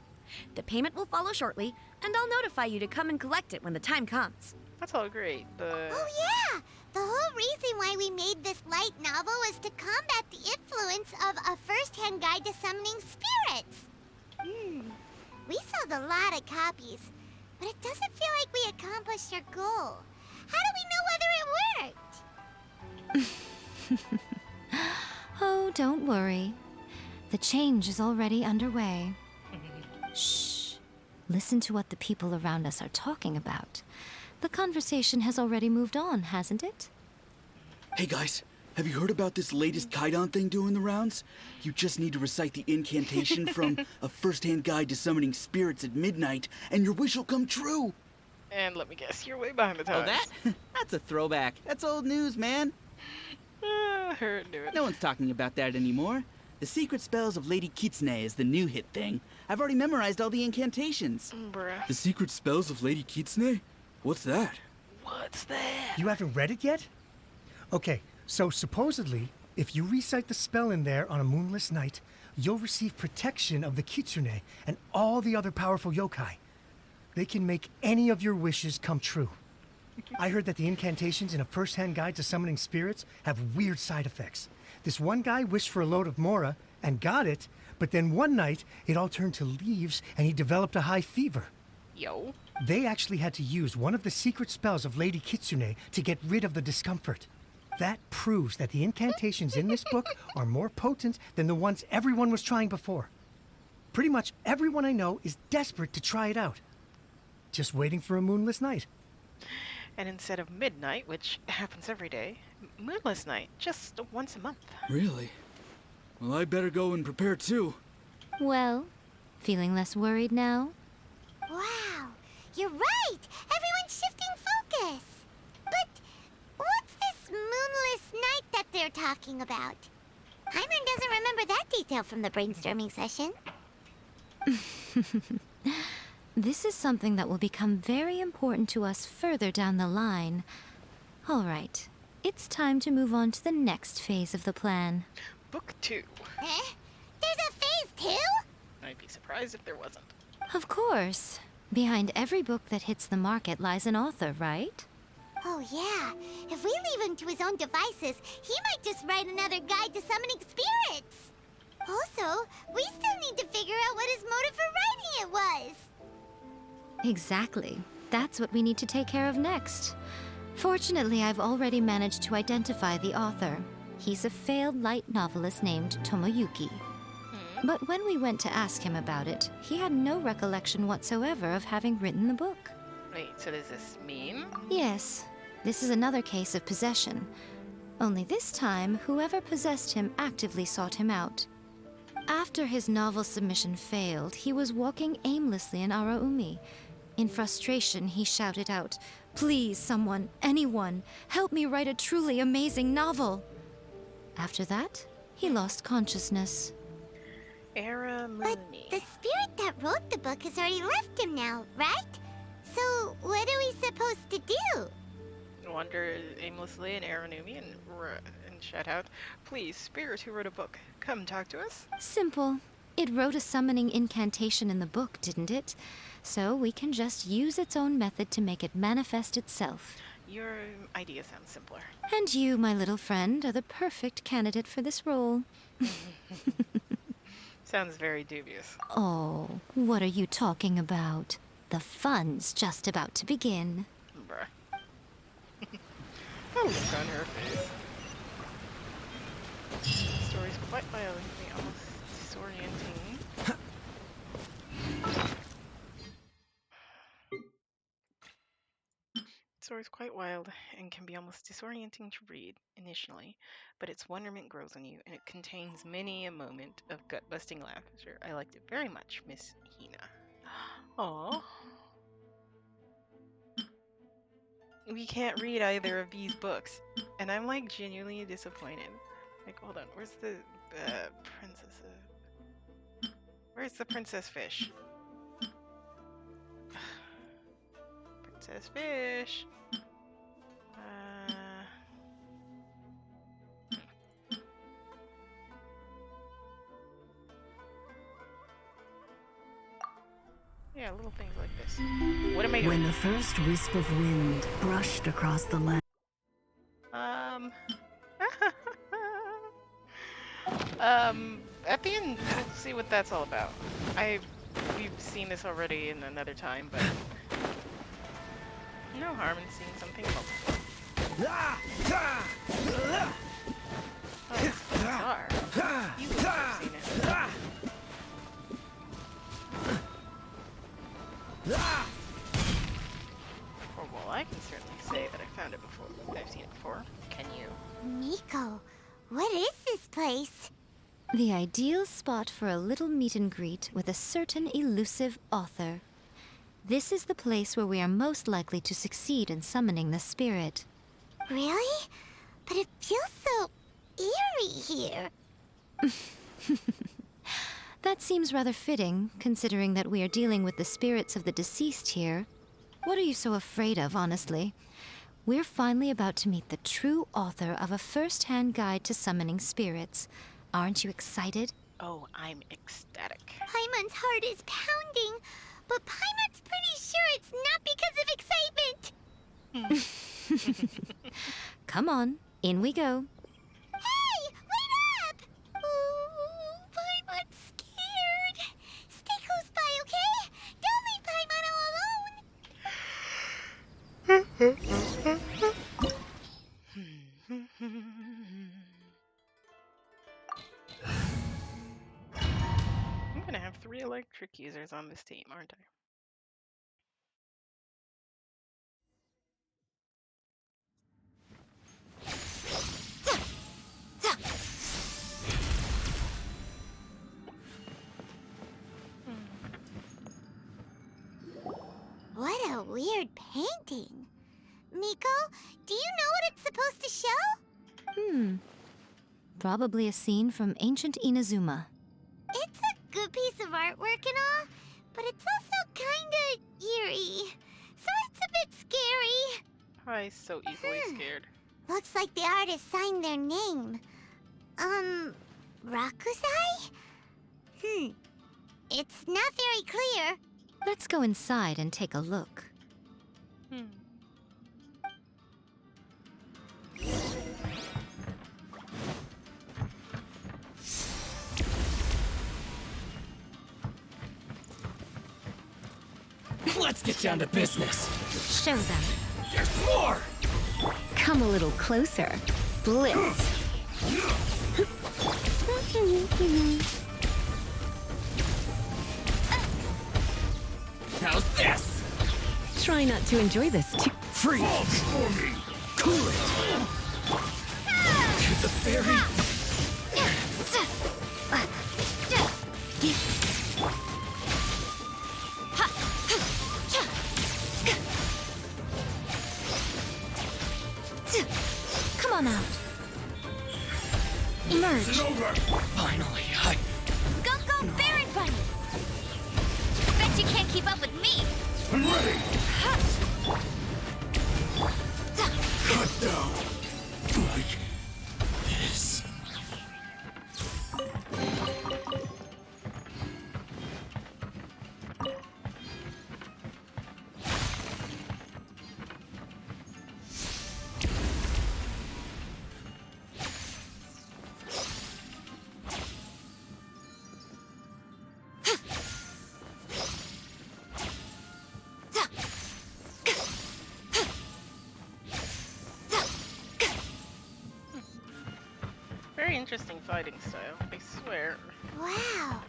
The payment will follow shortly, and I'll notify you to come and collect it when the time comes. That's all great, but... Oh yeah! The whole reason why we made this light novel was to combat the influence of a first-hand guide to summoning spirits. We sold a lot of copies, but it doesn't feel like we accomplished our goal. How do we know whether it worked? Oh, don't worry. The change is already underway. Shh. Listen to what the people around us are talking about. The conversation has already moved on, hasn't it? Hey guys, have you heard about this latest Kaidan thing doing the rounds? You just need to recite the incantation from a first-hand guide to summoning spirits at midnight, and your wish will come true! And let me guess, you're way behind the times. Oh, that? That's a throwback. That's old news, man. Heard knew it. No one's talking about that anymore. The secret spells of Lady Kitsune is the new hit thing. I've already memorized all the incantations. Bruh. The secret spells of Lady Kitsune? What's that? What's that? You haven't read it yet? Okay, so supposedly, if you recite the spell in there on a moonless night, you'll receive protection of the Kitsune and all the other powerful yokai. They can make any of your wishes come true. I heard that the incantations in a first-hand guide to summoning spirits have weird side effects. This one guy wished for a load of Mora and got it, but then one night it all turned to leaves and he developed a high fever. Yo. They actually had to use one of the secret spells of Lady Kitsune to get rid of the discomfort. That proves that the incantations in this book are more potent than the ones everyone was trying before. Pretty much everyone I know is desperate to try it out. Just waiting for a moonless night. And instead of midnight, which happens every day, moonless night, just once a month. Really? Well, I better go and prepare too. Well, feeling less worried now? Wow, you're right! Everyone's shifting focus! But what's this moonless night that they're talking about? Hyman doesn't remember that detail from the brainstorming session. This is something that will become very important to us further down the line. All right, it's time to move on to the next phase of the plan. Book 2. Eh? There's a phase 2? I'd be surprised if there wasn't. Of course. Behind every book that hits the market lies an author, right? Oh yeah, if we leave him to his own devices, he might just write another guide to summoning spirits. Also, we still need to figure out what his motive for writing it was. Exactly. That's what we need to take care of next. Fortunately, I've already managed to identify the author. He's a failed light novelist named Tomoyuki. But when we went to ask him about it, he had no recollection whatsoever of having written the book. Wait, so does this mean? Yes, this is another case of possession. Only this time, whoever possessed him actively sought him out. After his novel submission failed, he was walking aimlessly in Araumi. In frustration, he shouted out, "Please, someone, anyone, help me write a truly amazing novel." After that, he lost consciousness. But the spirit that wrote the book has already left him now, right? So what are we supposed to do? Wander aimlessly in Aranumi and shout out, "Please, spirit who wrote a book, come talk to us." Simple. It wrote a summoning incantation in the book, didn't it? So we can just use its own method to make it manifest itself. Your idea sounds simpler. And you, my little friend, are the perfect candidate for this role. Sounds very dubious. Oh, what are you talking about? The fun's just about to begin. Bruh. A look on her face. The story's quite violently almost disorienting. The story's quite wild and can be almost disorienting to read initially, but its wonderment grows on you, and it contains many a moment of gut-busting laughter. I liked it very much, Miss Hina. Aww. We can't read either of these books, and I'm like genuinely disappointed. Like, hold on, where's the princess of... Where's the princess fish? Princess fish. Yeah, little things like this. What am I doing? When the first wisp of wind brushed across the land. At the end, we'll see what that's all about. We've seen this already in another time, but no harm in seeing something multiple. Oh, it's bizarre. You would have seen it. Or will I? can certainly say that I found it before. I've seen it before. Can you? Miko, what is this place? The ideal spot for a little meet and greet with a certain elusive author. This is the place where we are most likely to succeed in summoning the spirit. Really? But it feels so eerie here. That seems rather fitting, considering that we are dealing with the spirits of the deceased here. What are you so afraid of, honestly? We're finally about to meet the true author of a first-hand guide to summoning spirits. Aren't you excited? Oh, I'm ecstatic. Paimon's heart is pounding, but Paimon's pretty sure it's not because of excitement. Come on, in we go. Hey, wait up! Oh, Paimon's scared. Stay close by, okay? Don't leave Paimon I'm gonna have 3 electric users on this team, aren't I? What a weird painting. Miko, do you know what it's supposed to show? Probably a scene from ancient Inazuma. It's a good piece of artwork and all, but it's also kinda eerie. So it's a bit scary. I'm so easily scared. Looks like the artist signed their name. Rakusai? It's not very clear. Let's go inside and take a look. Let's get down to business. Show them. There's more! Come a little closer. Blitz. How's this? Try not to enjoy this too. Freeze! Cool it! To the fairy! Come on out. Emerge. Finally, Go, Fairy Bunny! Bet you can't keep up with me! I'm ready! Cut down! Like this. Very interesting fighting style, I swear. Wow,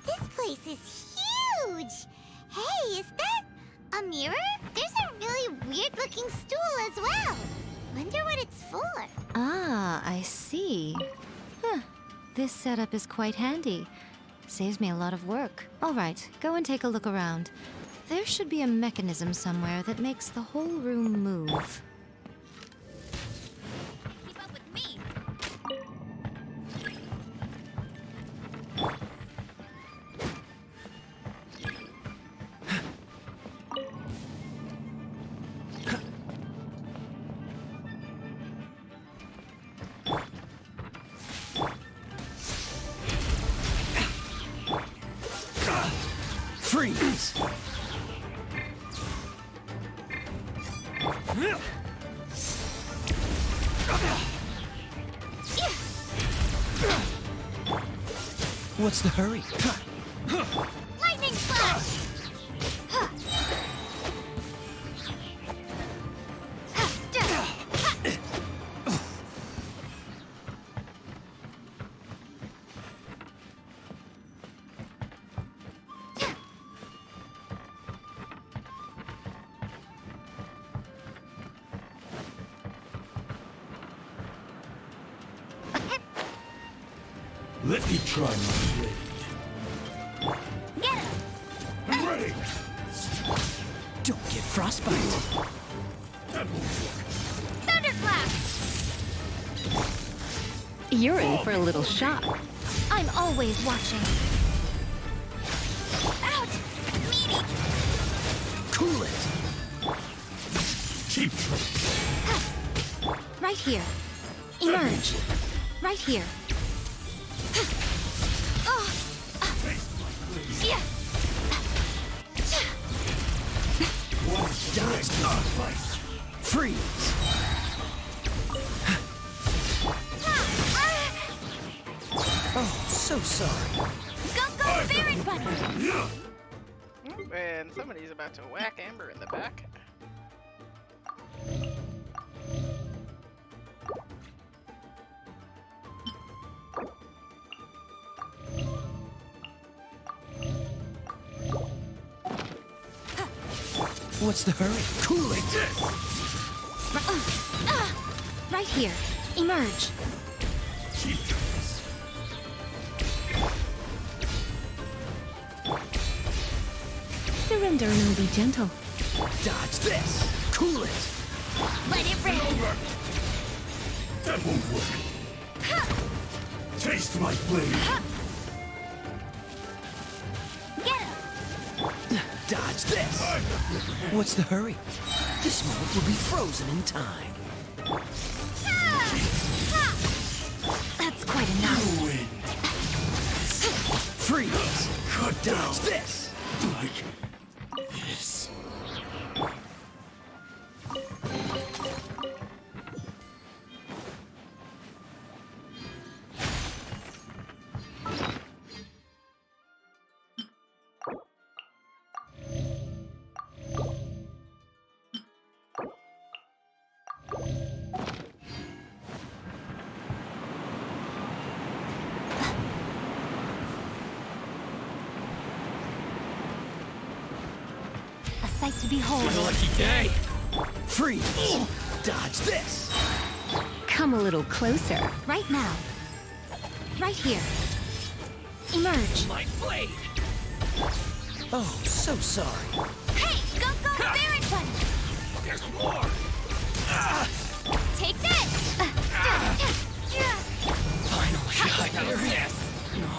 this place is huge! Hey, is that a mirror? There's a really weird-looking stool as well. Wonder what it's for. Ah, I see. Huh. This setup is quite handy. Saves me a lot of work. All right, go and take a look around. There should be a mechanism somewhere that makes the whole room move. Keep up with me. Freeze! What's the hurry? Lightning Slash! Let me try my blade. Get him! I'm ready! Don't get frostbite. That won't work. Thunderclap! You're in for a little shock. I'm always watching. Out! Meaty! Cool it. Cheap trick. Right here. Emerge. Right here. Oh! Yeah! One dodge. Freeze. Oh, so sorry. Go, Spirit Bunny! Oh, and somebody's about to whack Amber in the back. What's the hurry? Cool it. Right here. Emerge. Cheap tricks. Surrender and I'll be gentle. Dodge this. Cool it. Let it rip! That won't work. Taste my blade. Get him! Dodge this. What's the hurry? This moment will be frozen in time. That's quite enough. You win. Freeze. Cut down. Dodge this. Like this. A sight to behold. Lucky day. Freeze. Dodge this. Come a little closer. Right now. Right here. Emerge. My blade. Oh, so sorry. Hey, go, Spirit Bunny! There's more. Take this! Finally, I got this. No.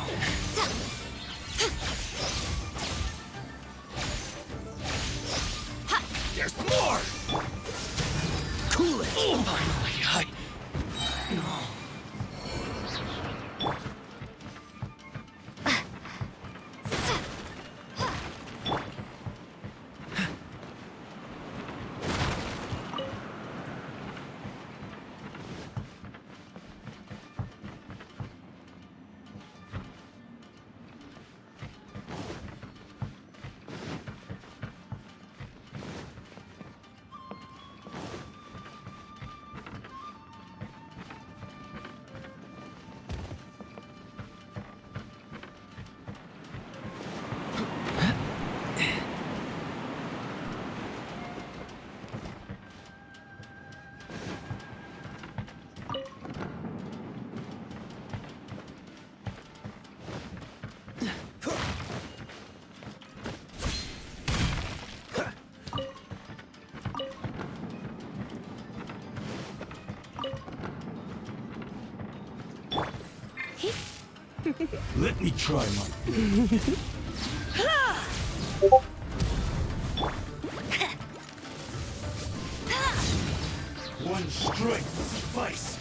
There's more. Cool it. Finally, no. Let me try my one strike will suffice.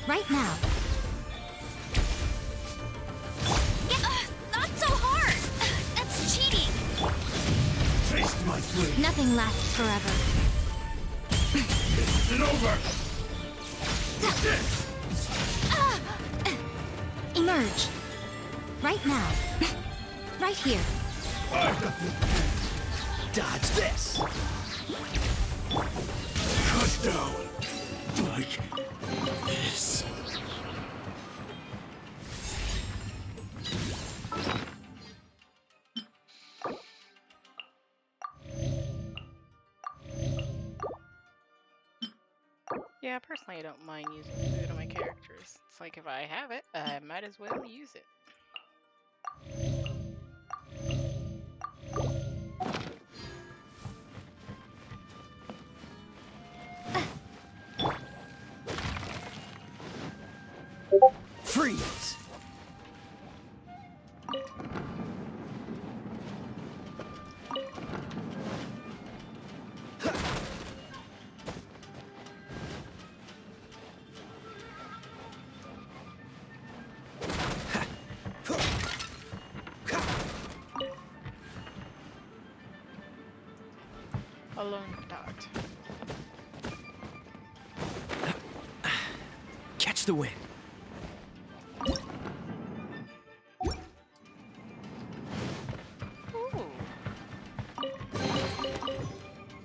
Right now. Not so hard! That's cheating! Taste my blade. Nothing lasts forever. It's over. Emerge. Right now. Right here. Dodge this! Cut down. Like this. Yeah, personally, I don't mind using food on my characters. It's like if I have it, I might as well use it. Freeze! Alone dot. Catch the wind. Ooh.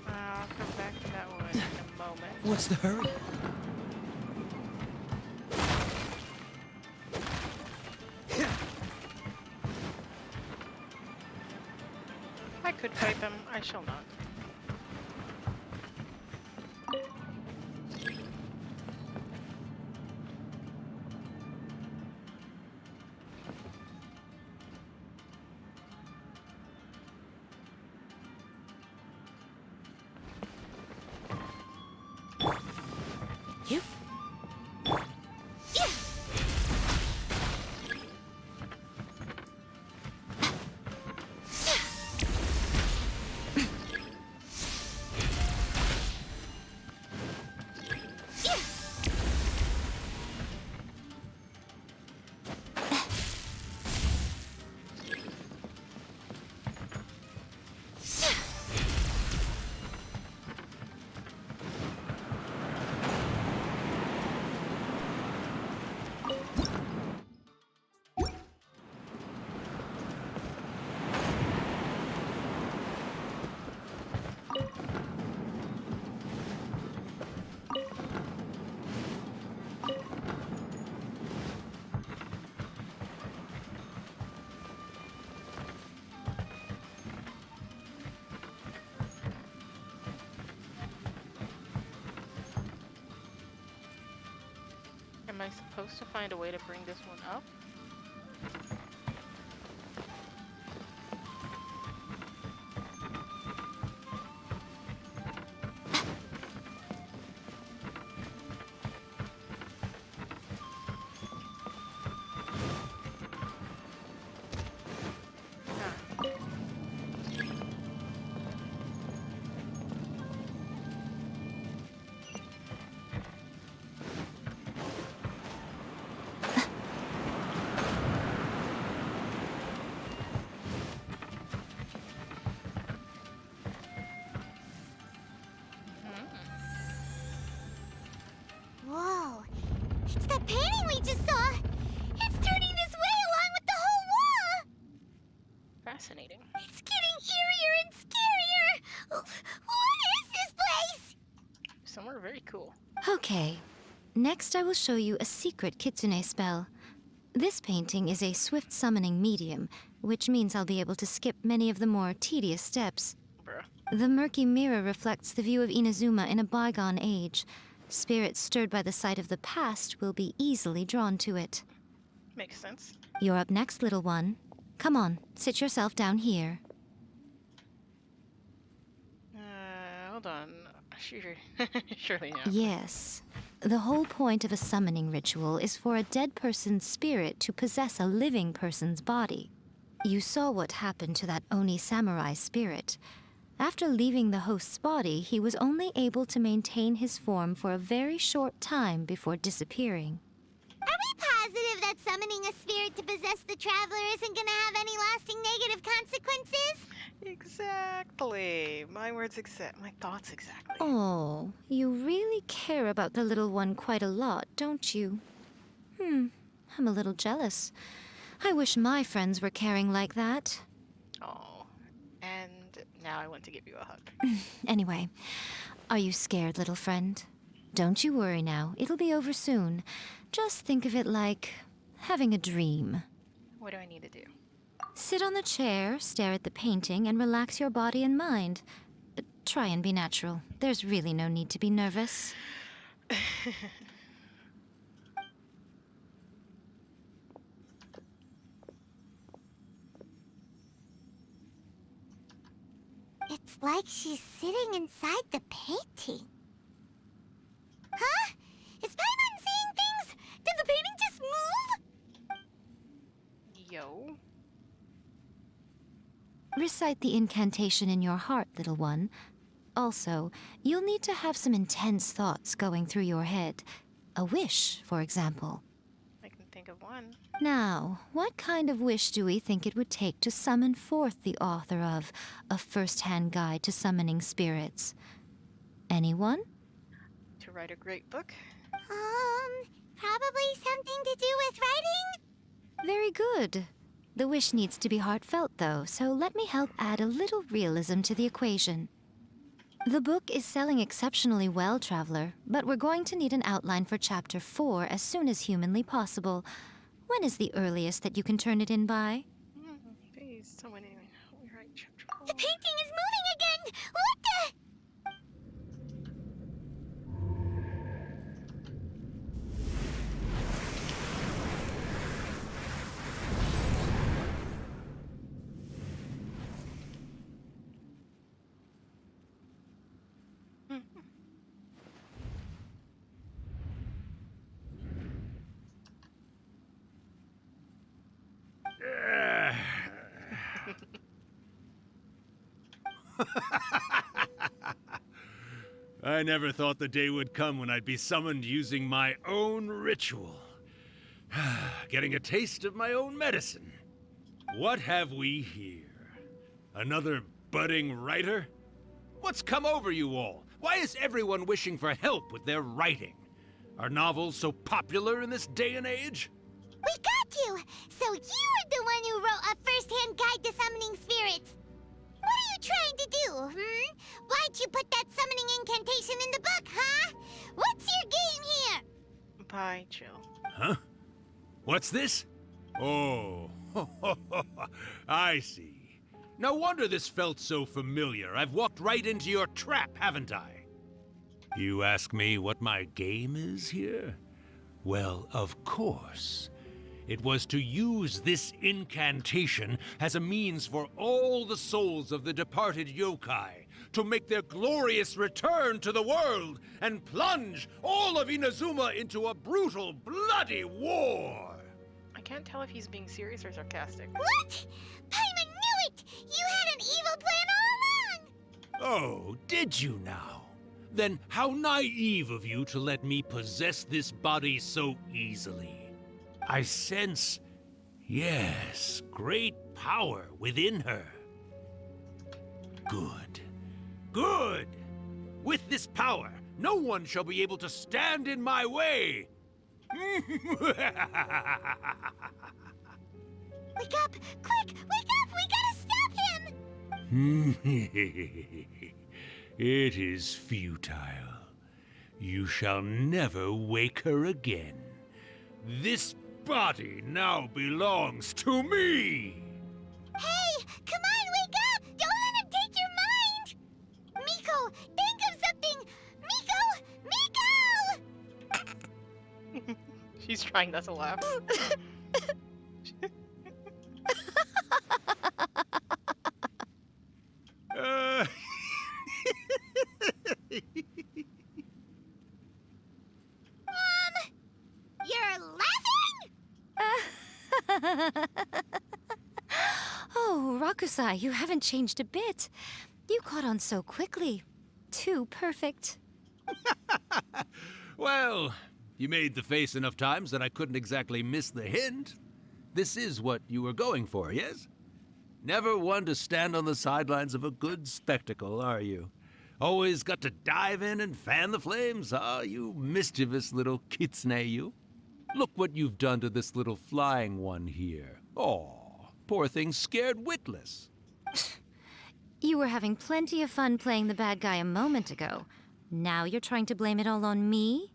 I'll come back to that one in a moment. What's the hurry? I could fight them. I shall not. You? Am I supposed to find a way to bring this one up? Whoa. It's that painting we just saw. It's turning this way along with the whole wall. Fascinating. It's getting eerier and scarier. What is this place? Somewhere very cool. Okay. Next, I will show you a secret Kitsune spell. This painting is a swift summoning medium, which means I'll be able to skip many of the more tedious steps. Bruh. The murky mirror reflects the view of Inazuma in a bygone age. Spirits stirred by the sight of the past will be easily drawn to it. Makes sense. You're up next, little one. Come on, sit yourself down here. Hold on. Sure. Surely not. Yes. The whole point of a summoning ritual is for a dead person's spirit to possess a living person's body. You saw what happened to that Oni samurai spirit. After leaving the host's body, he was only able to maintain his form for a very short time before disappearing. Are we positive that summoning a spirit to possess the traveler isn't gonna have any lasting negative consequences? Exactly. My words my thoughts exactly. Oh, you really care about the little one quite a lot, don't you? I'm a little jealous. I wish my friends were caring like that. Oh. And now I want to give you a hug. Anyway, are you scared, little friend? Don't you worry now. It'll be over soon. Just think of it like having a dream. What do I need to do? Sit on the chair, stare at the painting, and relax your body and mind. Try and be natural. There's really no need to be nervous. It's like she's sitting inside the painting. Huh? Is Paimon seeing things? Did the painting just move? Yo. Recite the incantation in your heart, little one. Also, you'll need to have some intense thoughts going through your head. A wish, for example. I can think of one. Now, what kind of wish do we think it would take to summon forth the author of A First-Hand Guide to Summoning Spirits? Anyone? To write a great book? Probably something to do with writing? Very good. The wish needs to be heartfelt, though, so let me help add a little realism to the equation. The book is selling exceptionally well, Traveler, but we're going to need an outline for Chapter 4 as soon as humanly possible. When is the earliest that you can turn it in by? Please, someone in. Right, chapter 4. The painting is moving again! What the? I never thought the day would come when I'd be summoned using my own ritual. Getting a taste of my own medicine. What have we here? Another budding writer? What's come over you all? Why is everyone wishing for help with their writing? Are novels so popular in this day and age? We got you! So you were the one who wrote A First-Hand Guide to Summoning Spirits. What are you trying to do, Why'd you put that summoning incantation in the book, huh? What's your game here? Bye, Jill. Huh? What's this? Oh, I see. No wonder this felt so familiar. I've walked right into your trap, haven't I? You ask me what my game is here? Well, of course. It was to use this incantation as a means for all the souls of the departed yokai to make their glorious return to the world and plunge all of Inazuma into a brutal, bloody war! I can't tell if he's being serious or sarcastic. What? Paimon knew it! You had an evil plan all along! Oh, did you now? Then how naive of you to let me possess this body so easily. I sense, yes, great power within her. Good. Good! With this power, no one shall be able to stand in my way! Wake up! Quick! Wake up! We gotta stop him! It is futile. You shall never wake her again. This body now belongs to me! Hey! Come on, wake up! Don't let him take your mind! Miko, think of something! Miko! She's trying not to laugh. You're laughing? Oh, Rakusai, you haven't changed a bit. You caught on so quickly. Too perfect. Well, you made the face enough times that I couldn't exactly miss the hint. This is what you were going for, yes? Never one to stand on the sidelines of a good spectacle, are you? Always got to dive in and fan the flames, huh? You mischievous little kitsune, you. Look what you've done to this little flying one here. Oh, poor thing scared witless. You were having plenty of fun playing the bad guy a moment ago. Now you're trying to blame it all on me?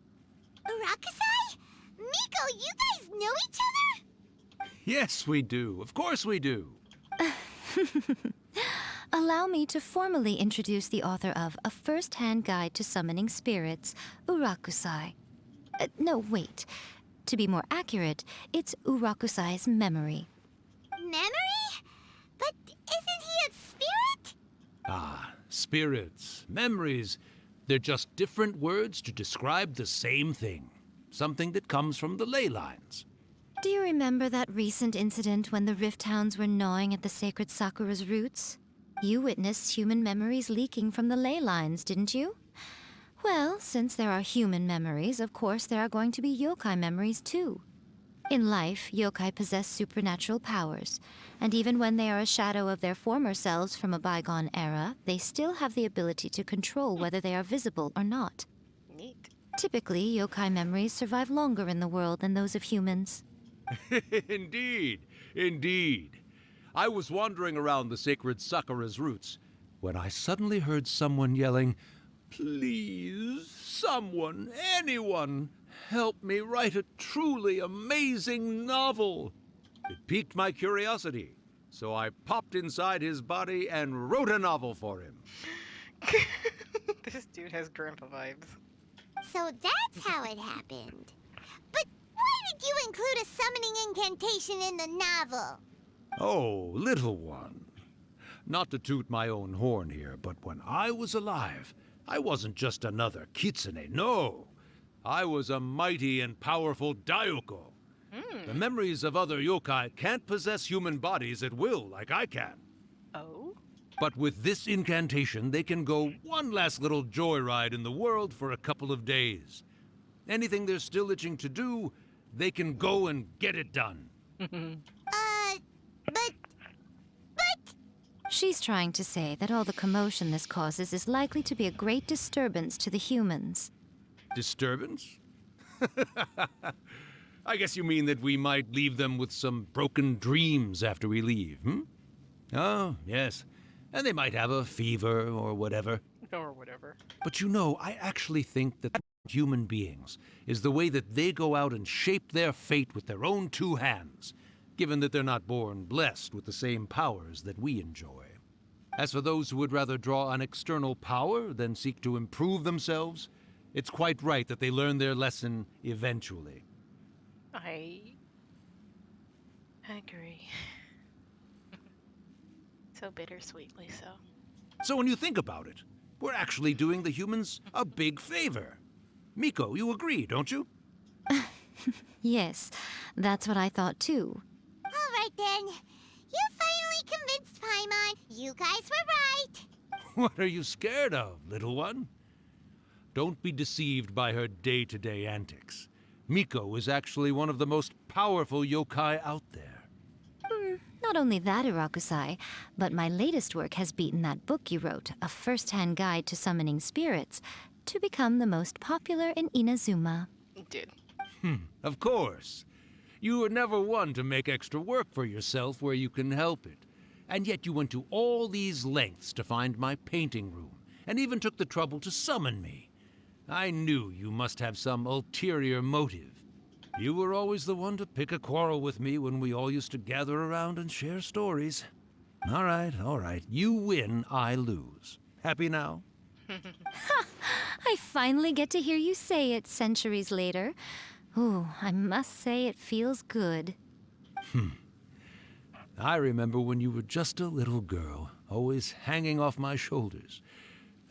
Urakusai? Miko, you guys know each other? Yes, we do. Of course we do. Allow me to formally introduce the author of A First-Hand Guide to Summoning Spirits, Urakusai. No, wait. To be more accurate, it's Urakusai's memory. Memory? But isn't he a spirit? Ah, spirits, memories. They're just different words to describe the same thing. Something that comes from the ley lines. Do you remember that recent incident when the Rift Hounds were gnawing at the sacred Sakura's roots? You witnessed human memories leaking from the ley lines, didn't you? Well, since there are human memories, of course there are going to be yokai memories too. In life, yokai possess supernatural powers, and even when they are a shadow of their former selves from a bygone era, they still have the ability to control whether they are visible or not. Neat. Typically, yokai memories survive longer in the world than those of humans. Indeed, indeed. I was wandering around the sacred Sakura's roots when I suddenly heard someone yelling, "Please, someone, anyone, help me write a truly amazing novel." It piqued my curiosity, so I popped inside his body and wrote a novel for him. This dude has grandpa vibes. So that's how it happened. But why did you include a summoning incantation in the novel? Oh, little one. Not to toot my own horn here, but when I was alive, I wasn't just another kitsune, no. I was a mighty and powerful Daioko. The memories of other yokai can't possess human bodies at will like I can. Oh? But with this incantation, they can go one last little joyride in the world for a couple of days. Anything they're still itching to do, they can go and get it done. But... She's trying to say that all the commotion this causes is likely to be a great disturbance to the humans. Disturbance? I guess you mean that we might leave them with some broken dreams after we leave, hmm? Oh, yes. And they might have a fever or whatever. Or whatever. But you know, I actually think that human beings is the way that they go out and shape their fate with their own two hands, given that they're not born blessed with the same powers that we enjoy. As for those who would rather draw on external power than seek to improve themselves, it's quite right that they learn their lesson eventually. I agree. So bittersweetly so. So when you think about it, we're actually doing the humans a big favor. Miko, you agree, don't you? Yes, that's what I thought too. All right then. You finally convinced Paimon. You guys were right. What are you scared of, little one? Don't be deceived by her day-to-day antics. Miko is actually one of the most powerful yokai out there. Not only that, Urakusai, but my latest work has beaten that book you wrote, A First-Hand Guide to Summoning Spirits, to become the most popular in Inazuma. It did. Of course. You were never one to make extra work for yourself where you can help it. And yet you went to all these lengths to find my painting room, and even took the trouble to summon me. I knew you must have some ulterior motive. You were always the one to pick a quarrel with me when we all used to gather around and share stories. All right. You win, I lose. Happy now? I finally get to hear you say it centuries later. Ooh, I must say it feels good. I remember when you were just a little girl, always hanging off my shoulders.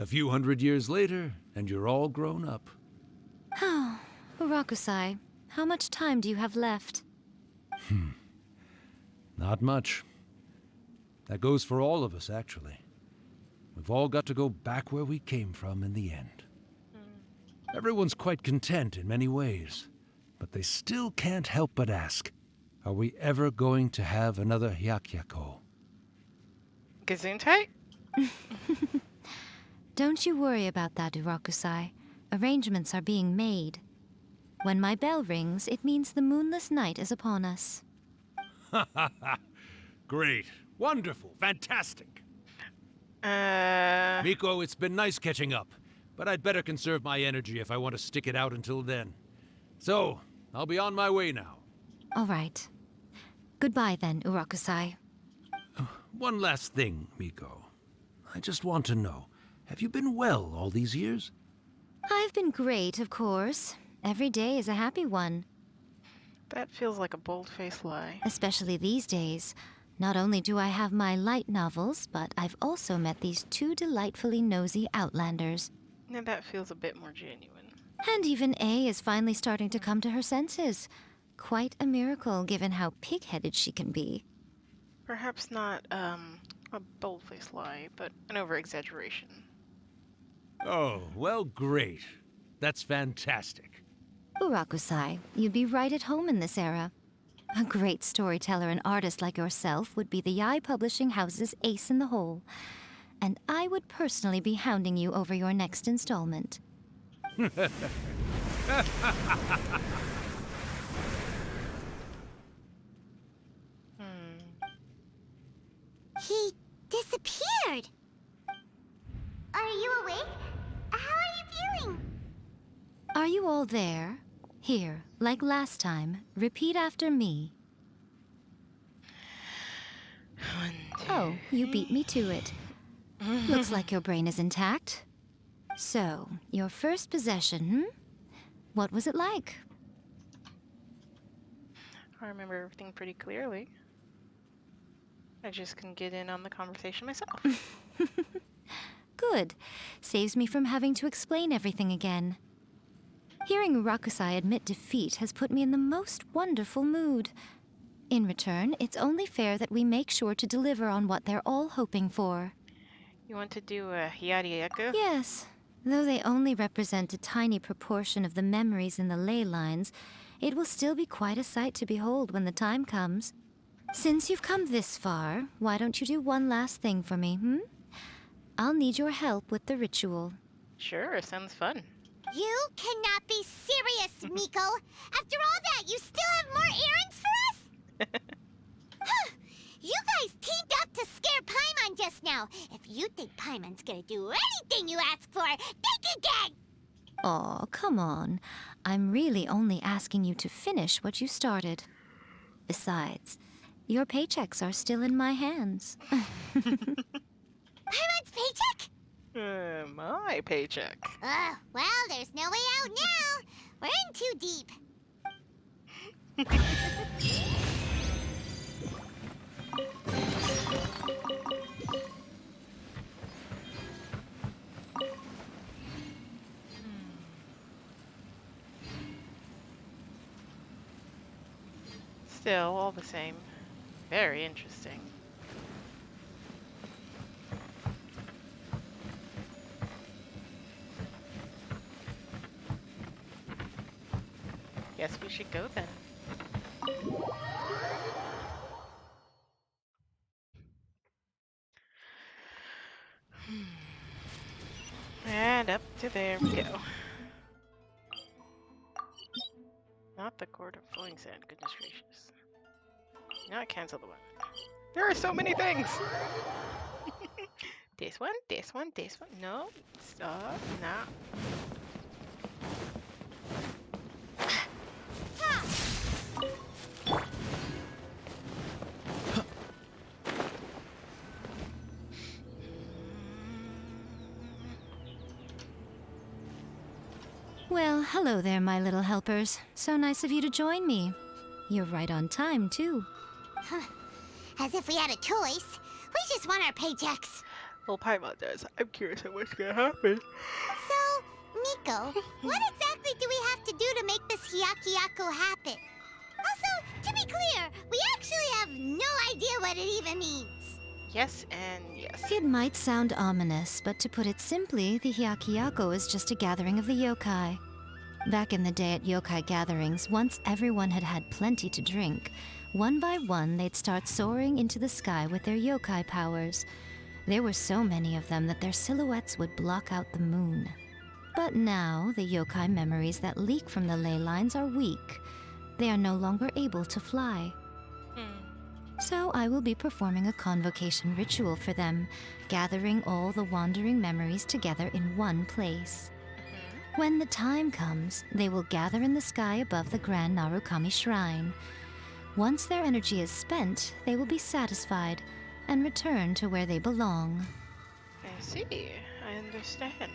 A few hundred years later, and you're all grown up. Oh, Urakusai, how much time do you have left? Not much. That goes for all of us, actually. We've all got to go back where we came from in the end. Everyone's quite content in many ways, but they still can't help but ask, are we ever going to have another Hyakyako? Gesundheit? Don't you worry about that, Urakusai. Arrangements are being made. When my bell rings, it means the moonless night is upon us. Great. Wonderful. Fantastic. Uh... Miko, it's been nice catching up, but I'd better conserve my energy if I want to stick it out until then. So, I'll be on my way now. All right. Goodbye then, Urakusai. One last thing, Miko. I just want to know, have you been well all these years? I've been great, of course. Every day is a happy one. That feels like a bold-faced lie. Especially these days. Not only do I have my light novels, but I've also met these two delightfully nosy outlanders. Now that feels a bit more genuine. And even A is finally starting to come to her senses. Quite a miracle, given how pig-headed she can be. Perhaps not, a bold-faced lie, but an over-exaggeration. Oh, well, great. That's fantastic. Urakusai, you'd be right at home in this era. A great storyteller and artist like yourself would be the Yae Publishing House's ace in the hole. And I would personally be hounding you over your next installment. He disappeared. Are you awake? How are you feeling? Are you all there? Here, like last time, repeat after me. Oh, you beat me to it. Looks like your brain is intact. So, your first possession, What was it like? I remember everything pretty clearly. I just couldn't get in on the conversation myself. Good. Saves me from having to explain everything again. Hearing Urakusai admit defeat has put me in the most wonderful mood. In return, it's only fair that we make sure to deliver on what they're all hoping for. You want to do a Hiarieku? Yes. Though they only represent a tiny proportion of the memories in the ley lines, it will still be quite a sight to behold when the time comes. Since you've come this far, why don't you do one last thing for me, I'll need your help with the ritual. Sure, sounds fun. You cannot be serious, Miko. After all that, you still have more errands for us? You guys teamed up to scare Paimon just now. If you think Paimon's gonna do anything you ask for, think again! Aw, come on. I'm really only asking you to finish what you started. Besides, your paychecks are still in my hands. Paimon's paycheck? My paycheck. Well, there's no way out now. We're in too deep. Still, all the same, very interesting. Guess we should go then. And up to there we go. Not the Court of Flowing Sand, goodness gracious. Now I cancel the one. There are so many things! This one, this one, this one. No, stop, now. Well, hello there, my little helpers. So nice of you to join me. You're right on time, too. As if we had a choice. We just want our paychecks. Well, Paimon does. I'm curious on what's gonna happen. So, Miko, what exactly do we have to do to make this Hyakuyaku happen? Also, to be clear, we actually have no idea what it even means. Yes and yes. It might sound ominous, but to put it simply, the Hyakuyaku is just a gathering of the yokai. Back in the day at yokai gatherings, once everyone had had plenty to drink, one by one they'd start soaring into the sky with their yokai powers. There were so many of them that their silhouettes would block out the moon. But now, the yokai memories that leak from the ley lines are weak. They are no longer able to fly. So I will be performing a convocation ritual for them, gathering all the wandering memories together in one place. When the time comes, they will gather in the sky above the Grand Narukami Shrine. Once their energy is spent, they will be satisfied and return to where they belong. I see. I understand.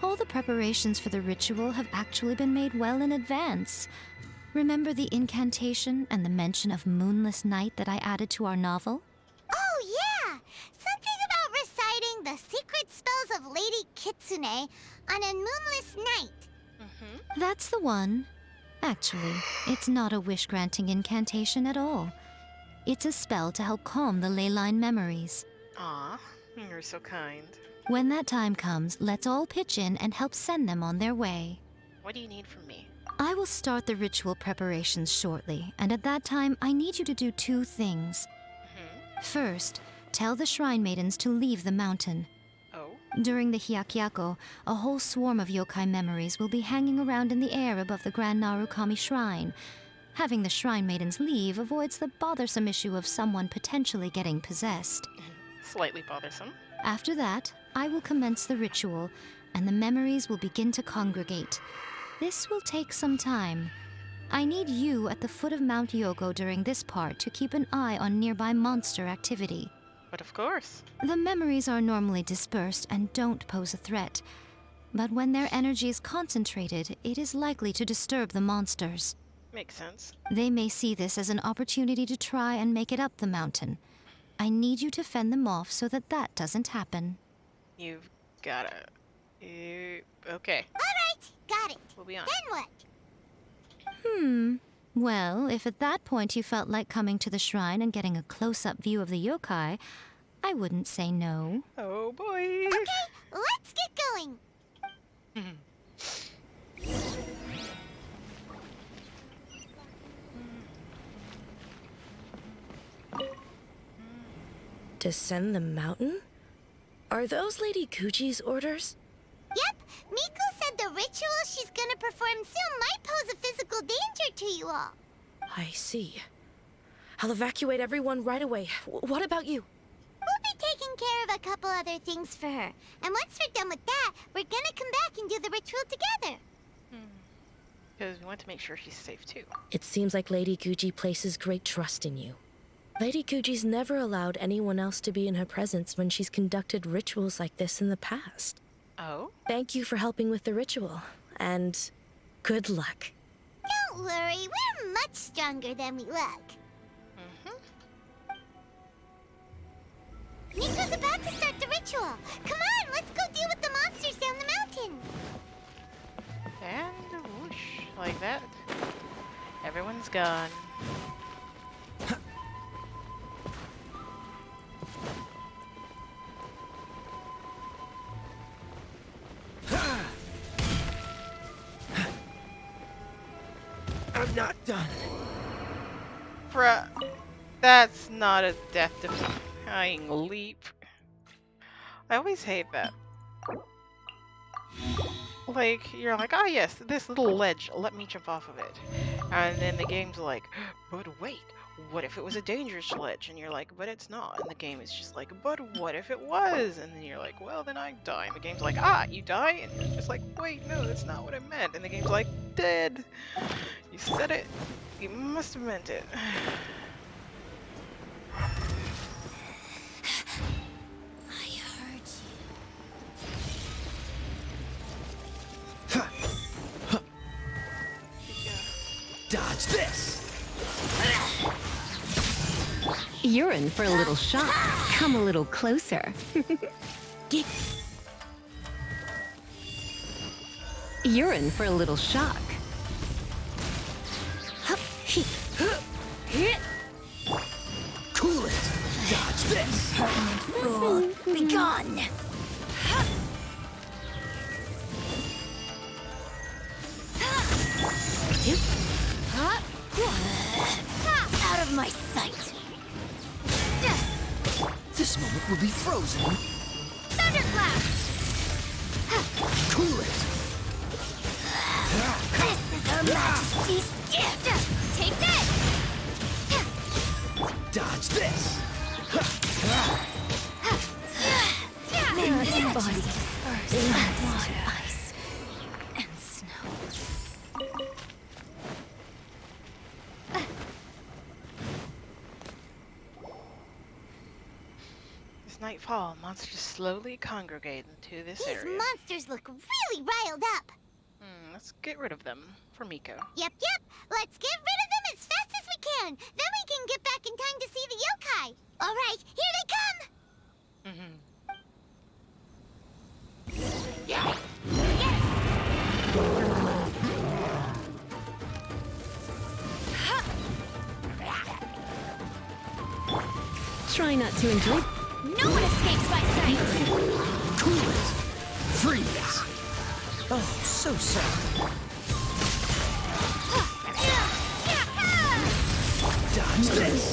All the preparations for the ritual have actually been made well in advance. Remember the incantation and the mention of moonless night that I added to our novel? Oh, yeah! Something about reciting the secret spells of Lady Kitsune on a moonless night. That's the one. Actually, it's not a wish-granting incantation at all. It's a spell to help calm the ley line memories. Aw, you're so kind. When that time comes, let's all pitch in and help send them on their way. What do you need from me? I will start the ritual preparations shortly, and at that time, I need you to do 2 things. First, tell the shrine maidens to leave the mountain. Oh? During the Hyakyako, a whole swarm of yokai memories will be hanging around in the air above the Grand Narukami Shrine. Having the shrine maidens leave avoids the bothersome issue of someone potentially getting possessed. Slightly bothersome. After that, I will commence the ritual, and the memories will begin to congregate. This will take some time. I need you at the foot of Mount Yogo during this part to keep an eye on nearby monster activity. But of course. The memories are normally dispersed and don't pose a threat. But when their energy is concentrated, it is likely to disturb the monsters. Makes sense. They may see this as an opportunity to try and make it up the mountain. I need you to fend them off so that that doesn't happen. You've gotta... okay. Alright, got it. We'll be on. Then what? Well, if at that point you felt like coming to the shrine and getting a close-up view of the yokai, I wouldn't say no. Oh boy. Okay, let's get going. Descend the mountain? Are those Lady Kuji's orders? Yep, Miko said the ritual she's gonna perform soon might pose a physical danger to you all. I see. I'll evacuate everyone right away. What about you? We'll be taking care of a couple other things for her. And once we're done with that, we're gonna come back and do the ritual together. Because we want to make sure she's safe too. It seems like Lady Kuji places great trust in you. Lady Kuji's never allowed anyone else to be in her presence when she's conducted rituals like this in the past. Oh? Thank you for helping with the ritual, and good luck. Don't worry, we're much stronger than we look. Miko's about to start the ritual. Come on, let's go deal with the monsters down the mountain. And whoosh, like that. Everyone's gone. I'm not done. Bruh, that's not a death-defying leap. I always hate that. Like, you're like, oh yes, this little ledge, let me jump off of it. And then the game's like, but wait, what if it was a dangerous ledge? And you're like, but it's not. And the game is just like, but what if it was? And then you're like, well, then I die. And the game's like, ah, you die? And you're just like, wait, no, that's not what I meant. And the game's like, dead. You said it. You must have meant it. Dodge this! You're in for a little shock. Come a little closer. You're in for a little shock. Cool it! Dodge this! Fool, be gone! Out of my sight! This moment will be frozen. Thunderclap! Cool it. This is Her Majesty's gift! Take this! Dodge this. May this body disperse in water, ice, and snow. As nightfall, monsters slowly congregate into this These area. monsters look really riled up. Let's get rid of them for Miko. Yep. Let's get rid of them as fast as we can. Then we can get back in time to see the yokai. All right, here they come. Yeah. Try not to enjoy. No one escapes my sight. Cool it. Freeze. Oh, so sorry. Dodge this.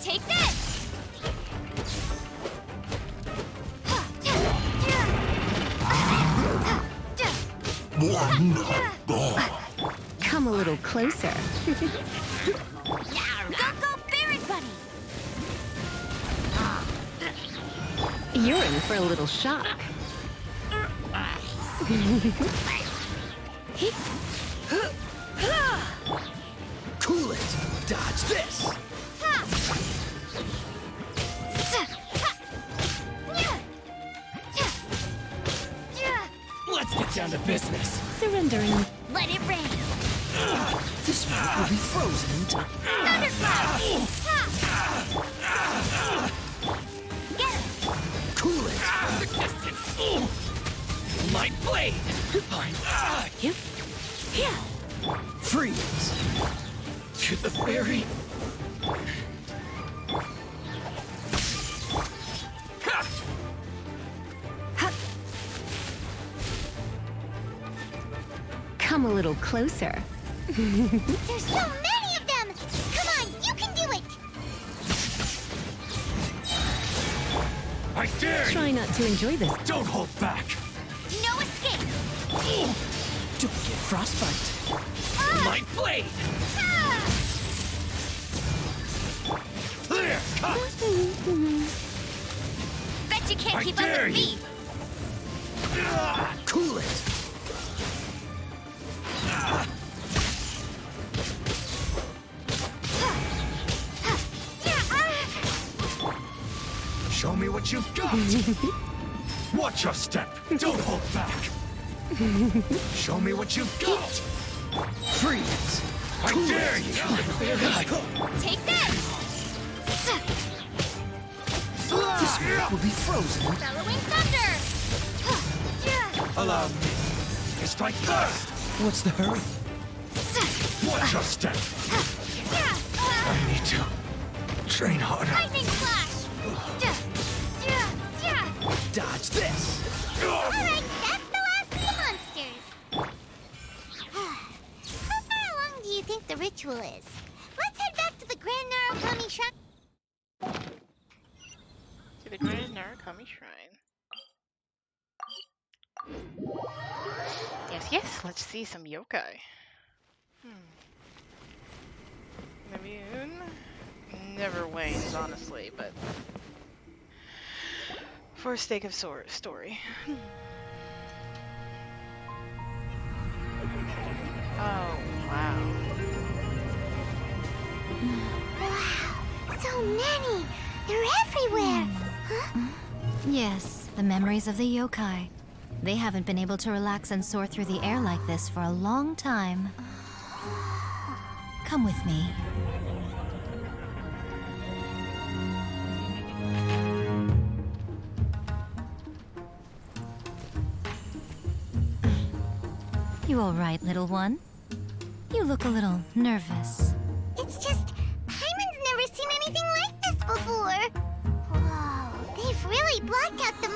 Take this! Come a little closer. Go, Barret Bunny! You're in for a little shock. Cool it. Dodge this. Let's get down to business. Surrendering. Let it rain! This one will be frozen in time. Get him! Cool it. The distance. My blade. Fine. Here. Freeze. To the ferry. Come a little closer. There's so many of them! Come on, you can do it! I dare you. Try not to enjoy this. Don't hold back. No escape! Don't get frostbite. My blade. Clear cut. Bet you can't I keep up dare with me! Cool it. Show me what you've got. Watch your step. Don't hold back. Show me what you've got. Freeze. I dare you. Take this! This one will be frozen. Bellowing thunder! Allow me to strike first. What's the hurry? Watch your step. I need to train harder. Lightning flash! Dodge this. Alright, that's the last of the monsters. How far along do you think the ritual is? Let's head back to the Grand Narukami Shrine. To the Grand Narakami Shrine. Yes, let's see some yokai. The moon never wanes, honestly, but for sake of story. Oh, wow. Wow, so many! They're everywhere! Huh? Yes, the memories of the yokai. They haven't been able to relax and soar through the air like this for a long time. Come with me. You all right, little one? You look a little nervous. It's just, Paimon's never seen anything like this before. Whoa, they've really blocked out the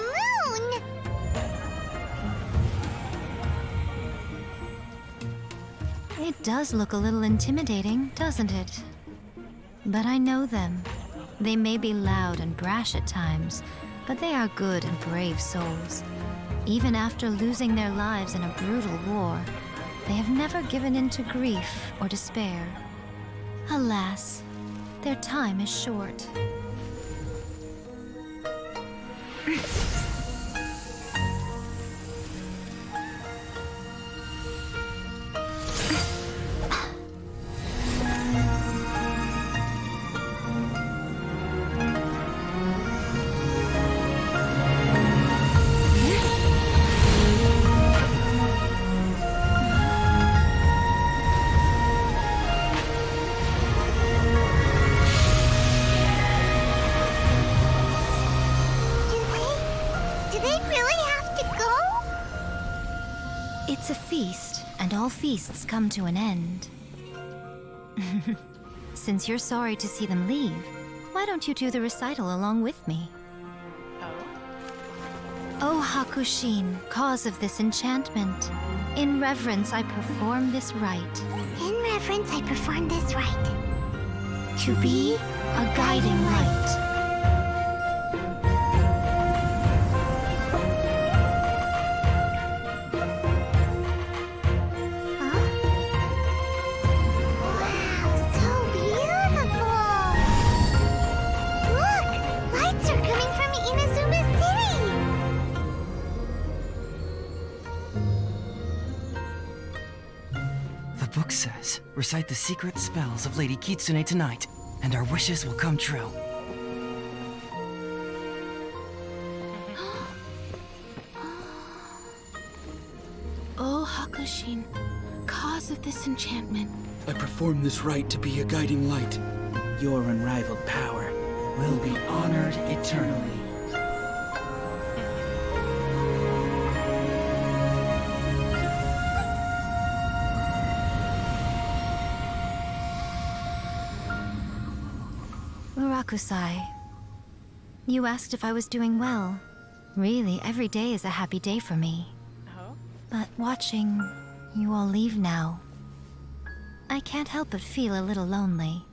moon! It does look a little intimidating, doesn't it? But I know them. They may be loud and brash at times, but they are good and brave souls. Even after losing their lives in a brutal war, they have never given in to grief or despair. Alas, their time is short. Do they really have to go? It's a feast, and all feasts come to an end. Since you're sorry to see them leave, why don't you do the recital along with me? O Hakushin, cause of this enchantment, in reverence I perform this rite. In reverence, I perform this rite. To be a guiding light. Wow, so beautiful! Look! Lights are coming from Inazuma City! The book says, recite the secret spells of Lady Kitsune tonight, and our wishes will come true. O Hakushin, cause of this enchantment. I perform this rite to be a guiding light. Your unrivaled power will be honored eternally. Murakusai, you asked if I was doing well. Really, every day is a happy day for me. But watching you all leave now, I can't help but feel a little lonely.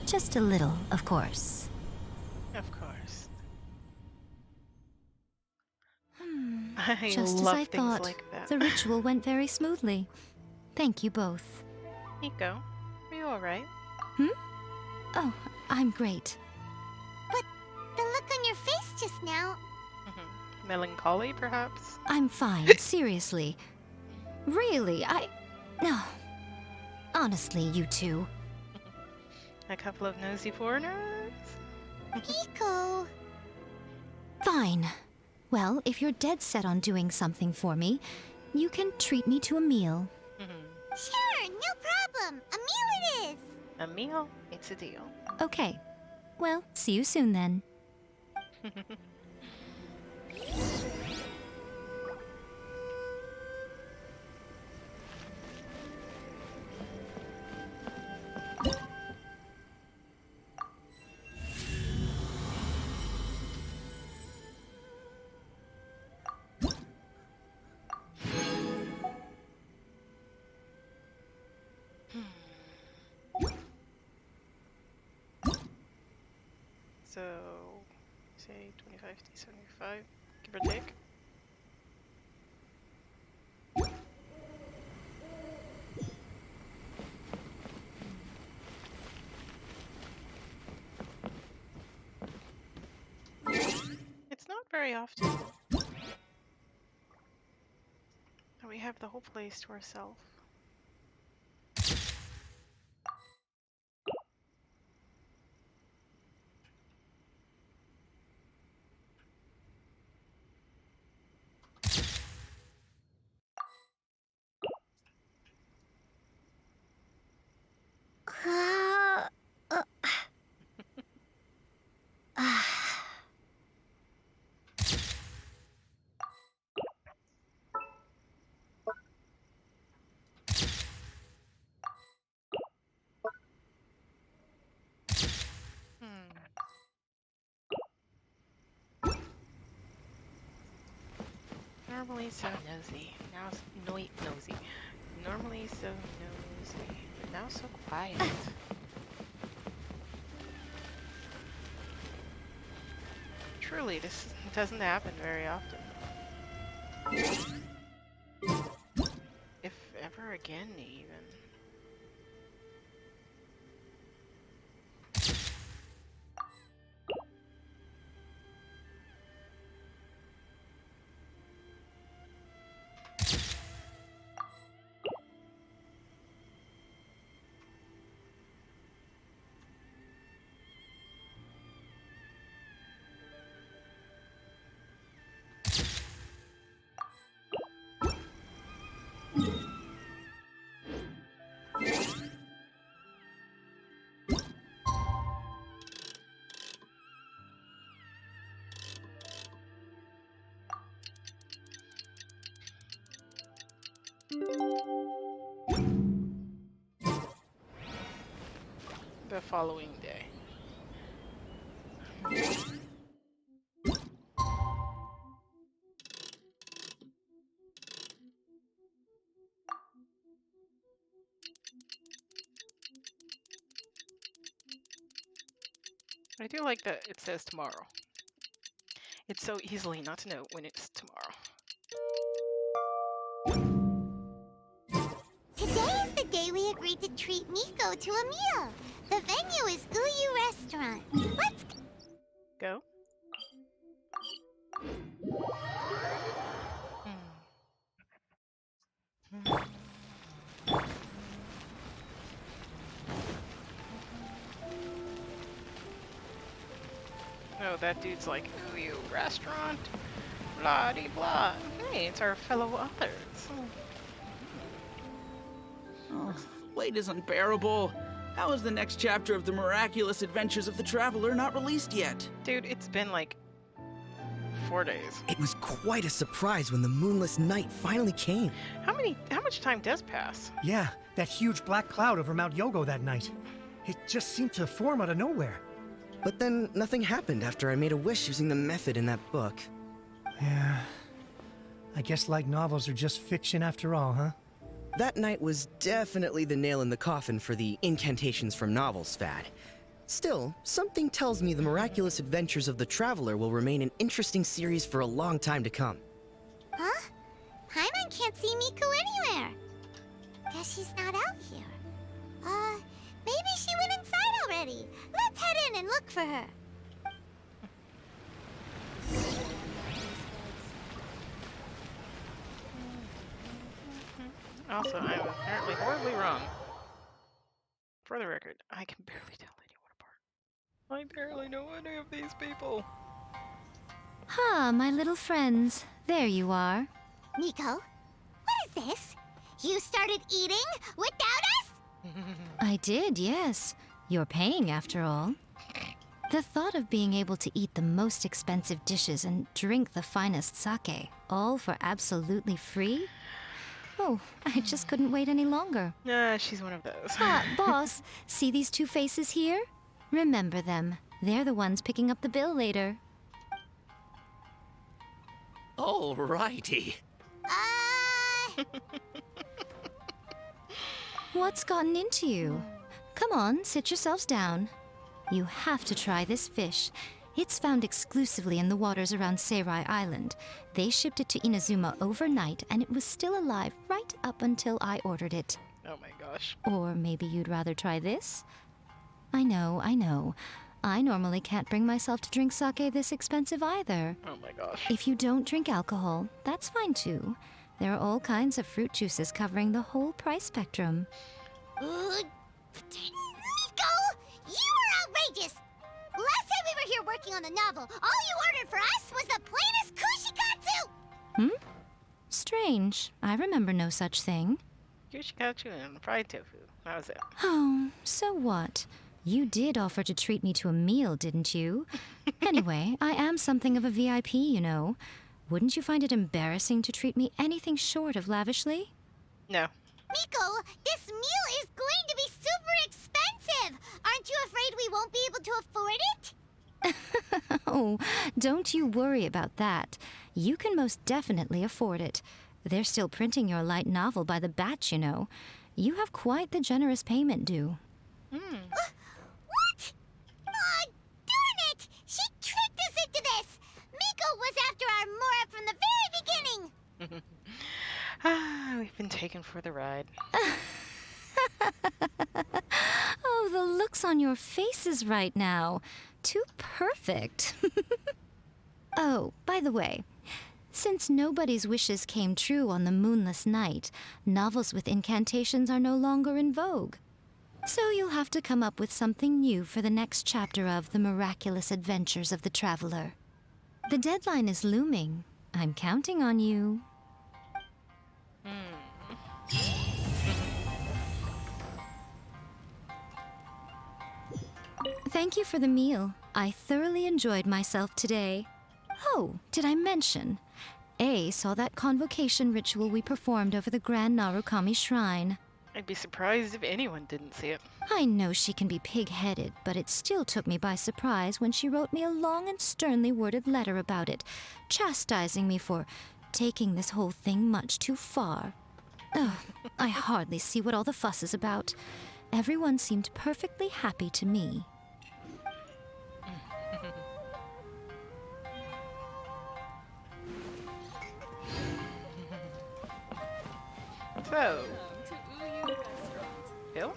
Just a little, of course. Of course. I Just as love I things thought, like that. the ritual went very smoothly. Thank you both. Nico, are you alright? Oh, I'm great. But the look on your face just now... Melancholy, perhaps? I'm fine, seriously. Really, No. Honestly, you two. A couple of nosy foreigners? Nico... Fine. Well, if you're dead set on doing something for me, you can treat me to a meal. Sure, no problem. A meal it is. A meal? It's a deal. Okay. Well, see you soon then. So, say 25 to 75, give or take. It's not very often that we have the whole place to ourselves. Normally so nosy. Now nosy. Normally so nosy. Now so quiet. Truly, this doesn't happen very often. If ever again, even. The following day. I do like that it says tomorrow. It's so easily not to know when it's tomorrow. Today is the day we agreed to treat Miko to a meal. The venue is Uyu Restaurant. Let's go. Oh, that dude's like, ooh, you restaurant? Blah de blah. Hey, it's our fellow authors. Oh, wait is unbearable. How is the next chapter of the miraculous adventures of the traveler not released yet? Dude, it's been like 4 days. It was quite a surprise when the moonless night finally came. How much time does pass? Yeah, that huge black cloud over Mount Yogo that night. It just seemed to form out of nowhere. But then nothing happened after I made a wish using the method in that book. Yeah. I guess light novels are just fiction after all, huh? That night was definitely the nail in the coffin for the incantations from novels fad. Still, something tells me the miraculous adventures of the traveler will remain an interesting series for a long time to come. Huh? Paimon can't see Miko anywhere. Guess she's not out here. Maybe she went inside already. Let's head in and look for her. Also, I'm apparently horribly wrong. For the record, I can barely tell anyone apart. I barely know any of these people. Ah, my little friends. There you are. Miko, what is this? You started eating without us? I did, yes. You're paying, after all. The thought of being able to eat the most expensive dishes and drink the finest sake, all for absolutely free? Oh, I just couldn't wait any longer. She's one of those. Boss, see these two faces here? Remember them. They're the ones picking up the bill later. Alrighty. What's gotten into you? Come on, sit yourselves down. You have to try this fish. It's found exclusively in the waters around Seirai Island. They shipped it to Inazuma overnight, and it was still alive right up until I ordered it. Oh my gosh. Or maybe you'd rather try this? I know. I normally can't bring myself to drink sake this expensive either. Oh my gosh. If you don't drink alcohol, that's fine too. There are all kinds of fruit juices covering the whole price spectrum. Miko! You are outrageous! Last time we were here working on the novel, all you ordered for us was the plainest kushikatsu! Strange. I remember no such thing. Kushikatsu and fried tofu. That was it. Oh, so what? You did offer to treat me to a meal, didn't you? Anyway, I am something of a VIP, you know. Wouldn't you find it embarrassing to treat me anything short of lavishly? No. Miko, this meal is going to be super expensive! Aren't you afraid we won't be able to afford it? Oh, don't you worry about that. you can most definitely afford it. They're still printing your light novel by the batch, you know. You have quite the generous payment due. What? Aw, darn it! She tricked us into this! Miko was after our Mora from the very beginning! We've been taken for the ride. Oh, the looks on your faces right now. Too perfect. Oh, by the way, since nobody's wishes came true on the moonless night, novels with incantations are no longer in vogue. So you'll have to come up with something new for the next chapter of The Miraculous Adventures of the Traveler. The deadline is looming. I'm counting on you. Thank you for the meal. I thoroughly enjoyed myself today. Oh, did I mention? A saw that convocation ritual we performed over the Grand Narukami Shrine. I'd be surprised if anyone didn't see it. I know she can be pig-headed, but it still took me by surprise when she wrote me a long and sternly worded letter about it, chastising me for taking this whole thing much too far. Oh, I hardly see what all the fuss is about. Everyone seemed perfectly happy to me. So, Bill?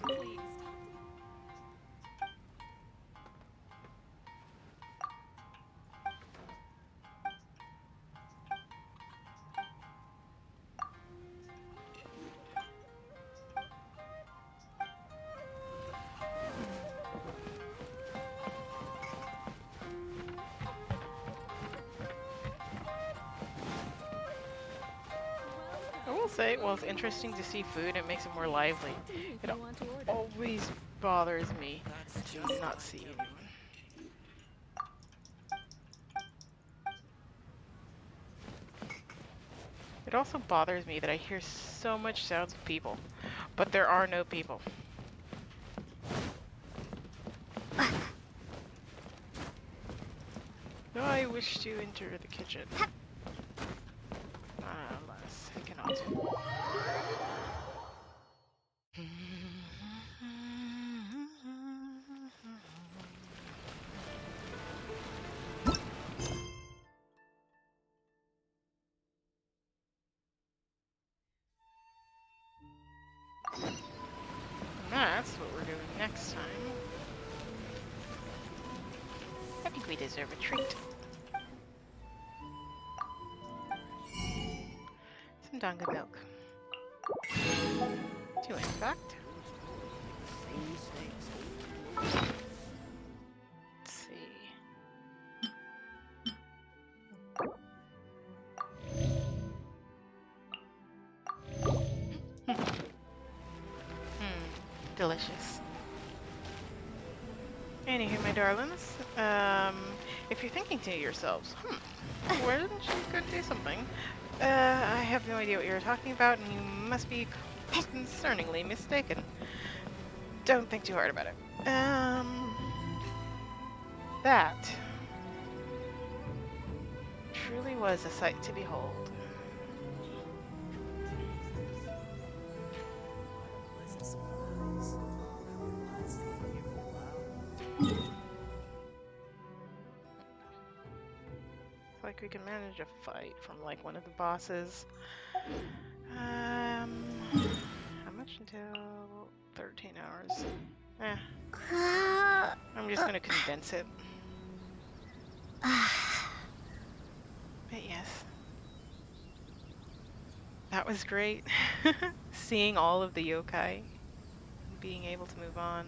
I will say, while it's interesting to see food, it makes it more lively. It always bothers me to not see anyone. It also bothers me that I hear so much sounds of people, but there are no people. No, I wish to enter the kitchen. Alas, I cannot. That's what we're doing next time. I think we deserve a treat. Some Danga milk. 2 in fact. Let's see. Delicious. Anywho, my darlings, if you're thinking to yourselves, where didn't she go do something? I have no idea what you're talking about, and you must be concerningly mistaken. Don't think too hard about it. That truly was a sight to behold. Like we can manage a fight from like one of the bosses. How much until 13 hours? I'm just gonna condense it. But yes. That was great. Seeing all of the yokai and being able to move on.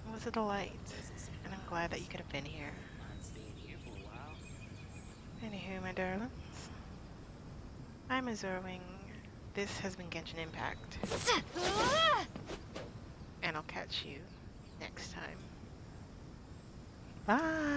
It was a delight. And I'm glad that you could have been here. Anywho, my darlings, I'm Azorwing. This has been Genshin Impact. And I'll catch you next time. Bye!